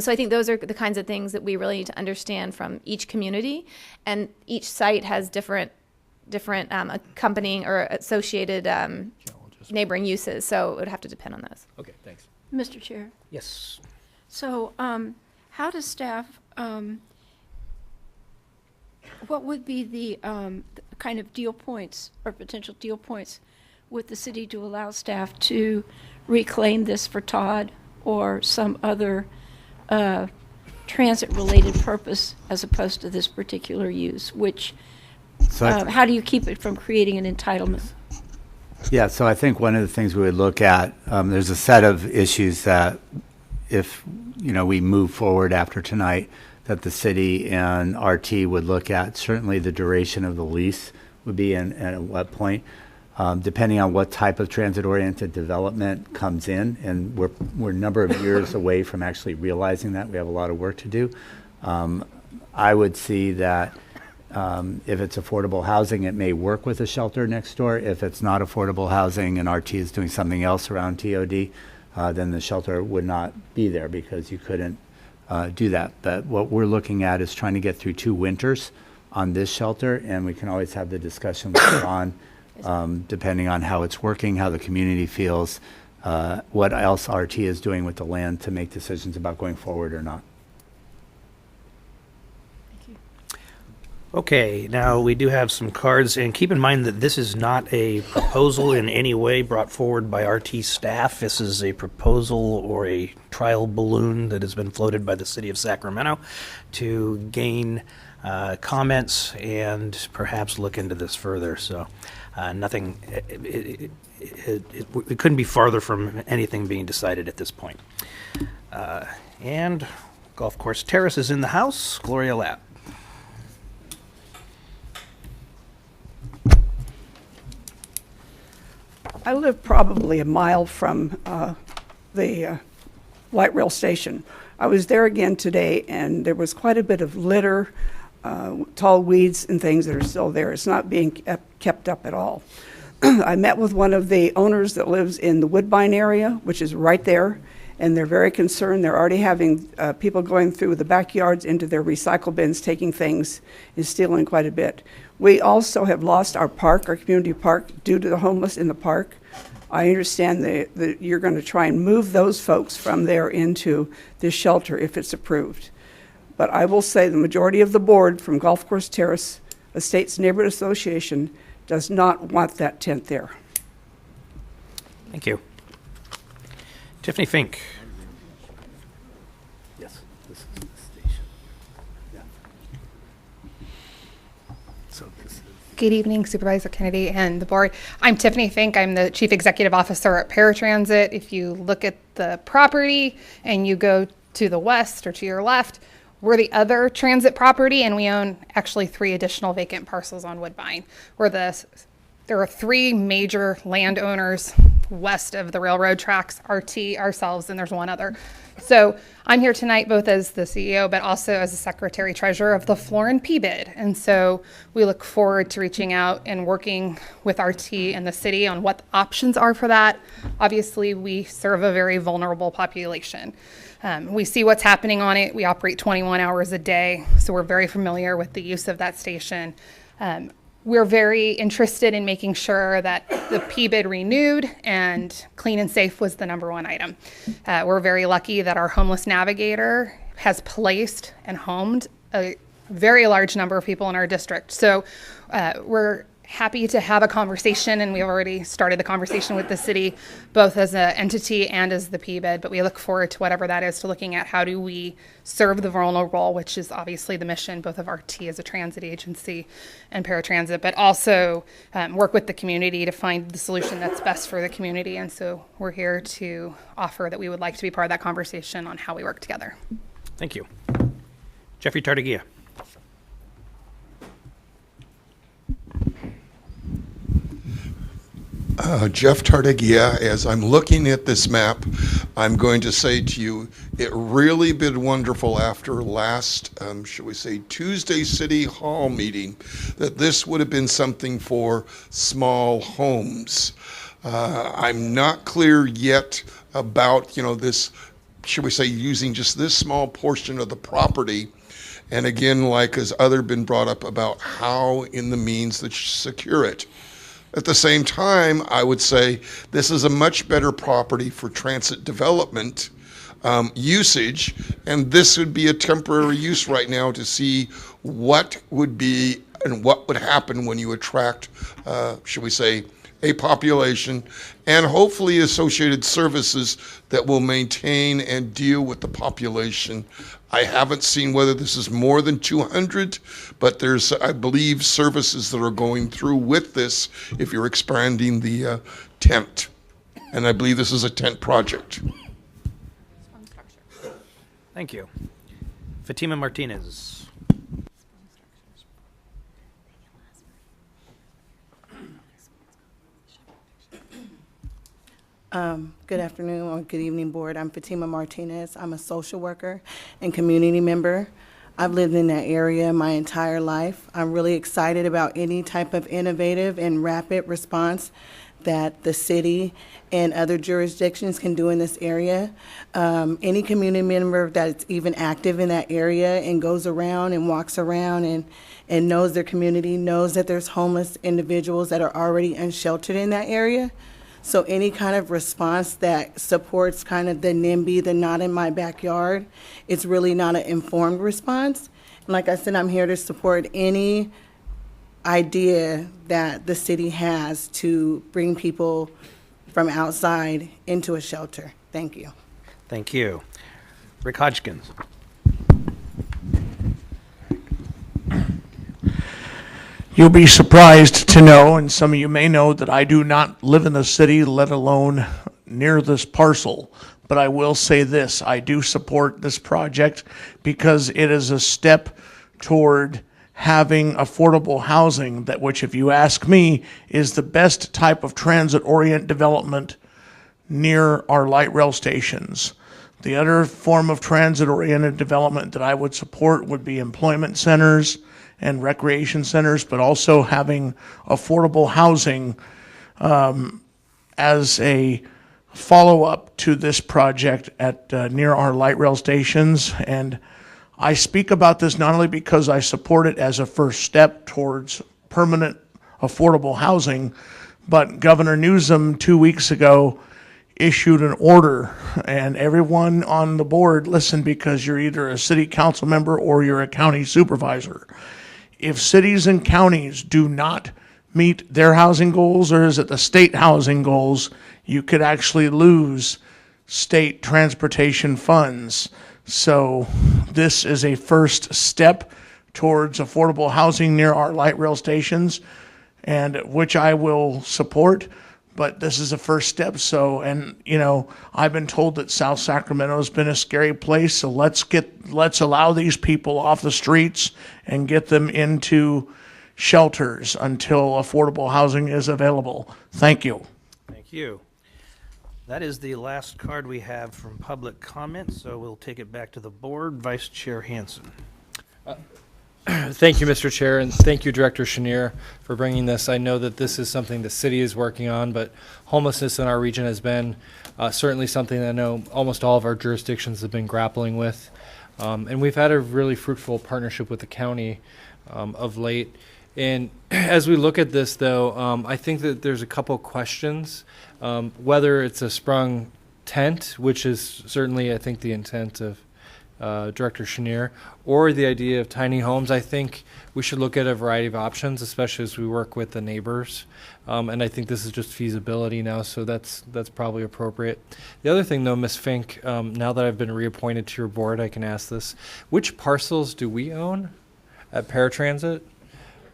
So I think those are the kinds of things that we really need to understand from each community, and each site has different accompanying or associated neighboring uses, so it would have to depend on those. Okay, thanks. Mr. Chair. Yes. So how does staff, what would be the kind of deal points or potential deal points with the city to allow staff to reclaim this for Todd or some other transit-related purpose as opposed to this particular use, which how do you keep it from creating an entitlement? Yeah, so I think one of the things we would look at, there's a set of issues that if we move forward after tonight, that the city and RT would look at. Certainly the duration of the lease would be and at what point, depending on what type of transit-oriented development comes in, and we're a number of years away from actually realizing that. We have a lot of work to do. I would see that if it's affordable housing, it may work with a shelter next door. If it's not affordable housing and RT is doing something else around TOD, then the shelter would not be there because you couldn't do that. But what we're looking at is trying to get through 2 winters on this shelter, and we can always have the discussion later on, depending on how it's working, how the community feels, what else RT is doing with the land to make decisions about going forward or not. Okay, now we do have some cards, and keep in mind that this is not a proposal in any way brought forward by RT staff. This is a proposal or a trial balloon that has been floated by the city of Sacramento to gain comments and perhaps look into this further. So nothing, it couldn't be farther from anything being decided at this point. And Golf Course Terrace is in the house. Gloria Lapp. I live probably a mile from the light rail station. I was there again today, and there was quite a bit of litter, tall weeds and things that are still there. It's not being kept up at all. I met with one of the owners that lives in the Woodbine area, which is right there, and they're very concerned. They're already having people going through the backyards into their recycle bins, taking things and stealing quite a bit. We also have lost our park, our community park, due to the homeless in the park. I understand that you're going to try and move those folks from there into this shelter if it's approved. But I will say the majority of the board from Golf Course Terrace Estates Neighborhood Association does not want that tent there. Thank you. Tiffany Fink. Yes, this is the station. Yeah. So this is. Good evening, Supervisor Kennedy and the board. I'm Tiffany Fink. I'm the Chief Executive Officer at Paratransit. If you look at the property and you go to the west or to your left, we're the other transit property, and we own actually 3 additional vacant parcels on Woodbine. There are 3 major landowners west of the railroad tracks, RT, ourselves, and there's one other. So I'm here tonight both as the CEO, but also as the Secretary Treasurer of the Florin PBID. And so we look forward to reaching out and working with RT and the city on what the options are for that. Obviously, we serve a very vulnerable population. We see what's happening on it. We operate 21 hours a day, so we're very familiar with the use of that station. We're very interested in making sure that the PBID renewed and clean and safe was the #1 item. We're very lucky that our homeless navigator has placed and homed a very large number of people in our district. So we're happy to have a conversation, and we've already started the conversation with the city, both as an entity and as the PBID, but we look forward to whatever that is, to looking at how do we serve the vulnerable, which is obviously the mission both of RT as a transit agency and paratransit, but also work with the community to find the solution that's best for the community. And so we're here to offer that we would like to be part of that conversation on how we work together. Thank you. Jeffrey Tartagia. Jeff Tartagia, as I'm looking at this map, I'm going to say to you, it really been wonderful after last, shall we say, Tuesday City Hall meeting, that this would have been something for small homes. I'm not clear yet about, this, should we say, using just this small portion of the property. And again, like has other been brought up about how in the means that secure it. At the same time, I would say this is a much better property for transit development usage, and this would be a temporary use right now to see what would be and what would happen when you attract, should we say, a population and hopefully associated services that will maintain and deal with the population. I haven't seen whether this is more than 200, but there's, I believe, services that are going through with this if you're expanding the tent. And I believe this is a tent project. Thank you. Fatima Martinez. Good afternoon or good evening, board. I'm Fatima Martinez. I'm a social worker and community member. I've lived in that area my entire life. I'm really excited about any type of innovative and rapid response that the city and other jurisdictions can do in this area. Any community member that's even active in that area and goes around and walks around and knows their community, knows that there's homeless individuals that are already unsheltered in that area. So any kind of response that supports kind of the NIMBY, the not in my backyard, it's really not an informed response. And like I said, I'm here to support any idea that the city has to bring people from outside into a shelter. Thank you. Thank you. Rick Hodgkins. You'll be surprised to know, and some of you may know, that I do not live in the city, let alone near this parcel. But I will say this, I do support this project because it is a step toward having affordable housing, that which, if you ask me, is the best type of transit-oriented development near our light rail stations. The other form of transit-oriented development that I would support would be employment centers and recreation centers, but also having affordable housing as a follow-up to this project at near our light rail stations. And I speak about this not only because I support it as a first step towards permanent affordable housing, but Governor Newsom 2 weeks ago issued an order, and everyone on the board, listen, because you're either a city council member or you're a county supervisor. If cities and counties do not meet their housing goals, or is it the state housing goals, you could actually lose state transportation funds. So this is a first step towards affordable housing near our light rail stations, and which I will support. But this is a first step. So, and you know, I've been told that South Sacramento has been a scary place. So let's allow these people off the streets and get them into shelters until affordable housing is available. Thank you. Thank you. That is the last card we have from public comment, so we'll take it back to the board. Vice Chair Hansen. Thank you, Mr. Chair, and thank you, Director Chenier, for bringing this. I know that this is something the city is working on, but homelessness in our region has been certainly something that I know almost all of our jurisdictions have been grappling with. And we've had a really fruitful partnership with the county of late. And as we look at this, though, I think that there's a couple questions. Whether it's a sprung tent, which is certainly, I think, the intent of Director Chenier, or the idea of tiny homes, I think we should look at a variety of options, especially as we work with the neighbors. And I think this is just feasibility now, so that's probably appropriate. The other thing, though, Ms. Fink, now that I've been reappointed to your board, I can ask this. Which parcels do we own at Paratransit?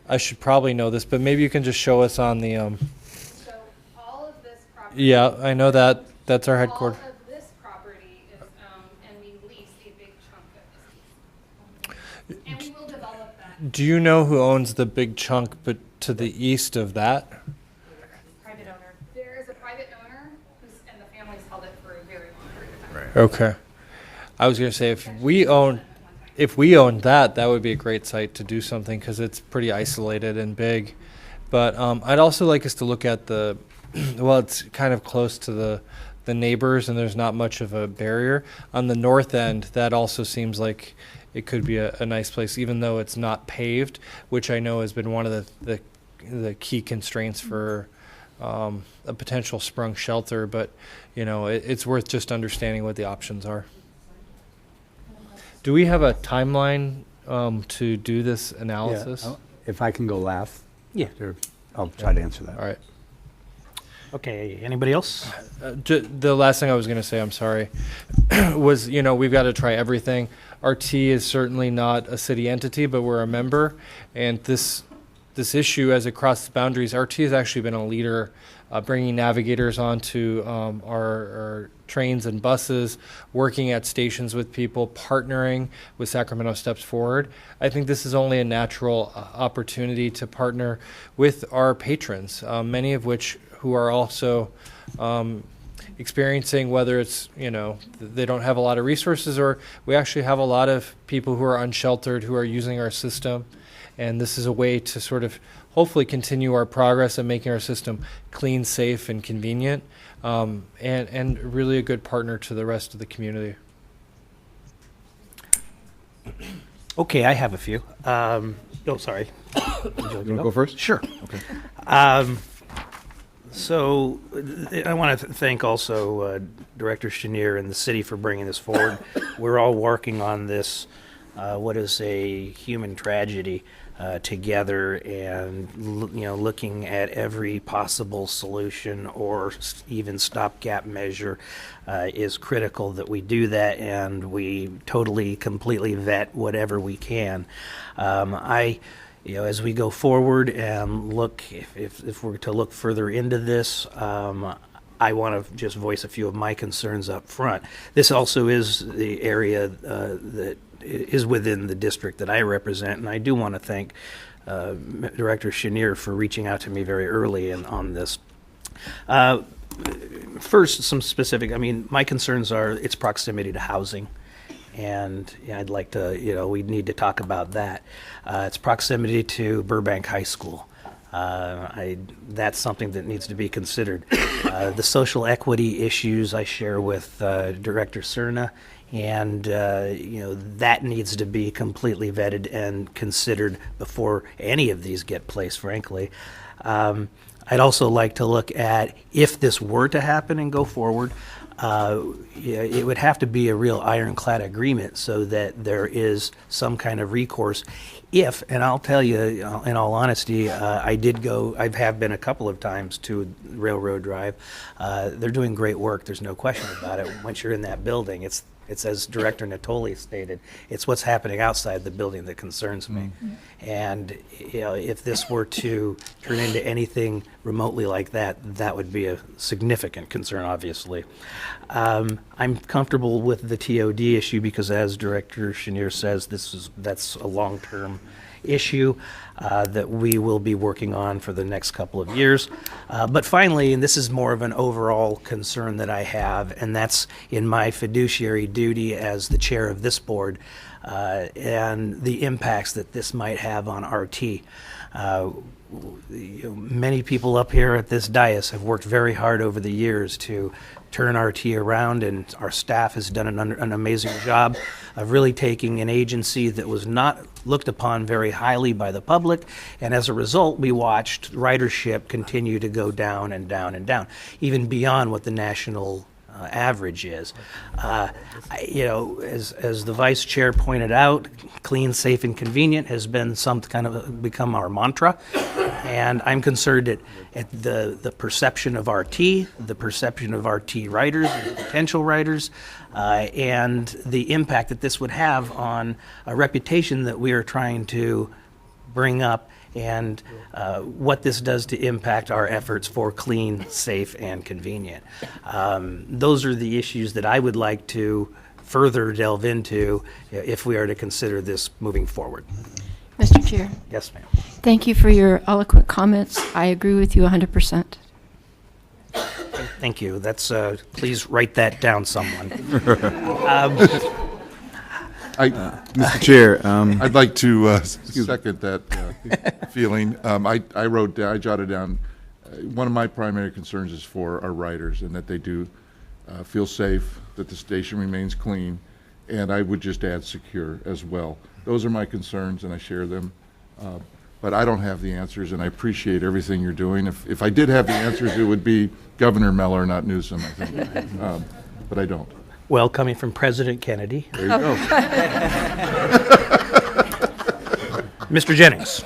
I should probably know this, but maybe you can just show us on the... So all of this property... Yeah, I know that. That's our headquarters. All of this property is owned, and we lease a big chunk of this. And we will develop that. Do you know who owns the big chunk but to the east of that? Private owner. There is a private owner, and the family's held it for a very long period of time. Right. Okay. I was going to say, if we owned that, that would be a great site to do something because it's pretty isolated and big. But I'd also like us to look at the, well, it's kind of close to the neighbors and there's not much of a barrier. On the north end, that also seems like it could be a nice place, even though it's not paved, which I know has been one of the key constraints for a potential sprung shelter. But, you know, it's worth just understanding what the options are. Do we have a timeline to do this analysis? Yeah, if I can go last. Yeah. I'll try to answer that. All right. Okay, anybody else? The last thing I was going to say, I'm sorry, was, you know, we've got to try everything. RT is certainly not a city entity, but we're a member. And this issue, as it crosses boundaries, RT has actually been a leader bringing navigators onto our trains and buses, working at stations with people, partnering with Sacramento Steps Forward. I think this is only a natural opportunity to partner with our patrons, many of which who are also experiencing, whether it's, you know, they don't have a lot of resources, or we actually have a lot of people who are unsheltered who are using our system. And this is a way to sort of hopefully continue our progress in making our system clean, safe, and convenient, and really a good partner to the rest of the community. Okay, I have a few. Oh, sorry. You want to go first? Sure. Okay. So I want to thank also Director Chenier and the city for bringing this forward. We're all working on this, what is a human tragedy, together, and looking at every possible solution or even stopgap measure is critical that we do that, and we totally, completely vet whatever we can. As we go forward and look, if we're to look further into this, I want to just voice a few of my concerns up front. This also is the area that is within the district that I represent, and I do want to thank Director Chenier for reaching out to me very early on this. First, some specific, my concerns are its proximity to housing. And I'd like to, we need to talk about that. Its proximity to Burbank High School. That's something that needs to be considered. The social equity issues I share with Director Cerna, and that needs to be completely vetted and considered before any of these get placed, frankly. I'd also like to look at, if this were to happen and go forward, it would have to be a real ironclad agreement so that there is some kind of recourse. If, and I'll tell you, in all honesty, I have been a couple of times to Railroad Drive. They're doing great work. There's no question about it. Once you're in that building, it's as Director Natoli stated, it's what's happening outside the building that concerns me. And if this were to turn into anything remotely like that, that would be a significant concern, obviously. I'm comfortable with the TOD issue because, as Director Chenier says, that's a long-term issue that we will be working on for the next couple of years. But finally, and this is more of an overall concern that I have, and that's in my fiduciary duty as the chair of this board, and the impacts that this might have on RT. Many people up here at this dais have worked very hard over the years to turn RT around, and our staff has done an amazing job of really taking an agency that was not looked upon very highly by the public, and as a result, we watched ridership continue to go down and down and down, even beyond what the national average is. As the vice chair pointed out, clean, safe, and convenient has been become our mantra, and I'm concerned at the perception of RT, the perception of RT riders, and potential riders, and the impact that this would have on a reputation that we are trying to bring up, and what this does to impact our efforts for clean, safe, and convenient. Those are the issues that I would like to further delve into if we are to consider this moving forward. Mr. Chair. Yes, ma'am. Thank you for your eloquent comments. I agree with you 100%. Thank you. That's please write that down, someone. Mr. Chair, I'd like to second that feeling. I jotted down, one of my primary concerns is for our riders, and that they do feel safe, that the station remains clean, and I would just add secure as well. Those are my concerns, and I share them. But I don't have the answers, and I appreciate everything you're doing. If I did have the answers, it would be Governor Miller, not Newsom, I think. But I don't. Well, coming from President Kennedy. There you go. Mr. Jennings.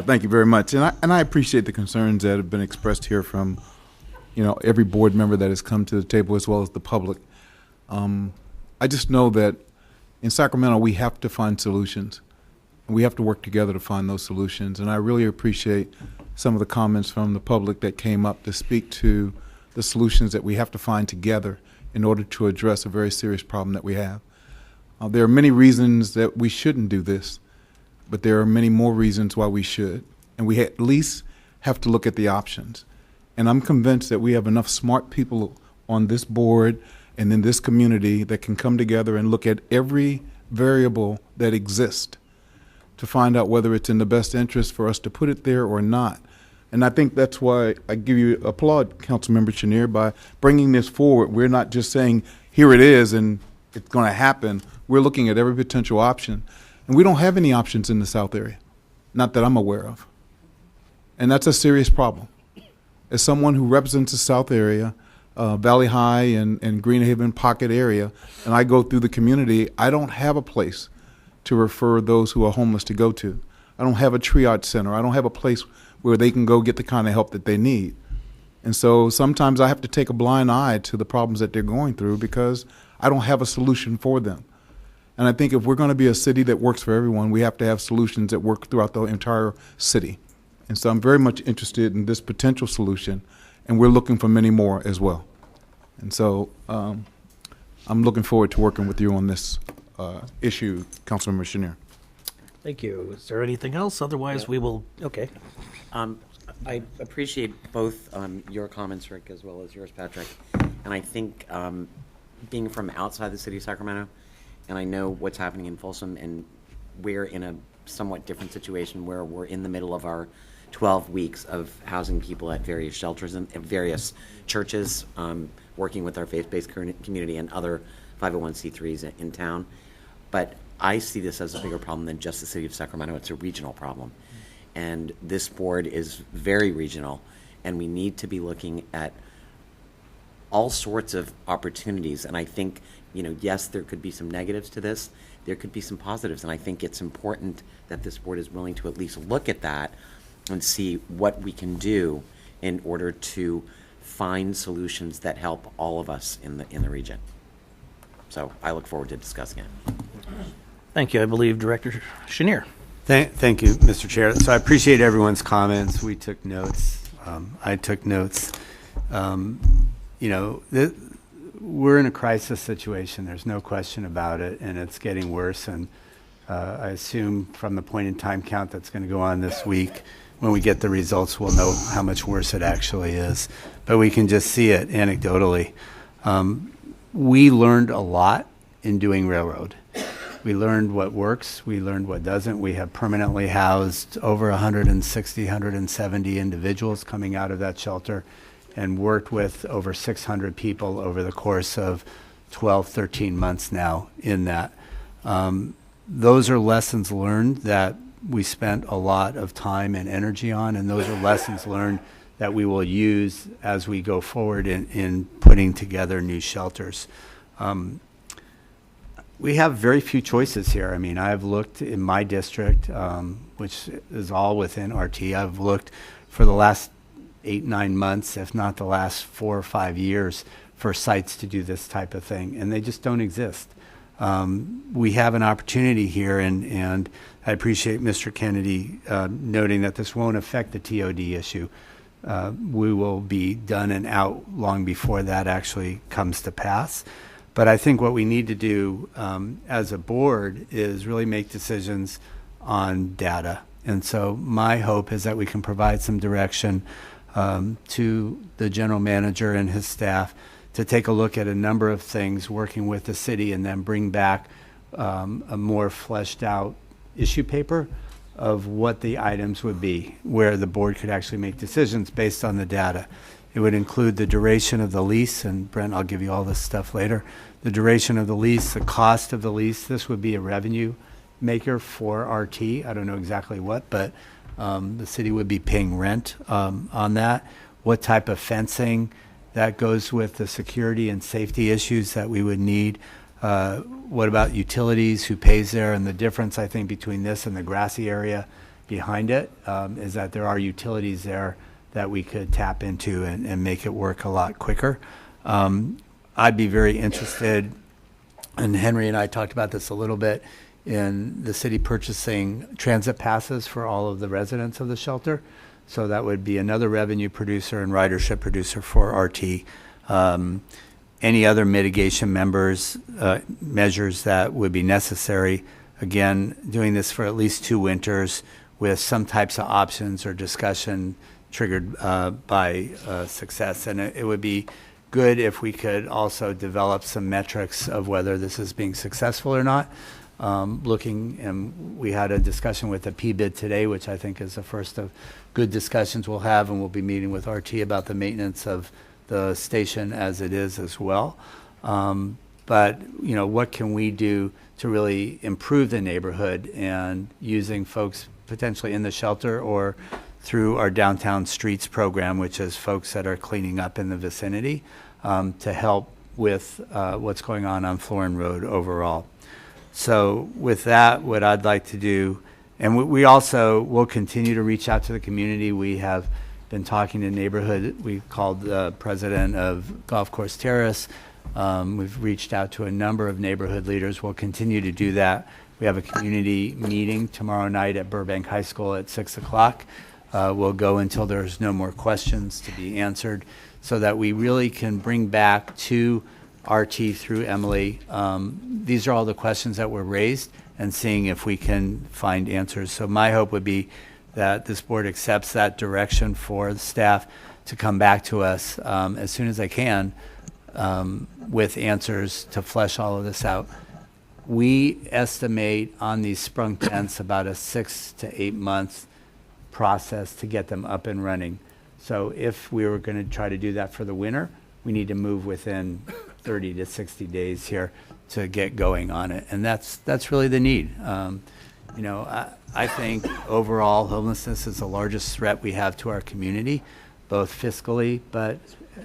Thank you very much, and I appreciate the concerns that have been expressed here from, every board member that has come to the table as well as the public. I just know that in Sacramento we have to find solutions, and we have to work together to find those solutions. And I really appreciate some of the comments from the public that came up to speak to the solutions that we have to find together in order to address a very serious problem that we have. There are many reasons that we shouldn't do this, but there are many more reasons why we should. And we at least have to look at the options. And I'm convinced that we have enough smart people on this board and in this community that can come together and look at every variable that exists to find out whether it's in the best interest for us to put it there or not. And I think that's why I give you applaud, Councilmember Chenier, by bringing this forward. We're not just saying, here it is and it's going to happen. We're looking at every potential option. And we don't have any options in the South area, not that I'm aware of. And that's a serious problem. as someone who represents the South area, Valley High and Greenhaven Pocket area, and I go through the community, I don't have a place to refer those who are homeless to go to. I don't have a triage center. I don't have a place where they can go get the kind of help that they need. And so sometimes I have to take a blind eye to the problems that they're going through because I don't have a solution for them. And I think if we're going to be a city that works for everyone, we have to have solutions that work throughout the entire city. And so I'm very much interested in this potential solution, and we're looking for many more as well. And so I'm looking forward to working with you on this issue, Councilmember Chenier. Thank you. Is there anything else? Otherwise, we will, okay. I appreciate both your comments, Rick, as well as yours, Patrick. And I think being from outside the city of Sacramento, and I know what's happening in Folsom, and we're in a somewhat different situation where we're in the middle of our 12 weeks of housing people at various shelters and various churches, working with our faith-based community and other 501c3s in town. But I see this as a bigger problem than just the city of Sacramento. It's a regional problem. And this board is very regional, and we need to be looking at all sorts of opportunities. And I think, yes, there could be some negatives to this. There could be some positives. And I think it's important that this board is willing to at least look at that and see what we can do in order to find solutions that help all of us in the region. So I look forward to discussing it. Thank you. I believe Director Chenier. Thank you, Mr. Chair. So I appreciate everyone's comments. We took notes. I took notes. We're in a crisis situation. There's no question about it, and it's getting worse. And I assume from the point in time count that's going to go on this week, when we get the results, we'll know how much worse it actually is. But we can just see it anecdotally. We learned a lot in doing railroad. We learned what works. We learned what doesn't. We have permanently housed over 160, 170 individuals coming out of that shelter and worked with over 600 people over the course of 12, 13 months now in that. Those are lessons learned that we spent a lot of time and energy on, and those are lessons learned that we will use as we go forward in putting together new shelters. We have very few choices here. I mean, I've looked in my district, which is all within RT. I've looked for the last 8-9 months, if not the last 4 or 5 years, for sites to do this type of thing, and they just don't exist. We have an opportunity here, and I appreciate Mr. Kennedy noting that this won't affect the TOD issue. We will be done and out long before that actually comes to pass. But I think what we need to do as a board is really make decisions on data. And so my hope is that we can provide some direction to the general manager and his staff to take a look at a number of things, working with the city, and then bring back a more fleshed out issue paper of what the items would be, where the board could actually make decisions based on the data. It would include the duration of the lease, and Brent, I'll give you all this stuff later. The duration of the lease, the cost of the lease. This would be a revenue maker for RT. I don't know exactly what, but the city would be paying rent on that. What type of fencing that goes with the security and safety issues that we would need. What about utilities, who pays there? And the difference, I think, between this and the grassy area behind it is that there are utilities there that we could tap into and make it work a lot quicker. I'd be very interested, and Henry and I talked about this a little bit, in the city purchasing transit passes for all of the residents of the shelter. So that would be another revenue producer and ridership producer for RT. Any other mitigation measures that would be necessary. Again, doing this for at least 2 winters with some types of options or discussion triggered by success. And it would be good if we could also develop some metrics of whether this is being successful or not. And we had a discussion with the PBID today, which I think is the first of good discussions we'll have, and we'll be meeting with RT about the maintenance of the station as it is as well. But what can we do to really improve the neighborhood, and using folks potentially in the shelter or through our Downtown Streets program, which is folks that are cleaning up in the vicinity to help with what's going on Florin Road overall. So with that, what I'd like to do, and we also will continue to reach out to the community. We have been talking to neighborhood. We called the president of Golf Course Terrace. We've reached out to a number of neighborhood leaders. We'll continue to do that. We have a community meeting tomorrow night at Burbank High School at 6 o'clock. We'll go until there's no more questions to be answered so that we really can bring back to RT through Emily. These are all the questions that were raised and seeing if we can find answers. So my hope would be that this board accepts that direction for the staff to come back to us as soon as they can with answers to flesh all of this out. We estimate on these sprung tents about a 6 to 8 month process to get them up and running. So if we were going to try to do that for the winter, we need to move within 30 to 60 days here to get going on it. And that's really the need. I think overall homelessness is the largest threat we have to our community, both fiscally, but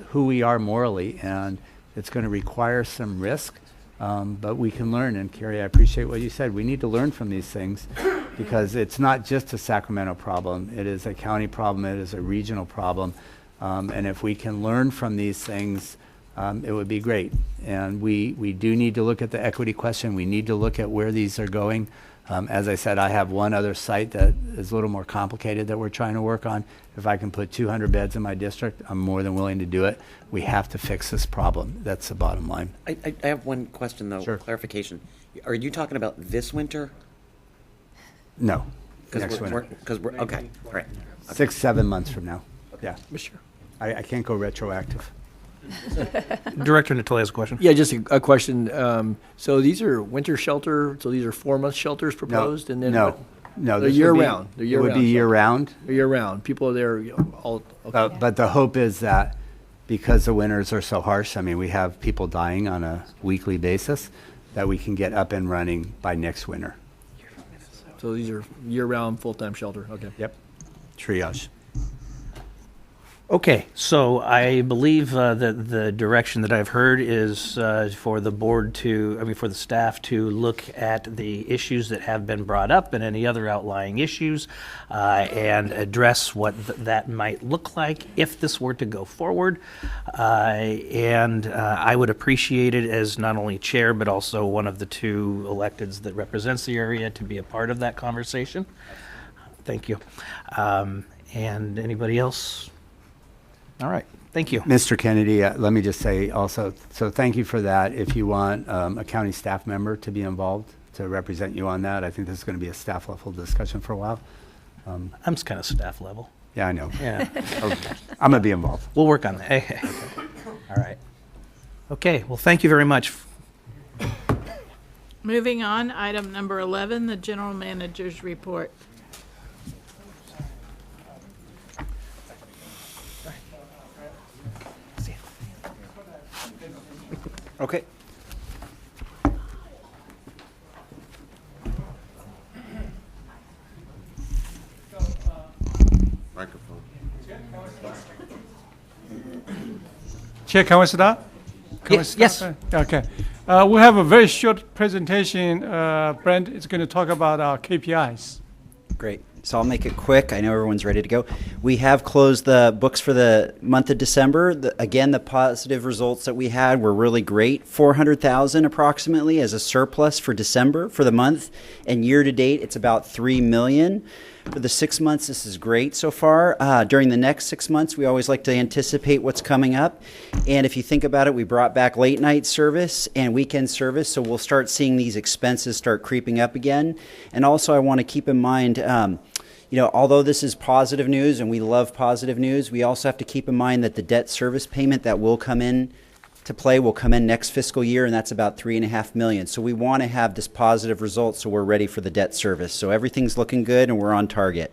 who we are morally. And it's going to require some risk, but we can learn. And Carrie, I appreciate what you said. We need to learn from these things because it's not just a Sacramento problem. It is a county problem. It is a regional problem. And if we can learn from these things, it would be great. And we do need to look at the equity question. We need to look at where these are going. As I said, I have one other site that is a little more complicated that we're trying to work on. If I can put 200 beds in my district, I'm more than willing to do it. We have to fix this problem. That's the bottom line. I have one question, though, Sure. clarification. Are you talking about this winter? No, next winter. Because we're, okay, all right. 6, 7 months from now. Yeah. Mr. I can't go retroactive. Director Natoli has a question. Yeah, just a question. So these are winter shelter, so these are 4-month shelters proposed? And then No, what- no. They're this would be- year-round. They're It would be year-round. year-round. They're year-round. People are there, all, okay. But the hope is that because the winters are so harsh, I mean, we have people dying on a weekly basis, that we can get up and running by next winter. So these are year-round, full-time shelter, okay. Yep. Triage. Okay, so I believe that the direction that I've heard is for the board for the staff to look at the issues that have been brought up and any other outlying issues and address what that might look like if this were to go forward. And I would appreciate it as not only chair, but also one of the two electeds that represents the area to be a part of that conversation. Thank you. And anybody else? All right, thank you. Mr. Kennedy, let me just say also, so thank you for that. If you want a county staff member to be involved to represent you on that, I think this is going to be a staff level discussion for a while. I'm just kind of staff level. Yeah, I know. Yeah. Okay. I'm going to be involved. We'll work on that. Okay. All right. Okay, well, thank you very much. Moving on, item number 11, the general manager's report. Okay. Microphone. Chair, can we start? Yes. Okay. We have a very short presentation. Brent is going to talk about our KPIs. Great. So I'll make it quick. I know everyone's ready to go. We have closed the books for the month of December. Again, the positive results that we had were really great. 400,000 approximately as a surplus for December for the month, and year to date it's about 3 million. For the 6 months, this is great so far. During the next 6 months, we always like to anticipate what's coming up. And if you think about it, we brought back late night service and weekend service, so we'll start seeing these expenses start creeping up again. And also, I want to keep in mind, although this is positive news and we love positive news, we also have to keep in mind that the debt service payment that will come in to play will come in next fiscal year, and that's about $3.5 million. So we want to have this positive result so we're ready for the debt service. So everything's looking good and we're on target.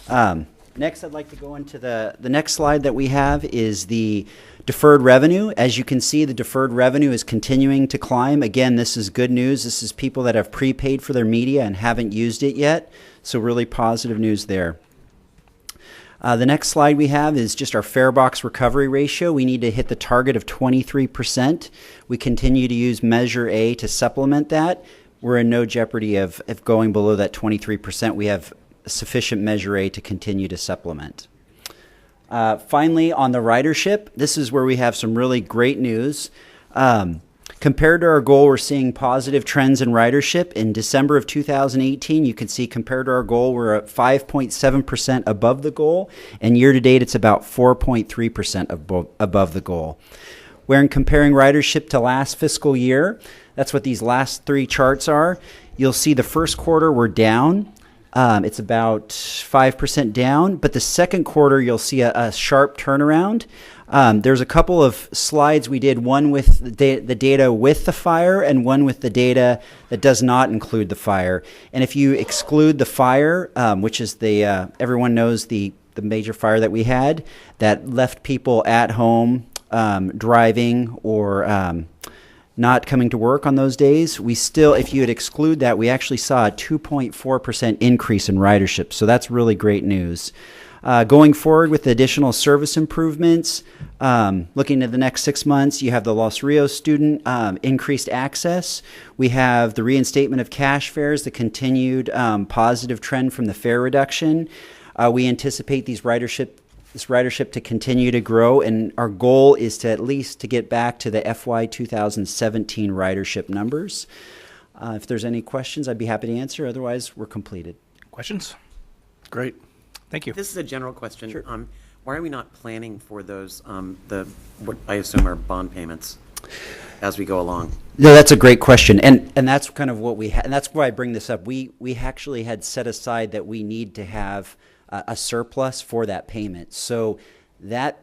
Next, I'd like to go into the next slide that we have is the deferred revenue. As you can see, the deferred revenue is continuing to climb. Again, this is good news. This is people that have prepaid for their media and haven't used it yet. So really positive news there. The next slide we have is just our fare box recovery ratio. We need to hit the target of 23%. We continue to use Measure A to supplement that. We're in no jeopardy of going below that 23%. We have sufficient Measure A to continue to supplement. Finally, on the ridership, this is where we have some really great news. Compared to our goal, we're seeing positive trends in ridership. In December of 2018, you can see compared to our goal, we're at 5.7% above the goal, and year to date, it's about 4.3% above the goal. When comparing ridership to last fiscal year, that's what these last three charts are. You'll see the first quarter we're down. It's about 5% down, but the second quarter you'll see a sharp turnaround. There's a couple of slides we did, one with the data with the fire and one with the data that does not include the fire. And if you exclude the fire, which is everyone knows the major fire that we had that left people at home driving or not coming to work on those days, we still, if you would exclude that, we actually saw a 2.4% increase in ridership. So that's really great news. Going forward with additional service improvements, looking at the next 6 months, you have the Los Rios student increased access. We have the reinstatement of cash fares, the continued positive trend from the fare reduction. We anticipate this ridership to continue to grow, and our goal is to at least to get back to the FY 2017 ridership numbers. If there's any questions, I'd be happy to answer. Otherwise, we're completed. Questions? Great. Thank you. This is a general question. Sure. Why are we not planning for those, what I assume are bond payments as we go along? No, that's a great question, and that's kind of what we and that's why I bring this up. We actually had set aside that we need to have a surplus for that payment. So that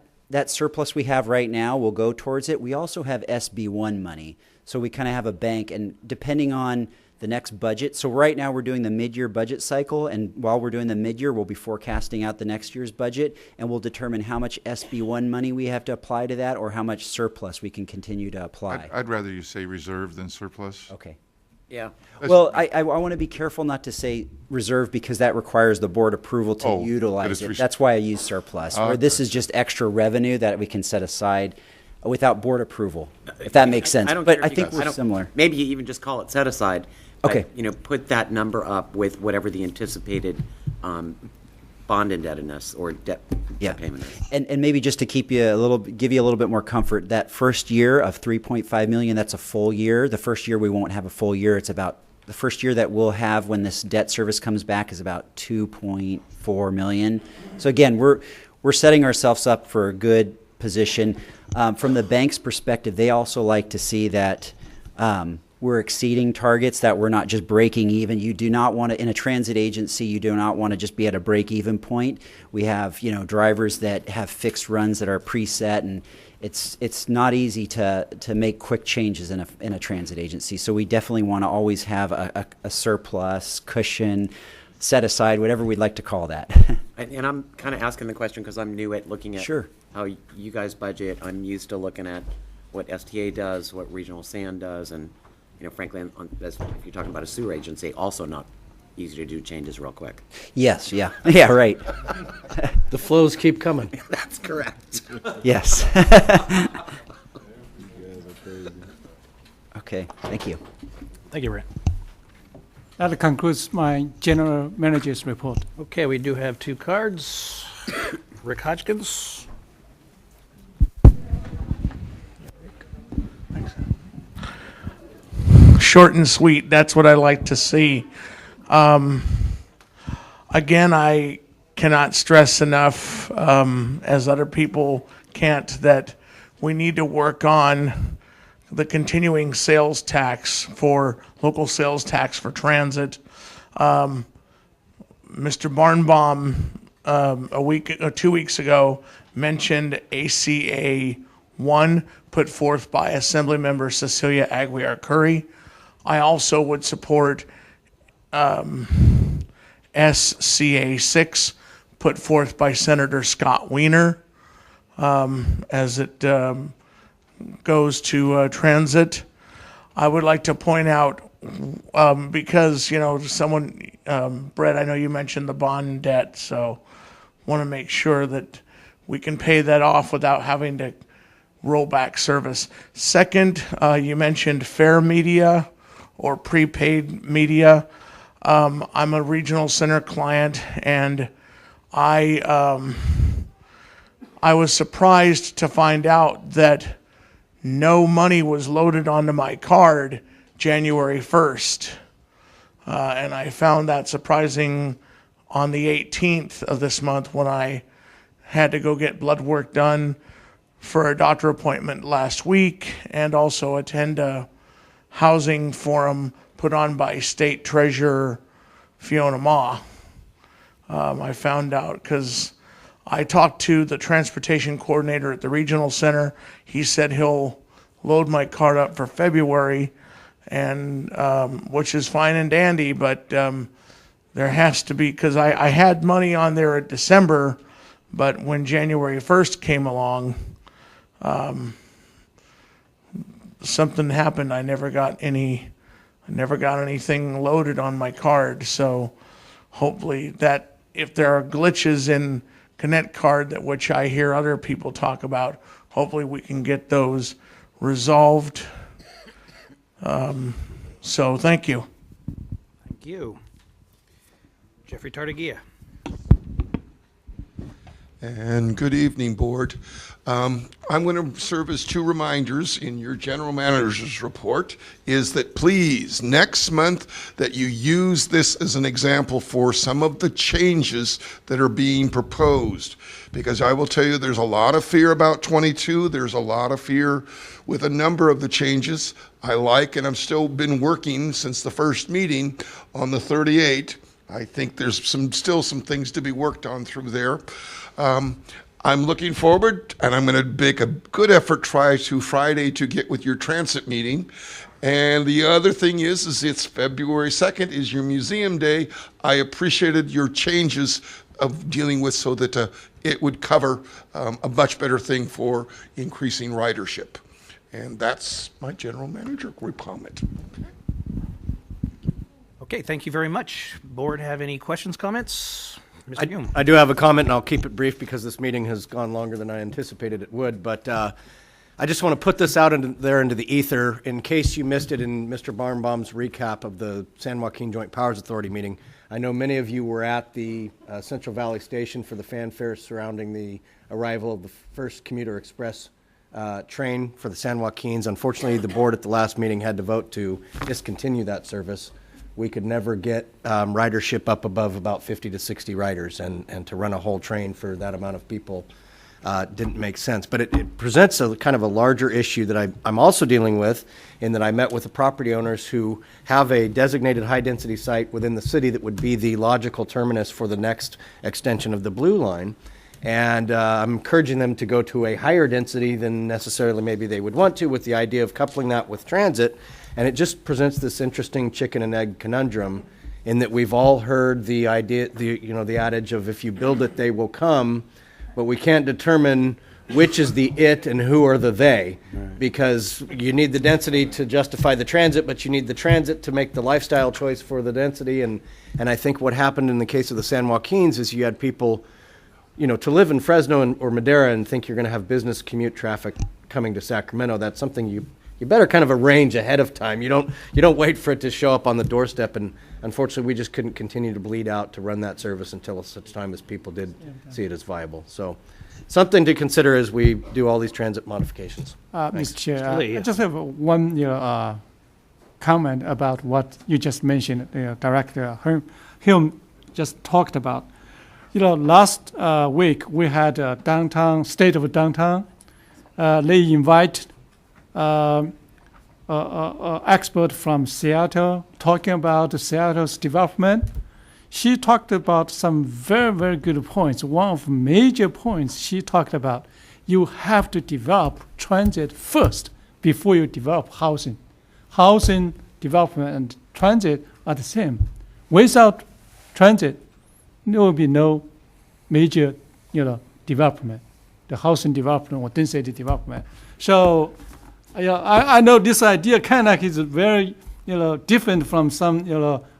surplus we have right now will go towards it. We also have SB1 money, so we kind of have a bank, and depending on the next budget. So right now we're doing the mid-year budget cycle, and while we're doing the mid-year, we'll be forecasting out the next year's budget, and we'll determine how much SB1 money we have to apply to that or how much surplus we can continue to apply. I'd rather you say reserve than surplus. Okay. Yeah. Well, I want to be careful not to say reserve because that requires the board approval to utilize it. That's why I use surplus. Or this is just extra revenue that we can set aside without board approval, if that makes sense. But I think we're similar. Maybe you even just call it set aside. Okay. But, put that number up with whatever the anticipated bond indebtedness or debt payment is. And maybe just to give you a little bit more comfort, that first year of $3.5 million, that's a full year. The first year we won't have a full year. It's about the first year that we'll have when this debt service comes back is about $2.4 million. So again, we're setting ourselves up for a good position. From the bank's perspective, they also like to see that we're exceeding targets, that we're not just breaking even. You do not want to, in a transit agency, you do not want to just be at a break-even point. We have, drivers that have fixed runs that are preset, and it's not easy to make quick changes in a transit agency. So we definitely want to always have a surplus, cushion, set aside, whatever we'd like to call that. And I'm kind of asking the question because I'm new at looking at how you guys budget. I'm used to looking at what STA does, what Regional Sand does, and frankly, if you're talking about a sewer agency, also not easy to do changes real quick. Yes, yeah, right. The flows keep coming. That's correct. Yes. Okay, thank you. Thank you, Rick. That concludes my general manager's report. Okay, we do have two cards. Rick Hodgkins. Short and sweet. That's what I like to see. Again, I cannot stress enough, as other people can't, that we need to work on the continuing sales tax local sales tax for transit. Mr. Barnbaum, 2 weeks ago, mentioned ACA 1 put forth by Assemblymember Cecilia Aguiar Curry. I also would support SCA 6 put forth by Senator Scott Wiener as it goes to transit. I would like to point out, because, Brett, I know you mentioned the bond debt, so want to make sure that we can pay that off without having to roll back service. Second, you mentioned fair media or prepaid media. I'm a regional center client, and I was surprised to find out that no money was loaded onto my card January 1st. And I found that surprising on the 18th of this month when I had to go get blood work done for a doctor appointment last week and also attend a housing forum put on by State Treasurer Fiona Ma. I found out because I talked to the transportation coordinator at the regional center. He said he'll load my card up for February, and which is fine and dandy, but there has to be, because I had money on there at December, but when January 1st came along, something happened. I never got anything loaded on my card. So hopefully that if there are glitches in Connect Card, that which I hear other people talk about, hopefully we can get those resolved. So thank you. Thank you. Jeffrey Tartagia. And good evening, Board. I'm going to serve as two reminders in your general manager's report, is that please, next month, that you use this as an example for some of the changes that are being proposed. Because I will tell you, there's a lot of fear about 22. There's a lot of fear with a number of the changes. I like, and I've still been working since the first meeting on the 38. I think there's still some things to be worked on through there. I'm looking forward, and I'm going to make a good effort try to Friday to get with your transit meeting. And the other thing is it's February 2nd is your museum day. I appreciated your changes of dealing with so that it would cover a much better thing for increasing ridership. And that's my general manager comment. Okay, thank you very much. Board have any questions, comments? Mr. Hume. I do have a comment, and I'll keep it brief because this meeting has gone longer than I anticipated it would. But I just want to put this out into the ether in case you missed it in Mr. Barnbaum's recap of the San Joaquin Joint Powers Authority meeting. I know many of you were at the Central Valley Station for the fanfare surrounding the arrival of the first commuter express train for the San Joaquins. Unfortunately, the board at the last meeting had to vote to discontinue that service. We could never get ridership up above about 50 to 60 riders, and to run a whole train for that amount of people didn't make sense. But it presents a kind of a larger issue that I'm also dealing with, in that I met with the property owners who have a designated high-density site within the city that would be the logical terminus for the next extension of the Blue Line. And I'm encouraging them to go to a higher density than necessarily maybe they would want to, with the idea of coupling that with transit. And it just presents this interesting chicken and egg conundrum, in that we've all heard the idea, the adage of if you build it, they will come, but we can't determine which is the it and who are the they, because you need the density to justify the transit, but you need the transit to make the lifestyle choice for the density. And I think what happened in the case of the San Joaquins is you had people, to live in Fresno or Madera and think you're going to have business commute traffic coming to Sacramento. That's something you better kind of arrange ahead of time. You don't wait for it to show up on the doorstep. And unfortunately, we just couldn't continue to bleed out to run that service until such time as people did see it as viable. So something to consider as we do all these transit modifications. Mr. Chair, I just have one comment about what you just mentioned. Director Hume just talked about. Last week we had a downtown, state of downtown. They invite expert from Seattle talking about Seattle's development. She talked about some very, very good points. One of the major points she talked about, you have to develop transit first before you develop housing. Housing development and transit are the same. Without transit, there will be no major, development, the housing development or density development. So, I know this idea kind of is very, different from some,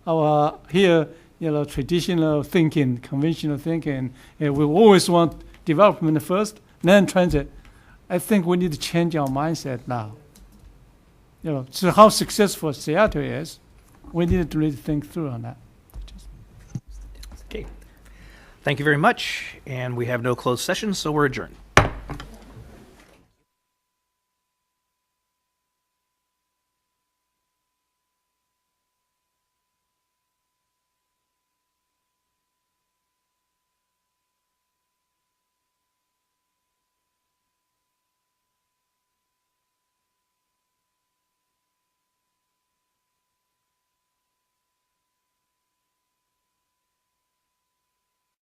our here, traditional thinking, conventional thinking. We always want development first, then transit. I think we need to change our mindset now. So how successful Seattle is, we need to really think through on that. Okay. Thank you very much. And we have no closed session, so we're adjourned.